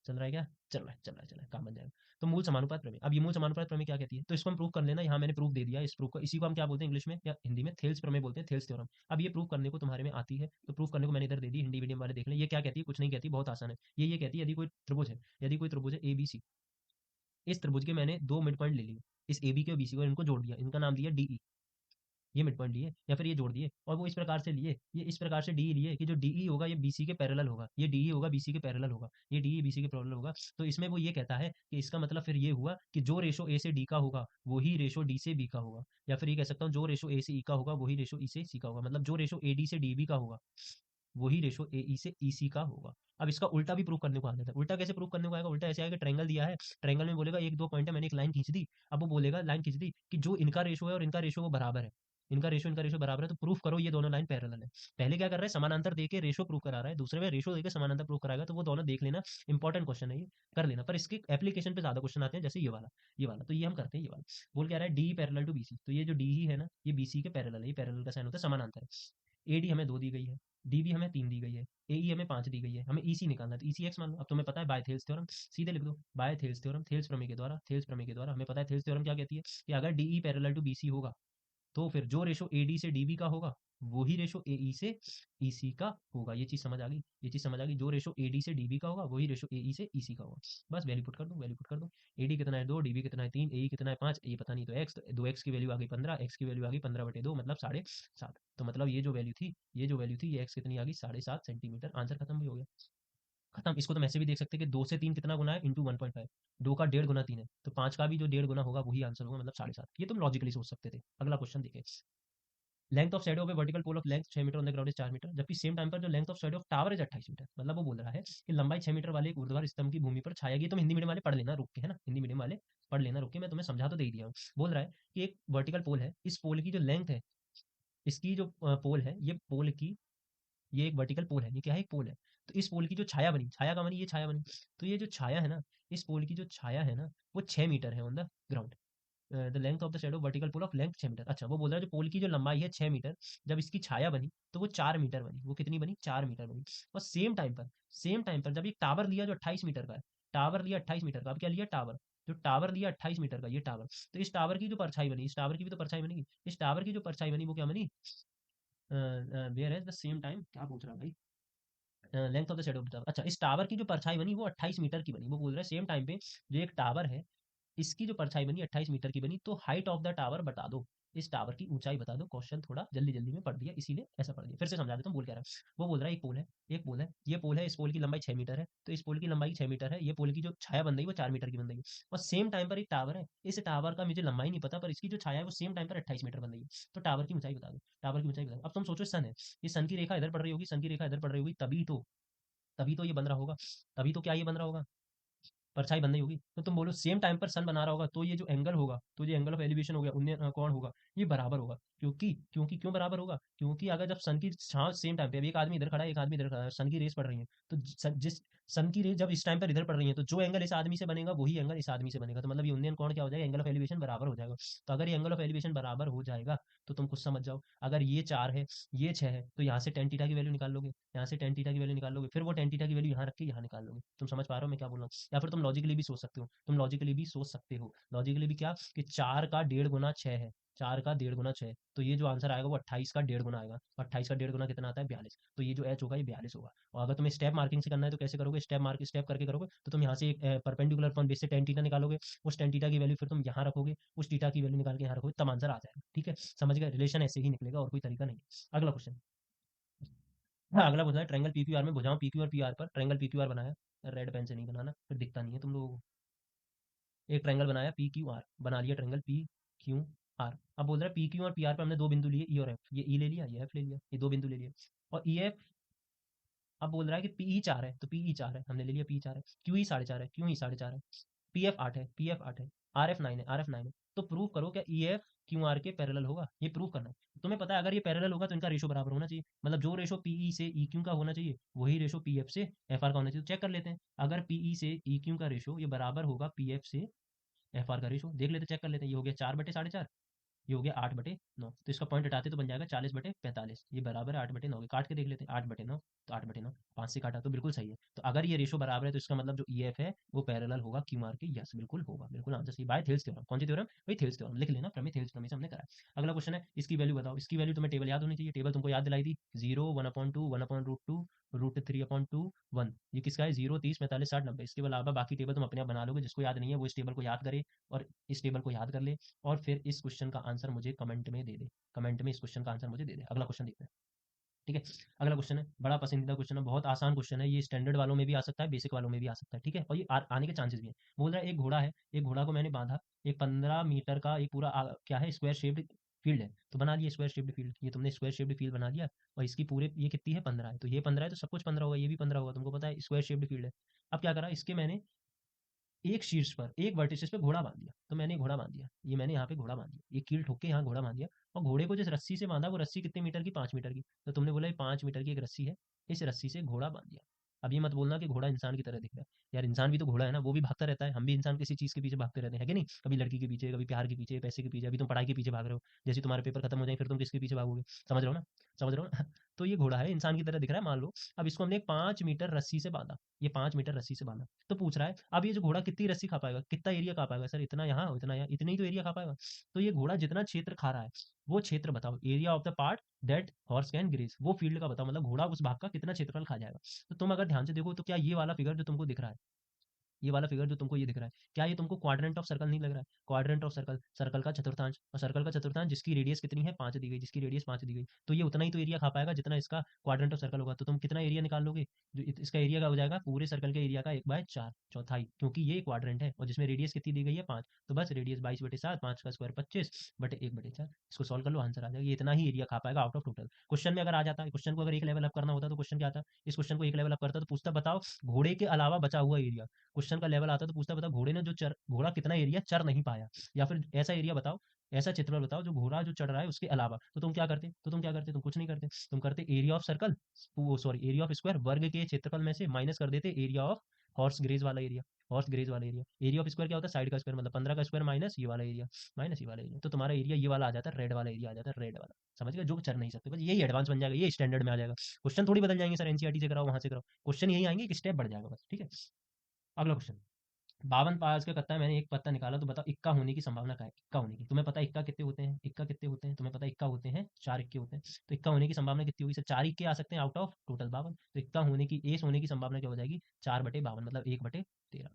चल रहा है क्या? चल रहा है, चल रहा है, चल रहा है, काम बन जाएगा। तो मूल समानुपात प्रमेय। अब ये मूल समानुपात प्रमेय क्या कहती है, तो इसको हम प्रूव कर लेना। यहाँ मैंने प्रूफ दे दिया, इस प्रूफ को, इसी को हम क्या बोलते हैं इंग्लिश में या हिंदी में? थेल्स प्रमेय बोलते हैं, थेल्स थ्योरम। अब ये प्रूव करने को तुम्हारे में आती है, तो प्रूव करने को मैंने इधर दे दी, हिंदी मीडियम वाले देख लें। ये क्या कहती है? कुछ नहीं कहती, बहुत आसान है। ये कहती है यदि कोई त्रिभुज है, यदि कोई त्रिभुज है ए बी सी, इस त्रिभुज के मैंने दो मिड पॉइंट ले लिए, इस ए बी के और बी सी को, इनको जोड़ दिया, इनका नाम दिया डी। ये मिड पॉइंट लिए या फिर ये जोड़ दिए, और वो इस प्रकार से लिए, ये इस प्रकार से डी लिए कि जो डी होगा ये बीसी के पैरेलल होगा, ये डी होगा बीसी के पैरेलल होगा, ये डी बीसी के पैरेलल होगा। तो इसमें वो ये कहता है कि इसका मतलब फिर ये हुआ कि जो रेशो ए से डी का होगा वही रेशो डी से बी का होगा, या फिर ये कह सकता हूँ जो रेशो ए से ई का होगा वही रेशो ई से सी का होगा, मतलब जो रेशो ए डी से डी बी का होगा वही रेशो ए ई से ई सी का होगा। अब इसका उल्टा भी प्रूव करने को आ जाता है। उल्टा कैसे प्रूव करने को आएगा? उल्टा ऐसे आएगा, ट्रायंगल दिया है, ट्रायंगल में बोलेगा एक दो पॉइंट है, मैंने एक लाइन खींच दी। अब वो बोलेगा लाइन खींच दी कि जो इनका रेशो है और इनका रेशो वो बराबर है, इनका रेशो बराबर है, तो प्रूफ करो ये दोनों लाइन पैरेलल है। पहले क्या कर रहा है? समानांतर देके रेशो प्रूव करा रहा है, दूसरे में रेशो देके समानांतर प्रूव कराएगा, तो वो दोनों देख लेना, इंपॉर्टेंट क्वेश्चन है ये, कर लेना। पर इसके एप्लीकेशन पे ज्यादा क्वेश्चन आते हैं, जैसे ये वाला, ये वाला, तो ये हम करते हैं ये वाला। बोल क्या रहा है? डी पैरेलल टू बीसी, तो ये जो डी ही है ना, ये बीसी के पैरेलल है, ये पैरेलल का साइन होता है, समानांतर है। एडी हमें 2 दी गई है, डीबी हमें 3 दी गई है, एई हमें 5 दी गई है, हमें ईसी निकालना है, तो ईसी एक्स मान लो। अब तुम्हें पता है बाय थेल्स थ्योरम, सीधे लिख दो बाय थेल्स थ्योरम, थेल्स प्रमेय के द्वारा, थेल्स प्रमेय के द्वारा हमें पता है थेल्स थ्योरम क्या कहती है कि अगर डीई पैरेलल टू बीसी होगा तो फिर जो रेशो एडी से डीबी का होगा वही रेशो एई से ईसी का होगा। ये चीज समझ आ गई? ये चीज समझ आ गई, जो रेशो एडी से डीबी का होगा वही रेशो एई से ईसी का होगा। बस वैल्यू पुट कर दो, वैल्यू पुट कर दो। एडी कितना है 2, डीबी कितना है 3, एई कितना है 5, ये पता नहीं, तो एक्स, 2x की वैल्यू आ गई 15, एक्स की वैल्यू आ गई 15/2, मतलब 7.5। तो मतलब ये जो वैल्यू थी, ये जो वैल्यू थी, ये एक्स कितनी आ गई? 7.5 सेंटीमीटर। आंसर खत्म भी हो गया, खत्म। इसको तुम ऐसे भी देख सकते हैं कि 2 से 3 कितना गुना है? इंटू 1.5। 2 का 1.5 गुना 3 है, तो 5 का भी जो 1.5 गुना होगा वही आंसर होगा, मतलब 7.5। ये तुम लॉजिकली सोच सकते थे। अगला क्वेश्चन देखें। Length of shadow of a vertical pole of length 6 metre, on the ground is 4 metre, जबकि सेम टाइम पर जो length of shadow of tower is 28 metre. मतलब वो बोल रहा है कि लंबाई 6 मीटर वाले एक ऊर्ध्वाधर स्तंभ की भूमि पर छाया गई। तुम हिंदी मीडियम वाले पढ़ लेना रुक के, है ना, हिंदी मीडियम वाले पढ़ लेना रुक के, मैं तुम्हें समझा तो दे ही दिया हूँ। बोल रहा है कि एक वर्टिकल पोल है, इस पोल की जो लेंथ है, इसकी जो पोल है, ये पोल की, ये एक वर्टिकल पोल है, ये क्या है? एक पोल है। तो इस पोल की जो छाया बनी, छाया का बनी, ये छाया बनी, तो ये जो छाया है ना, इस पोल की जो छाया है ना, वो 6 मीटर है on the ground. The length of the shadow vertical pole of length 6 metre. अच्छा, वो बोल रहा है जो पोल की जो लंबाई है 6 मीटर, जब इसकी छाया बनी तो वो 4 मीटर बनी। वो कितनी बनी? 4 मीटर बनी। और सेम टाइम पर जब एक टावर लिया जो 28 मीटर का है, टावर लिया 28 मीटर का, अब क्या लिया? टावर। जो टावर लिया 28 मीटर का, ये टावर, तो इस टावर की जो परछाई बनी, इस टावर की भी तो परछाई बनेगी, इस टावर की जो परछाई बनी वो क्या बनी? Whereas the same time, क्या पूछ रहा है भाई? Length of the shadow of the tower. अच्छा, इस टावर की जो परछाई बनी वो 28 मीटर की बनी। वो बोल रहा है सेम टाइम पे जो एक टावर है इसकी जो परछाई बनी 28 मीटर की बनी, तो हाइट ऑफ द टावर बता दो, इस टावर की ऊंचाई बता दो। क्वेश्चन थोड़ा जल्दी जल्दी में पढ़ दिया इसीलिए ऐसा पढ़ दिया। फिर से समझा देता हूँ बोल क्या रहा है। वो बोल रहा है एक पोल है, एक पोल है, ये पोल है, इस पोल की लंबाई 6 मीटर है, तो इस पोल की लंबाई 6 मीटर है, ये पोल की जो छाया बन रही है वो 4 मीटर की बन रही है। और सेम टाइम पर एक टावर है, इस टावर का मुझे लंबाई नहीं पता, पर इसकी जो छाया है वो सेम टाइम पर 28 मीटर बन रही है। तो टावर की ऊंचाई बता दो, टावर की ऊंचाई बता दो। अब तुम सोचो सन है, ये सन की रेखा इधर पड़ रही होगी, सन की रेखा इधर पड़ रही होगी, तभी तो ये बन रहा होगा। तभी तो क्या ये बन रहा होगा, परछाई बन रही होगी। तो तुम बोलो सेम टाइम पर सन बना रहा होगा, तो ये जो एंगल होगा, तो ये एंगल ऑफ एलिवेशन हो गया, उन्हें कोण होगा, ये बराबर होगा। क्योंकि क्योंकि क्यों बराबर होगा, क्योंकि अगर जब सन की छांव सेम टाइम पे, अब एक आदमी इधर खड़ा है, एक आदमी इधर खड़ा है, सन की रेस पड़ रही है, तो जिस सन की रेस जब इस टाइम पर इधर पड़ रही है, तो जो एंगल इस आदमी से बनेगा वही एंगल इस आदमी से बनेगा। तो मतलब यूनियन कोण क्या हो जाएगा, एंगल ऑफ एलिवेशन बराबर हो जाएगा। तो अगर ये एंगल ऑफ एलिवेशन बराबर हो जाएगा, तो तुम कुछ समझ जाओ, अगर ये 4 है, ये 6 है, तो यहाँ से टेन थीटा की वैल्यू निकाल लोगे, यहाँ से टेन थीटा की वैल्यू निकाल लोगे, फिर वो टेन थीटा की वैल्यू यहाँ रख के यहाँ निकाल लोगे। तुम समझ पा रहे हो मैं क्या बोल रहा हूँ? या फिर तुम लॉजिकली भी सोच सकते हो, तुम लॉजिकली भी सोच सकते हो, लॉजिकली भी क्या, कि 4 का 1.5 गुना 6 है, 4 का 1.5 गुना 6, तो ये जो आंसर आएगा वो 28 का 1.5 गुना आएगा। 28 का 1.5 गुना कितना आता है, 42। तो ये जो एच होगा ये 42 होगा। और अगर तुम्हें स्टेप मार्किंग से करना है तो कैसे करोगे, स्टेप करके करोगे, तो तुम यहाँ से एक परपेंडिकुलर पॉइंट बेस से टेन थीटा निकालोगे, उस टेन थीटा की वैल्यू फिर तुम यहाँ रखोगे, उस थीटा की वैल्यू निकाल के यहाँ रखोगे, तब आंसर आ जाएगा। ठीक है, समझ गए, रिलेशन ऐसे ही निकलेगा और कोई तरीका नहीं है। अगला क्वेश्चन। हाँ, अगला क्वेश्चन है, ट्रायंगल पी क्यू आर में भुजाओं पी क्यू और पी आर पर ट्रायंगल पी क्यू आर बनाया। रेड पेन से नहीं बनाना, फिर दिखता नहीं है तुम लोगों को। एक ट्रायंगल बनाया पी क्यू आर, बना लिया ट्रायंगल पी क्यू आर। अब बोल रहा है पी क्यू और पी आर पे हमने दो बिंदु लिए ई और एफ, ये ई ले लिया, ये एफ ले लिया, ये दो बिंदु ले लिए। और ई एफ, अब बोल रहा है कि पी ई 4 है, तो पी ई 4 है, हमने ले लिया पी 4 है। क्यू ई 4.5 है, क्यू ई 4.5 है। पी एफ 8 है, पी एफ 8 है। आर एफ 9 है, आर एफ 9 है। तो प्रूव करो क्या ई एफ क्यू आर के पैरेलल होगा, ये प्रूव करना है। तुम्हें पता है अगर ये पैरेलल होगा तो इनका रेशो बराबर होना चाहिए, मतलब जो रेशो पीई से ई क्यू का होना चाहिए वही रेशो पी एफ से एफ आर का होना चाहिए। तो चेक कर लेते हैं, अगर पीई से ई क्यू का रेशो ये बराबर होगा पी एफ से एफ आर का रेशो, देख लेते, चेक कर लेते हैं। ये हो गया 4/4.5, ये हो गया 8/9, तो इसका पॉइंट हटाते तो बन जाएगा 40/45, ये बराबर है 8/9 के। काट के देख लेते हैं, 8/9 तो 8/9, 5 से काटा तो बिल्कुल सही है। तो अगर ये रेशो बराबर है तो इसका मतलब जो ई एफ है वो पैरेलल होगा क्यू आर के। यस, बिल्कुल होगा, बिल्कुल आंसर सही, बाय थेल्स थ्योरम। कौन सी थ्योरम, वही थेल्स थ्योरम, लिख लेना, प्रमेय थेल्स प्रमेय से हमने करा है। अगला क्वेश्चन है, इसकी वैल्यू बताओ। इसकी वैल्यू तुम्हें टेबल याद होनी चाहिए, टेबल तुमको याद दिलाई थी, 0, 1/2, 1/√2, √3/2, 1। ये किसका है, 0, 30, 45, 60, 90। इसके अलावा बाकी टेबल तुम अपने आप बना लोगे, जिसको याद नहीं है वो इस टेबल को याद करे और इस टेबल को याद कर ले, और फिर इस क्वेश्चन का आंसर मुझे कमेंट में दे दे, कमेंट में इस क्वेश्चन का आंसर मुझे दे दे। अगला क्वेश्चन देखते हैं। ठीक है, अगला क्वेश्चन है, बड़ा पसंदीदा क्वेश्चन है, बहुत आसान क्वेश्चन है, ये स्टैंडर्ड वालों में भी आ सकता है, बेसिक वालों में भी आ सकता है। ठीक है, और ये आने के चांसेस भी हैं। बोल रहा है एक घोड़ा है, एक घोड़ा को मैंने बांधा, एक 15 मीटर का एक पूरा क्या है, स्क्वायर शेप्ड फील्ड है, तो बना लिया स्क्वायर शेप्ड फील्ड। ये तुमने स्क्वायर शेप्ड फील्ड बना लिया, और इसकी पूरे ये कितनी है, 15 है, तो ये 15 है तो सब कुछ 15 होगा, ये भी 15 होगा, तुमको पता है स्क्वायर शेप्ड फील्ड है। अब क्या करा, इसके मैंने एक शीर्ष पर, एक वर्टिसेस पे घोड़ा बांध दिया, तो मैंने घोड़ा बांध दिया, ये मैंने यहाँ पे घोड़ा बांध दिया, ये कील ठोक के यहाँ घोड़ा बांध दिया। और घोड़े को जिस रस्सी से बांधा वो रस्सी कितने मीटर की, 5 मीटर की। तो तुमने बोला ये 5 मीटर की एक रस्सी है, इस रस्सी से घोड़ा बांध दिया। अब ये मत बोलना कि घोड़ा इंसान की तरह दिख रहा है, यार इंसान भी तो घोड़ा है ना, वो भी भागता रहता है, हम भी इंसान किसी चीज के पीछे भागते रहते हैं कि नहीं, कभी लड़की के पीछे, कभी प्यार के पीछे, पैसे के पीछे। अभी तुम पढ़ाई के पीछे भाग रहे हो, जैसे तुम्हारे पेपर खत्म हो जाए फिर तुम किसके पीछे भागोगे, समझ रहे हो ना, समझ रहे हो ना तो ये घोड़ा है, इंसान की तरह दिख रहा है मान लो। अब इसको हमने 5 मीटर रस्सी से बांधा, ये 5 मीटर रस्सी से बांधा, तो पूछ रहा है अब ये जो घोड़ा कितनी रस्सी खा पाएगा, कितना एरिया खा पाएगा, सर इतना यहाँ इतना यहाँ, इतने ही तो एरिया खा पाएगा। तो ये घोड़ा जितना क्षेत्र खा रहा है वो क्षेत्र बताओ, area of the part that horse can graze, वो फील्ड का बताओ, मतलब घोड़ा उस भाग का कितना क्षेत्रफल खा जाएगा। तो तुम अगर ध्यान से देखो तो क्या ये वाला फिगर जो तुमको दिख रहा है, ये वाला फिगर जो तुमको ये दिख रहा है, क्या ये तुमको क्वाड्रेंट ऑफ सर्कल नहीं लग रहा है, क्वाड्रेंट ऑफ सर्कल, सर्कल का चतुर्थांश, और सर्कल का चतुर्थांश जिसकी रेडियस कितनी है, 5 दी गई, जिसकी रेडियस 5 दी गई, तो ये उतना ही तो एरिया खा पाएगा जितना इसका क्वाड्रेंट ऑफ सर्कल होगा। तो तुम कितना एरिया निकाल लोगे, जो इसका एरिया का हो जाएगा पूरे सर्कल के एरिया का 1/4, चौथाई, क्योंकि ये क्वाड्रेंट है और जिसमें रेडियस कितनी दी गई है, 5। तो बस रेडियस 22/7, 5 का स्क्वायर 25/1/4, इसको सॉल्व कर लो, आंसर आ जाएगा, ये इतना ही एरिया खा पाएगा आउट ऑफ टोटल। क्वेश्चन में अगर आ जाता है, क्वेश्चन को अगर एक लेवल अप करना होता तो क्वेश्चन क्या आता, इस क्वेश्चन को एक लेवल अप करता तो पूछता बताओ घोड़े के अलावा बचा हुआ एरिया। क्वेश्चन का लेवल आता तो पूछता बता घोड़े ने जो चर, घोड़ा कितना एरिया चर नहीं पाया, या फिर ऐसा एरिया बताओ, ऐसा चित्र बताओ जो घोड़ा जो चढ़ रहा है उसके अलावा। तो तुम क्या करते, तुम कुछ नहीं करते, तुम करते area of circle, sorry area of square, वर्ग के क्षेत्रफल में से माइनस कर देते एरिया ऑफ हॉर्स ग्रेज वाला एरिया, हॉर्स ग्रेज वाला एरिया। एरिया ऑफ स्क्वायर क्या होता है, साइड का स्क्वायर, मतलब 15 का स्क्वायर माइनस ये वाला एरिया, माइनस ये वाला एरिया, तो तुम्हारा एरिया ये वाला आ जाता है, रेड वाला एरिया आ जाता है, रेड वाला। समझ गए, जो चर नहीं सकते, बस यही एडवांस बन जाएगा, ये स्टैंडर्ड में आ जाएगा। क्वेश्चन थोड़ी बदल जाएंगे सर, एनसीईआरटी से कराओ वहां से कराओ, क्वेश्चन यही आएंगे, एक स्टेप बढ़ जाएगा बस। ठीक है, अगला क्वेश्चन। 52 पास का पत्ता है, मैंने एक पत्ता निकाला, तो बताओ इक्का होने की संभावना क्या है? इक्का होने की तुम्हें पता है इक्का कितने होते हैं? इक्का कितने होते हैं तुम्हें पता है? इक्का होते हैं 4 इक्के होते हैं। तो इक्का होने की संभावना कितनी होगी सर? 4 इक्के आ सकते हैं आउट ऑफ टोटल 52। तो इक्का होने की, एस होने की संभावना क्या हो जाएगी? 4/52, मतलब 1/13।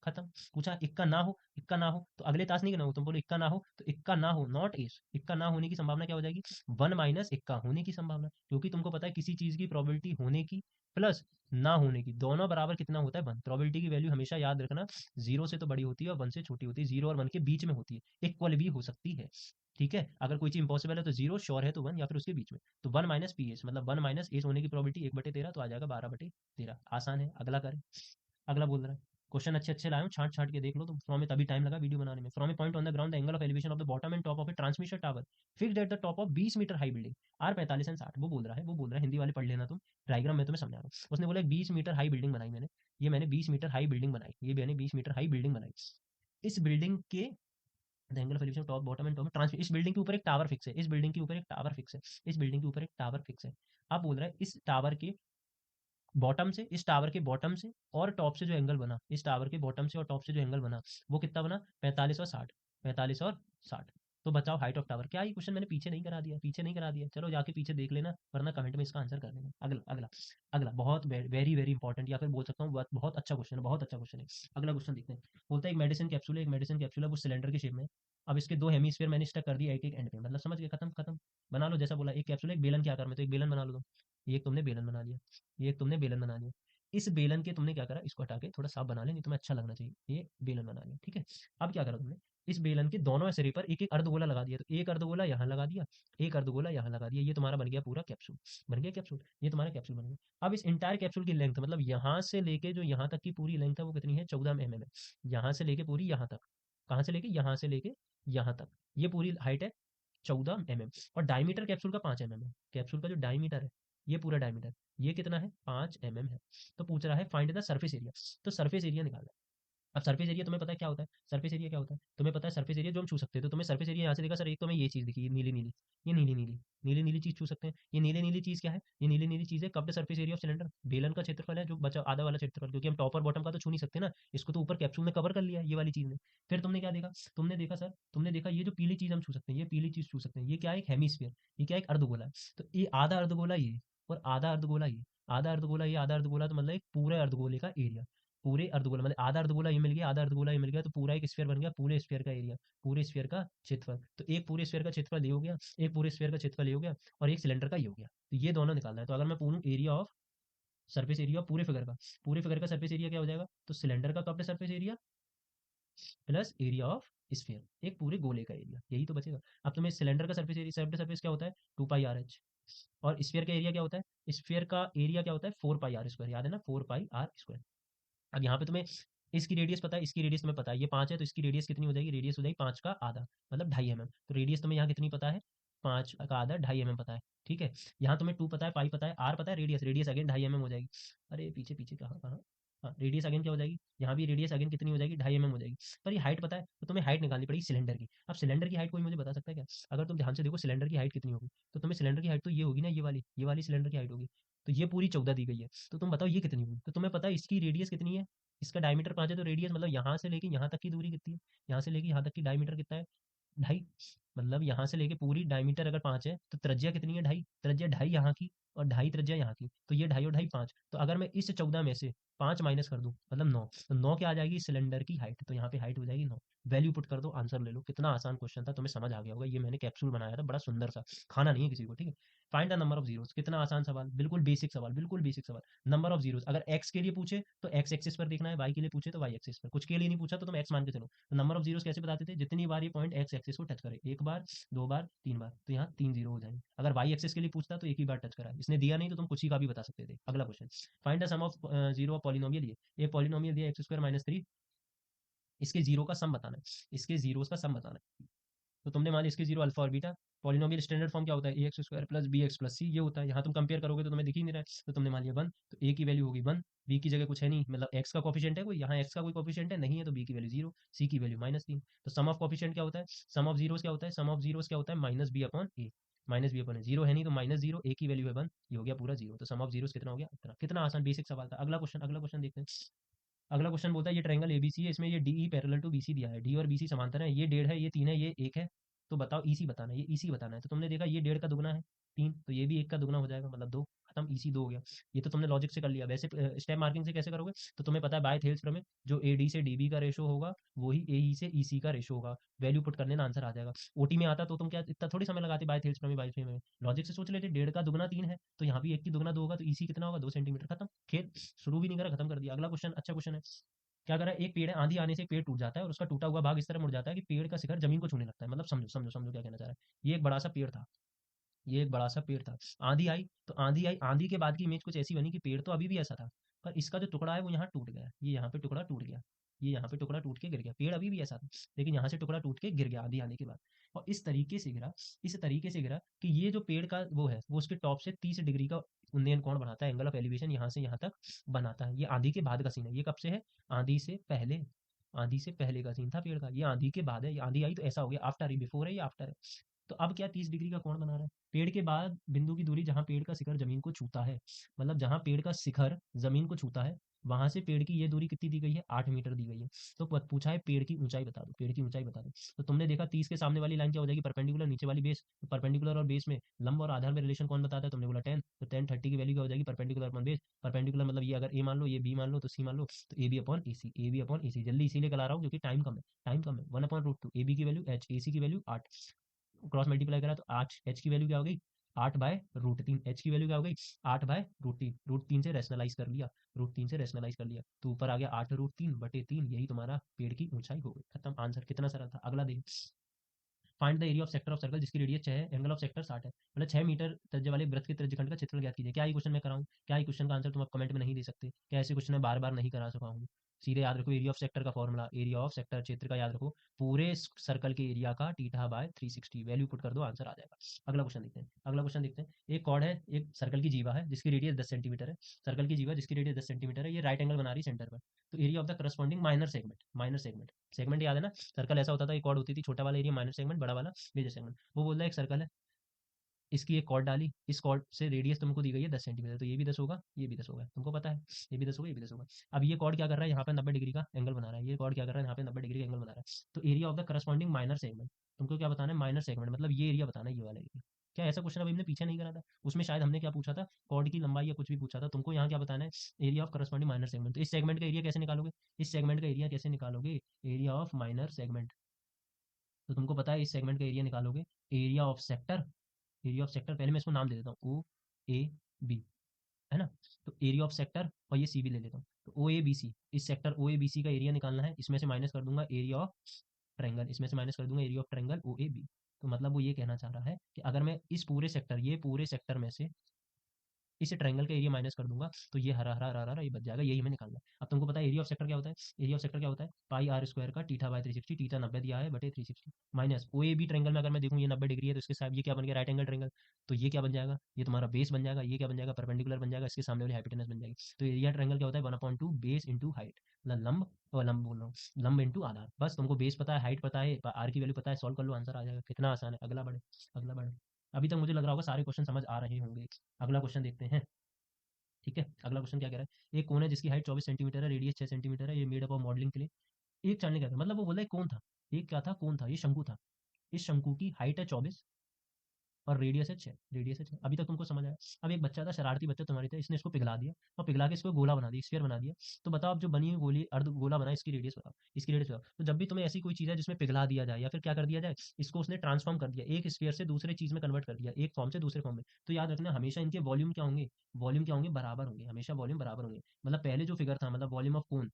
खत्म। पूछा इक्का ना हो, इक्का ना हो तो अगले टास्क नहीं करना हो, तुम बोलो इक्का ना हो, तो इक्का ना हो नॉट एस, इक्का ना होने की संभावना क्या हो जाएगी? 1 माइनस इक्का होने की संभावना, क्योंकि तुमको पता है किसी चीज की प्रोबेबिलिटी होने की प्लस ना होने की दोनों बराबर कितना होता है? 1। प्रोबेबिलिटी की वैल्यू हमेशा याद रखना, 0 से तो बड़ी होती है और 1 से छोटी होती है, 0 और 1 के बीच में होती है, इक्वल भी हो सकती है। ठीक है, अगर कोई चीज इम्पॉसिबल है तो 0, श्योर है तो 1, या फिर उसके बीच में। तो 1 माइनस पी एस, मतलब 1 माइनस एस होने की प्रोबेबिलिटी 1/13, तो आ जाएगा 12/13। आसान है। अगला करें। अगला बोल रहा है, क्वेश्चन अच्छे अच्छे लाए हूँ, छांट छांट के देख लो। तो फ्रॉम में तभी टाइम लगा वीडियो बनाने में। From a point on the ground the angle of elevation of the bottom and top of a transmission tower fixed at the top of 20 metre high building are 45 and 60। वो बोल रहा है हिंदी वाले पढ़ लेना तुम, डायग्राम में तुम्हें समझा रहा हूँ। उसने बोला 20 मीटर हाई बिल्डिंग बनाई मैंने, ये मैंने 20 मीटर हाई बिल्डिंग बनाई, ये मैंने 20 मीटर हाई बिल्डिंग बनाई। इस बिल्डिंग के the angle of elevation top bottom and top trans, इस बिल्डिंग के ऊपर एक टावर फिक्स है, इस बिल्डिंग के ऊपर एक टावर फिक्स है, इस बिल्डिंग के ऊपर एक टावर फिक्स है। अब बोल रहा है इस टावर के बॉटम से, इस टावर के बॉटम से और टॉप से जो एंगल बना, इस टावर के बॉटम से और टॉप से जो एंगल बना, वो कितना बना? 45 और 60, 45 और 60। तो बताओ हाइट ऑफ टावर क्या? ये क्वेश्चन मैंने पीछे नहीं करा दिया, पीछे नहीं करा दिया, चलो जाके पीछे देख लेना, वरना कमेंट में इसका आंसर कर देना। अगला अगला अगला बहुत वेरी वेरी इंपॉर्टेंट, या फिर बोल सकता हूँ बहुत अच्छा क्वेश्चन है, बहुत अच्छा क्वेश्चन है। अगला क्वेश्चन देखते हैं। बोलता है एक मेडिसिन कैप्सूल है, एक मेडिसिन कैप्सूल है, वो सिलेंडर के शेप में है। अब इसके दो हेमीस्फीयर मैंने स्टक कर दिया एक एक एंड पे, मतलब समझ गए? खत्म खत्म। बना लो जैसा बोला, एक कैप्सूल एक बेलन के आकार में, तो एक बेलन बना लो तुम। ये एक तुमने बेलन बना लिया, ये एक तुमने बेलन बना लिया। इस बेलन के तुमने क्या करा, इसको हटा के थोड़ा साफ बना ले, नहीं तुम्हें अच्छा लगना चाहिए। ये बेलन बना लिया, ठीक है। अब क्या करा तुमने, इस बेलन के दोनों सिरे पर एक एक अर्धगोला लगा दिया, तो एक अर्धगोला यहाँ लगा दिया, एक अर्धगोला यहाँ लगा दिया, ये तुम्हारा बन गया पूरा कैप्सूल। बन गया कैप्सूल, ये तुम्हारा कैप्सूल बन गया। अब इस इंटायर कैप्सूल की लेंथ, मतलब यहाँ से लेके जो यहाँ तक की पूरी लेंथ है वो कितनी है? 14 mm है। यहाँ से लेके पूरी यहाँ तक, कहाँ से लेके? यहाँ से लेके यहाँ तक, ये पूरी हाइट है 14 mm। और डायमीटर कैप्सूल का 5 mm है, कैप्सूल का जो डायमीटर है, ये पूरा डायमीटर, ये कितना है? 5 mm है। तो पूछ रहा है फाइंड द सरफेस एरिया, तो सरफेस एरिया निकालना है। अब सरफेस एरिया तुम्हें पता है क्या होता है? सरफेस एरिया क्या होता है तुम्हें पता है? सरफेस एरिया जो हम छू सकते हैं, तो तुम्हें सरफेस एरिया यहाँ से देखा सर, एक तो मैं ये चीज दिखी, ये नीली नीली, ये नीली नीली, नीली नीली चीज छू सकते हैं। ये नीली नीली चीज क्या है? ये नीली नीली चीज है कप्ड सरफेस एरिया ऑफ सिलेंडर, बेलन का क्षेत्रफल है, जो बचा आधा वाला क्षेत्रफल, क्योंकि हम टॉप और बॉटम का तो छू नहीं सकते ना, इसको तो ऊपर कैप्सूल ने कवर कर लिया ये वाली चीज ने। फिर तुमने क्या देखा? तुमने देखा सर, तुमने देखा ये जो पीली चीज हम छू सकते हैं, ये पीली चीज छू सकते हैं, ये क्या है? एक हेमीस्फीयर, ये क्या है? एक अर्धगोला है। तो ये आधा अर्धगोला ये, और आधा अर्धगोला ये, आधा अर्धगोला ये, आधा अर्धगोला, तो मतलब एक पूरे अर्धगोले का एरिया, पूरे अर्धगोला मतलब आधा अर्धगोला ये मिल गया, आधा अर्धगोला ये मिल गया, तो पूरा एक स्फीयर बन गया, पूरे स्फीयर का एरिया, पूरे स्फीयर का क्षेत्रफल। तो एक पूरे स्फीयर का क्षेत्रफल ये हो गया, एक पूरे स्फीयर का क्षेत्रफल ये हो गया, और एक सिलेंडर का ये हो गया। तो ये दोनों निकालना है। तो अगर मैं पूछूं area of surface area of पूरे फिगर का, पूरे फिगर का सरफेस एरिया क्या हो जाएगा? तो सिलेंडर का curved surface area plus area of sphere, एक पूरे गोले का एरिया, यही तो बचेगा। अब तुम्हें सिलेंडर का सरफेस एरिया, सर्फेस सरफेस क्या होता है? 2πr h। और स्फीयर का एरिया क्या होता है? स्फीयर का एरिया क्या होता है? 4πr², याद है ना? 4πr²। अब यहाँ पे तुम्हें इसकी रेडियस पता है, इसकी रेडियस तुम्हें पता है, ये 5 है, तो इसकी रेडियस कितनी हो जाएगी? रेडियस हो जाएगी 5 का आधा, मतलब 2.5 mm। तो रेडियस तुम्हें यहाँ कितनी पता है? 5 का आधा, 2.5 mm पता है, ठीक है। यहाँ तुम्हें 2 पता है, पाई पता है, आर पता है, रेडियस, रेडियस अगेन 2.5 mm हो जाएगी। अरे पीछे पीछे कहाँ कहाँ, हाँ रेडियस अगेन क्या हो जाएगी? यहाँ भी रेडियस अगेन कितनी हो जाएगी? 2.5 mm हो जाएगी। पर ये हाइट पता है, तो तुम्हें हाइट निकालनी पड़ेगी सिलेंडर की। अब सिलेंडर की हाइट कोई मुझे बता सकता है क्या? अगर तुम ध्यान से देखो सिलेंडर की हाइट कितनी होगी, तो तुम्हें सिलेंडर की हाइट तो ये होगी ना, ये वाली सिलेंडर की हाइट होगी। तो ये पूरी 14 दी गई है, तो तुम बताओ ये कितनी होगी? तो तुम्हें पता है इसकी रेडियस कितनी है, इसका डायमीटर 5 है, तो रेडियस मतलब यहाँ से लेके यहाँ तक की दूरी कितनी है? यहाँ से लेके यहाँ तक की डायमीटर कितना है? 2.5। मतलब यहाँ से लेके पूरी डायमीटर अगर 5 है, तो त्रिज्या कितनी है? 2.5। त्रिज्या 2.5 यहाँ की, और 2.5 त्रिज्या यहाँ की, तो ये 2.5 और 2.5 5। तो अगर मैं इस 14 में से 5 माइनस कर दूं, मतलब 9, तो 9 क्या आ जाएगी? सिलेंडर की हाइट। तो यहाँ पे हाइट हो जाएगी 9। वैल्यू पुट कर दो, आंसर ले लो। कितना आसान क्वेश्चन था, तुम्हें समझ आ गया होगा। ये मैंने कैप्सूल बनाया था, बड़ा सुंदर सा, खाना नहीं है किसी को, ठीक है। Find the number of zeros, कितना आसान सवाल, बिल्कुल बेसिक सवाल, बिल्कुल बेसिक सवाल। नंबर ऑफ जीरोस, अगर एक्स के लिए पूछे तो एक्स एक्सिस पर देखना है, वाई के लिए पूछे तो वाई एक्सिस पर, कुछ के लिए नहीं पूछा तो तुम एक्स मान के चलो। तो नंबर ऑफ जीरोस कैसे बताते थे? जितनी बार ये पॉइंट एक्स एक्सिस को टच करे, एक बार, दो बार, तीन बार, तो यहाँ 3 जीरो हो जाएंगे। अगर वाई एक्सिस के लिए पूछता तो एक ही बार टच करा, इसने दिया नहीं तो तुम कुछ ही का भी बता सकते थे। अगला question, find the sum of zero of polynomial. ये एक पॉलिनोमियल दिया x² - 3, इसके जीरो का सम बताना है, इसके जीरोस का सम बताना है। तो तुमने मान लिया इसके जीरो अल्फा और बीटा, पॉलिनोमियल स्टैंडर्ड फॉर्म क्या होता है? a x² + bx + c, ये होता है। यहाँ तुम कंपेयर करोगे तो तुम्हें दिख ही नहीं रहा है, तो तुमने मान लिया 1, तो a की वैल्यू होगी 1, b की जगह कुछ है नहीं, मतलब x का कोफिशिएंट है कोई, यहाँ x का कोई कोफिशिएंट है नहीं है, तो b की वैल्यू 0, c की वैल्यू -3। तो सम ऑफ कोफिशिएंट क्या होता है? सम ऑफ जीरोस क्या होता है? सम ऑफ जीरोस क्या होता है? -b/a, -b/a, जीरो है नहीं तो -0, a की वैल्यू है 1, ये हो गया पूरा 0। तो सम ऑफ जीरोस कितना हो गया? इतना। कितना आसान बेसिक सवाल था। अगला क्वेश्चन, अगला क्वेश्चन देखते हैं। अगला क्वेश्चन बोलता है ये ट्रायंगल एबीसी है, इसमें ये डी पैरेलल टू बीसी दिया है, डी और बीसी समांतर है, ये 1.5 है, ये 3 है, ये 1 है। तो बताओ ईसी बताना है, ये ईसी बताना है। तो तुमने देखा ये 1.5 का दुगना है 3, तो ये भी 1 का दुगना हो जाएगा, मतलब 2, खत्म, ईसी 2 हो गया। ये तो तुमने लॉजिक से कर लिया। वैसे स्टेप मार्किंग से कैसे करोगे? तो तुम्हें पता है बाय थेल्स प्रमेय, जो एडी से डीबी का रेशो होगा वही एई से ईसी का रेशो होगा। वैल्यू पुट करने ना आंसर आ जाएगा। ओटी में आता तो तुम क्या इतना थोड़ी समय लगाते, बाय थेल्स प्रमेय बाय थेल्स में। लॉजिक से सोच लेते, 1.5 का दुगना 3 है, तो यहाँ भी 1 की दुगना 2 होगा, तो ईसी कितना होगा, 2 सेंटीमीटर, खत्म, खेल। शुरू भी नहीं करा, खत्म कर दिया। अगला क्वेश्चन अच्छा क्वेश्चन है। क्या करा, एक पेड़ है, आंधी आने से एक पेड़ टूट जाता है और उसका टूटा हुआ भाग इस तरह मुड़ जाता है कि पेड़ का शिखर जमीन को छूने लगता है। मतलब समझो समझो समझो क्या कहना चाह रहा है। ये एक बड़ा सा पेड़ था, ये एक बड़ा सा पेड़ था, आंधी आई, तो आंधी आई, आंधी के बाद की इमेज कुछ ऐसी बनी कि पेड़ तो अभी भी ऐसा था, पर इसका जो टुकड़ा है वो यहाँ टूट गया, ये यहाँ पे टुकड़ा टूट गया, ये यहाँ पे टुकड़ा टूट के गिर गया। पेड़ अभी भी ऐसा था, लेकिन यहाँ से टुकड़ा टूट के गिर गया आंधी आने के बाद। और इस तरीके से गिरा, इस तरीके से गिरा कि ये जो पेड़ का वो है, वो उसके टॉप से 30 डिग्री का उन्नयन कोण बनाता है, एंगल ऑफ एलिवेशन यहाँ से यहाँ तक बनाता है। ये आंधी के बाद का सीन है। ये कब से है? आंधी से पहले, आंधी से पहले का सीन था पेड़ का। ये आंधी के बाद है, ये आंधी आई तो ऐसा हो गया, आफ्टर है, बिफोर है, ये आफ्टर है। तो अब क्या 30 डिग्री का कोण बना रहा है। पेड़ के बाद बिंदु की दूरी जहाँ पेड़ का शिखर जमीन को छूता है, मतलब जहाँ पेड़ का शिखर जमीन को छूता है, वहां से पेड़ की ये दूरी कितनी दी गई है? 8 मीटर दी गई है। तो पूछा है पेड़ की ऊंचाई बता दो, पेड़ की ऊंचाई बता दो। तो तुमने देखा 30 के सामने वाली लाइन क्या हो जाएगी? परपेंडिकुलर, नीचे वाली बेस। तो परपेंडिकुलर और बेस में, लंब और आधार में रिलेशन कौन बताता है? तुमने बोला 10, तो 10 30 की वैल्यू क्या हो जाएगी? Perpendicular upon base. परपेंडिकुलर मतलब ये अगर ए मान लो, ये बी मान लो, तो सी मान लो, तो A B upon A C, A B upon A C. जल्दी इसीलिए करा रहा हूँ क्योंकि टाइम कम है, टाइम कम है। 1/√2, ए बी की वैल्यू h, ए सी की वैल्यू 8, क्रॉस मल्टीप्लाई करा तो 8, एच की वैल्यू क्या हो गई? 8/√3। एच की वैल्यू क्या हो गई? 8/√3। √3 से रैशनलाइज कर लिया, √3 से रैशनलाइज कर लिया, तो ऊपर आ गया 8√3/3। यही तुम्हारा पेड़ की ऊंचाई हो गई, खत्म, आंसर। कितना सरल था। अगला देखो, find the area of sector of circle जिसकी रेडियस 6 है, एंगल ऑफ सेक्टर 60 है, मतलब 6 मीटर त्रिज्या वाले वृत्त के त्रिज्यखंड का क्षेत्रफल ज्ञात कीजिए। क्या ये क्वेश्चन मैं कराऊं? क्या ये क्वेश्चन का आंसर तुम आप कमेंट में नहीं दे सकते? क्या ऐसे क्वेश्चन मैं बार बार नहीं करा सका हूँ? सीधे याद रखो, एरिया ऑफ सेक्टर का फॉर्मूला, एरिया ऑफ सेक्टर क्षेत्र का याद रखो, पूरे सर्कल के एरिया का θ/360, वैल्यू पुट कर दो, आंसर आ जाएगा। अगला क्वेश्चन देखते हैं, अगला क्वेश्चन देखते हैं। एक कॉर्ड है, एक सर्कल की जीवा है जिसकी रेडियस 10 सेंटीमीटर है, सर्कल की जीवा जिसकी रेडियस 10 सेंटीमीटर है, ये राइट एंगल बना रही है सेंटर पर। तो area of the corresponding minor segment, minor segment, segment याद है ना? सर्कल ऐसा होता था, एक कॉर्ड होती थी, छोटा वाला एरिया माइनर सेगमेंट, बड़ा वाला मेजर सेगमेंट। वो बोल रहा है एक सर्कल है, इसकी एक कॉर्ड डाली, इस कॉर्ड से रेडियस तुमको दी गई है 10 सेंटीमीटर, तो ये भी 10 होगा, ये भी 10 होगा, तुमको पता है, ये भी 10 होगा, ये भी 10 होगा। अब ये कॉर्ड क्या कर रहा है? यहाँ पे 90 डिग्री का एंगल बना रहा है, ये कॉर्ड क्या कर रहा है? यहाँ पे 90 डिग्री का एंगल बना रहा है। तो area of the corresponding minor segment, तुमको क्या बताना है? माइनर सेगमेंट मतलब ये एरिया बताना है, ये वाला एरिया। क्या ऐसा क्वेश्चन अभी हमने पीछे नहीं करा था? उसमें शायद हमने क्या पूछा था? कॉर्ड की लंबाई या कुछ भी पूछा था। तुमको यहाँ क्या बताना है? Area of corresponding minor segment. तो इस सेगमेंट का एरिया कैसे निकालोगे? इस सेगमेंट का एरिया कैसे निकालोगे? Area of minor segment. तो तुमको पता है इस सेगमेंट का एरिया निकालोगे, area of sector, area of sector, पहले मैं इसको नाम दे देता हूँ, ओ ए बी, है ना? तो एरिया ऑफ सेक्टर, और ये सी भी ले लेता हूँ, तो ओ ए बी सी, इस sector O A B C का एरिया निकालना है। इसमें से माइनस कर दूंगा एरिया ऑफ ट्रायंगल, इसमें से माइनस कर दूंगा area of triangle O A B. तो मतलब वो ये कहना चाह रहा है कि अगर मैं इस पूरे सेक्टर, ये पूरे सेक्टर में से इस ट्रायंगल का एरिया माइनस कर दूंगा, तो ये हरा हरा हरा हरा ये बच जाएगा, यही हमें निकालना है। अब तुमको पता है एरिया ऑफ सेक्टर क्या होता है? एरिया ऑफ सेक्टर क्या होता है? पाई आर स्क्वायर का θ/360, थीटा 90 दिया है बटे 360, minus O A B triangle में अगर मैं देखूँ ये 90 डिग्री है, तो इसके साथ ये क्या बन गया? Right angle triangle. तो ये क्या बन जाएगा? ये तुम्हारा बेस बन जाएगा। ये क्या बन जाएगा? परपेंडिकुलर बन जाएगा, इसके सामने वाली हाइपोटेनस बन जाएगी। तो एरिया ट्रायंगल क्या होता है? 1/2 बेस इंटू हाइट, मतलब लंब, और लंब बोल रहा हूँ, लंब इंटू आधार। बस तुमको बेस पता है, हाइट पता है, आर की वैल्यू पता है, सॉल्व कर लो, आंसर आ जाएगा। कितना आसान है। अगला बढ़े, अगला बढ़े। अभी तक मुझे लग रहा होगा सारे क्वेश्चन समझ आ रहे होंगे। अगला क्वेश्चन देखते हैं, ठीक है। अगला क्वेश्चन क्या कह रहा है? एक कोन है जिसकी हाइट 24 सेंटीमीटर है, रेडियस 6 सेंटीमीटर है, ये मेड अप ऑफ मॉडलिंग के लिए। एक चालने का था, मतलब वो बोला है कौन था, एक क्या था? कौन था? ये शंकु था। इस शंकु की हाइट है 24 और रेडियस है 6, रेडियस है 6। अभी तक तुमको समझ आया? अब एक बच्चा था, शरारती बच्चा तुम्हारी था, इसने इसको पिघला दिया और पिघला के इसको गोला बना दिया, स्फीयर बना दिया। तो बताओ, अब जो बनी हुई गोली अर्ध गोला बना है, इसकी रेडियस बताओ, इसकी रेडियस बताओ। तो जब भी तुम्हें ऐसी कोई चीज़ है जिसमें पिघला दिया जाए या फिर क्या कर दिया जाए, इसको उसने ट्रांसफॉर्म कर दिया, एक स्फीयर से दूसरे चीज़ में कन्वर्ट कर दिया, एक फॉर्म से दूसरे फॉर्म में, तो याद रखना हमेशा इनके वॉल्यूम क्या होंगे? वॉल्यूम क्या होंगे? बराबर होंगे, हमेशा वॉल्यूम बराबर होंगे। मतलब पहले जो फिगर था, मतलब वॉल्यूम ऑफ कोन,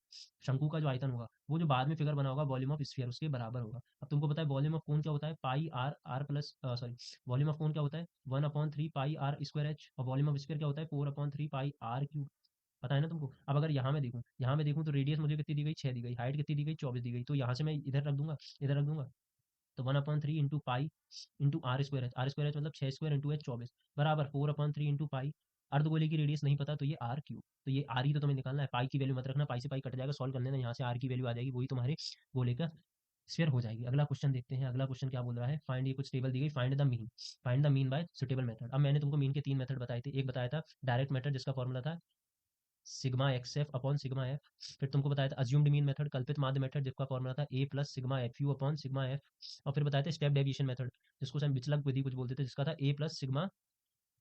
शंकु का जो आयतन होगा, वो जो बाद में फिगर बना होगा वॉल्यूम ऑफ स्फीयर, उसके बराबर होगा। अब तुमको पता है वॉल्यूम ऑफ कोन क्या होता है? Pi R, R plus, sorry, volume of cone क्या होता है? 1/3 पाई आर स्क्वायर एच, और वॉल्यूम ऑफ स्फीयर क्या होता है? 4/3 पाई आर क्यूब। पता है ना तुमको? अब अगर यहाँ में देखूँ तो रेडियस मुझे कितनी दी गई? 6 दी गई, हाइट कितनी दी गई? 24 दी गई। तो यहाँ से मैं इधर रख दूंगा, इधर रख दूंगा, तो 1/3 into pi into r square h, r square h मतलब 6 स्क्वायर इंटू एच 24, बराबर 4/3 इंटू पाई, अर्धगोले की रेडियस नहीं पता तो ये आर क्यूब। तो ये आर ही तो तुम्हें निकालना है, पाई की वैल्यू मत रखना, पाई से पाई कट जाएगा, सॉल्व कर लेना, यहाँ से आर की वैल्यू आ जाएगी, वही तुम्हारे गोले का स्फीयर हो जाएगी। अगला क्वेश्चन देखते हैं, अगला क्वेश्चन क्या बोल रहा है? फाइंड, ये कुछ टेबल दी गई, find the mean, find the mean by suitable method. अब मैंने तुमको मीन के 3 मेथड बताए थे, एक बताया था डायरेक्ट मेथड जिसका फॉर्मूला था sigma x F upon sigma F. फिर तुमको बताया था अज्यूम्ड मीन मेथड, कल्पित माध्य मेथड, जिसका फॉर्मूला था A plus sigma F U upon sigma F. और फिर बताया था स्टेप डेविएशन मेथड, जिसको हम विचलक विधि कुछ बोलते थे, जिसका था ए प्लस सिग्मा,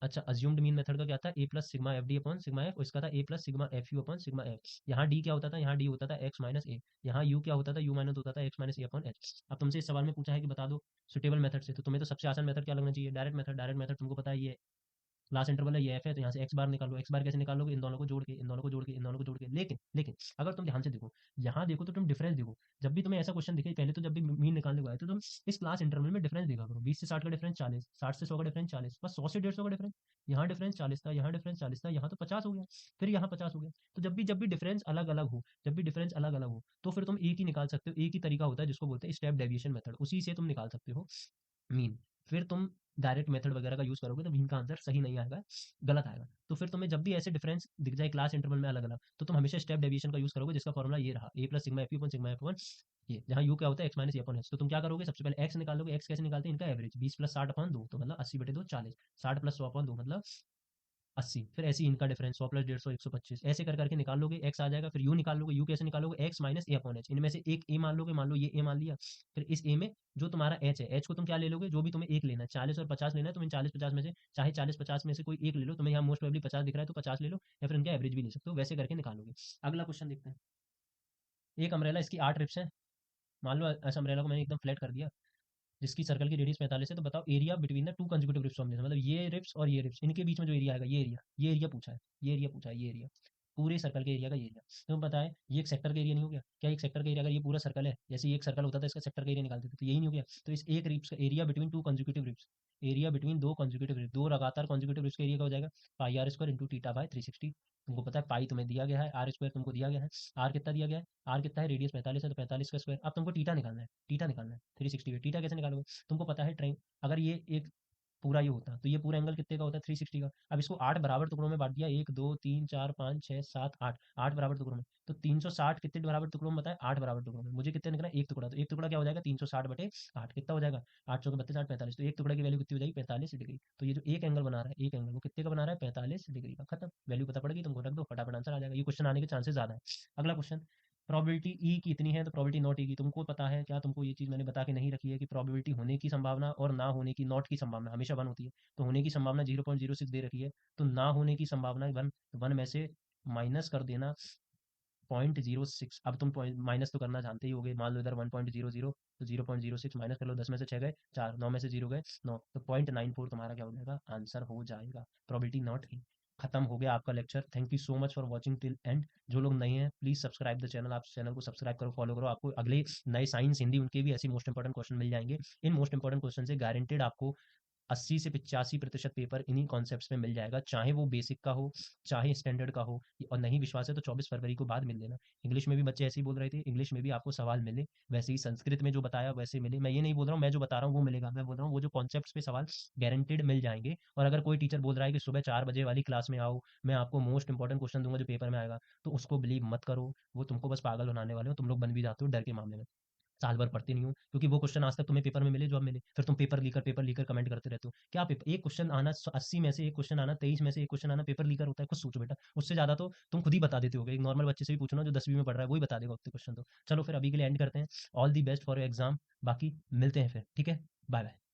अच्छा अज्यूम्ड मीन मेथड का क्या था, A plus sigma F D upon sigma F, और इसका था A plus sigma F U upon sigma F. यहाँ डी क्या होता था, यहाँ डी होता था एक्स माइनस ए, यहाँ यू क्या होता था, यू माइनस होता था एक्स माइनस ए अपॉन एच। अब तुमसे इस सवाल में पूछा है कि बता दो सुटेबल मेथड से, तो तुम्हें तो सबसे आसान मेथड क्या लगना चाहिए, डायरेक्ट मेथड। डायरेक्ट मेथड तुमको पता है ये लास्ट इंटरवल है, ये एफ है, तो यहाँ से एक्स बार निकालो। एक्स बार कैसे निकालोगे, इन दोनों को जोड़ के, इन दोनों को जोड़ के, इन दोनों को जोड़ के। लेकिन लेकिन अगर तुम ध्यान से देखो, यहाँ देखो तो तुम डिफरेंस देखो। जब भी तुम्हें ऐसा क्वेश्चन दिखे, पहले तो जब भी मीन निकालने को आए तो तुम इस क्लास इंटरवल में डिफरेंस देखा करो। 20 से 60 का डिफरेंस 40, 60 से 100 का डिफरेंस 40, बस 100 से 150 का डिफरेंस। यहाँ डिफरेंस 40 था, यहाँ डिफरेंस 40 था, यहाँ तो 50 हो गया, फिर यहाँ 50 हो गया। तो जब भी डिफरेंस अलग अलग हो, जब भी डिफरेंस अलग अलग हो, तो फिर तुम एक ही निकाल सकते हो। एक ही तरीका होता है जिसको बोलते हैं स्टेप डेविएशन मेथड, उसी से तुम निकाल सकते हो मीन। फिर तुम डायरेक्ट मेथड वगैरह का यूज करोगे तो मीन का आंसर सही नहीं आएगा, गलत आएगा। तो फिर तुम्हें जब भी ऐसे डिफरेंस दिख जाए क्लास इंटरवल में अलग अलग, तो तुम हमेशा स्टेप डेविएशन का यूज करोगे, जिसका फॉर्मूला ये रहा, A plus sigma F U sigma F one. ये जहाँ यू क्या होता है, एक्स माइनस अपन एच। तो तुम क्या करोगे, सबसे पहले एक्स निकालोगे। एक्स कैसे निकालते हैं, इनका एवरेज 20 प्लस 60 अपॉन 2, तो मतलब 80/2 40, 60 प्लस 100 अपॉन 2 मतलब 80। फिर ऐसे ही इनका डिफरेंस 100 प्लस 150 125, ऐसे कर करके निकाल लोगे, एक्स आ जाएगा। फिर यू निकाल लोगे, यू कैसे निकालोगे, एक्स माइनस ए अपॉन एच। इनमें से एक ए मान लोगे, मान लो ये ए मान लिया। फिर इस ए में जो तुम्हारा एच है, एच को तुम क्या ले लोगे, जो भी तुम्हें एक लेना है, 40 और 50 लेना है, तुम्हें 40-50 में से चाहे 40-50 में से कोई एक ले लो। तुम्हें यहाँ मोस्ट प्रोबेबली 50 दिख रहा है तो 50 ले लो, या फिर इनका एवरेज भी ले सकते हो, वैसे करके निकालोगे। अगला क्वेश्चन देखते हैं। एक अम्ब्रेला, इसकी 8 रिप्स है। मान लो ऐसा अम्ब्रेला को मैंने एकदम फ्लैट कर दिया, जिसकी सर्कल की रेडियस 45 है। तो बताओ area between the two consecutive ribs combination, मतलब ये रिप्स और ये रिप्स, इनके बीच में जो एरिया आएगा, ये एरिया पूछा है, ये एरिया पूछा है, ये एरिया पूरे सर्कल के एरिया का, ये एरिया। तो पता है ये एक सेक्टर का एरिया नहीं हो गया क्या, एक सेक्टर का एरिया, अगर ये पूरा सर्कल है, जैसे ये एक सर्कल होता था, इसका सेक्टर का एरिया निकालते थे, तो यही नहीं हो गया। तो इस एक रिप्स का एरिया बिटवीन टू कंसेक्यूटिव रिप्स, एरिया बिटवीन दो कंसेक्यूटिव रिप्स, दो लगातार कंसेक्यूटिव रिप्स का एरिया का हो जाएगा pi are square into theta by 360। तुमको पता है पाई तुम्हें दिया गया है, आर स्क्वायर तुमको दिया गया है। आर कितना दिया गया है, आर कितना है, रेडियस 45 है, तो 45 का स्क्वायर। अब तुमको टीटा निकालना है, टीटा निकालना है 360 का। टीटा कैसे निकालोगे, तुमको पता है ट्राइन, अगर ये एक पूरा ये होता तो ये पूरा एंगल कितने का होता है, 360 का। अब इसको 8 बराबर टुकड़ों में बांट दिया, 1 2 3 4 5 6 7 8, 8 बराबर टुकड़ों में। तो 360 कितने बराबर टुकड़ों में बताए, 8 बराबर टुकड़ों में। मुझे कितने निकला, एक टुकड़ा, तो एक टुकड़ा क्या हो जाएगा, 360/8 कितना हो जाएगा, 8 चौके 32 8 45। तो एक टुकड़े की वैल्यू कितनी हो जाएगी, 45 डिग्री। तो ये जो एक एंगल बना रहा है, एक एंगल वो कितने का बना रहा है, 45 डिग्री का। खत्म, वैल्यू पता पड़ गई तुमको, रख दो, फटाफट आंसर आ जाएगा। ये क्वेश्चन आने के चांसेस ज्यादा है। अगला क्वेश्चन, प्रोबेबिलिटी ई की इतनी है तो प्रोबेबिलिटी नॉट ई की तुमको पता है क्या, तुमको ये चीज़ मैंने बता के नहीं रखी है कि प्रोबेबिलिटी होने की संभावना और ना होने की, नॉट की संभावना हमेशा 1 होती है। तो होने की संभावना 0.06 दे रखी है, तो ना होने की संभावना 1, 1 में से माइनस कर देना 0.06। अब तुम माइनस तो करना जानते ही होगे, मान लो इधर 1.00, तो 0.06 माइनस कर लो, 10 में से 6 गए 4, 9 में से 0 गए 9, तो 0.94 तुम्हारा क्या हो जाएगा, आंसर हो जाएगा। प्रोबेबिलिटी नॉट ई। खत्म हो गया आपका lecture. Thank you so much for watching till and. जो लोग नए हैं प्लीज सब्सक्राइब द चैनल, आप चैनल को सब्सक्राइब करो, फॉलो करो। आपको अगले नए साइंस हिंदी उनके भी ऐसे मोस्ट इंपॉर्टेंट क्वेश्चन मिल जाएंगे। इन मोस्ट इंपॉर्टेंट क्वेश्चन से गारंटेड आपको 80 से 85% पेपर इन्हीं कॉन्सेप्ट्स में मिल जाएगा, चाहे वो बेसिक का हो चाहे स्टैंडर्ड का हो। और नहीं विश्वास है तो 24 फरवरी को बाद मिल लेना। इंग्लिश में भी बच्चे ऐसे ही बोल रहे थे, इंग्लिश में भी आपको सवाल मिले वैसे ही, संस्कृत में जो बताया वैसे मिले। मैं ये नहीं बोल रहा हूँ मैं जो बता रहा हूँ वो मिलेगा, मैं बोल रहा हूँ वो जो कॉन्सेप्ट्स पे सवाल गारंटेड मिल जाएंगे। और अगर कोई टीचर बोल रहा है कि सुबह 4 बजे वाली क्लास में आओ, मैं आपको मोस्ट इंपॉर्टेंट क्वेश्चन दूंगा जो पेपर में आएगा, तो उसको बिलीव मत करो। वो तुमको बस पागल बनाने वाले हो, तुम लोग बन भी जाते हो डर के मामले में। साल भर पढ़ते नहीं हो, क्योंकि वो क्वेश्चन आज तक तुम्हें पेपर में मिले जो अब मिले, फिर तुम पेपर लीकर कमेंट करते रहते हो। क्या पेपर, एक क्वेश्चन आना 80 में से एक क्वेश्चन आना, 23 में से एक क्वेश्चन आना पेपर लीकर होता है, कुछ सोचो बेटा। उससे ज्यादा तो तुम खुद ही बता देते हो, एक नॉर्मल बच्चे से भी पूछना जो 10वीं में पढ़ रहा है, वही बता देगा उतने क्वेश्चन तो। चलो फिर अभी के लिए एंड करते हैं। All the best for your exam, बाकी मिलते हैं फिर, ठीक है, बाय बाय।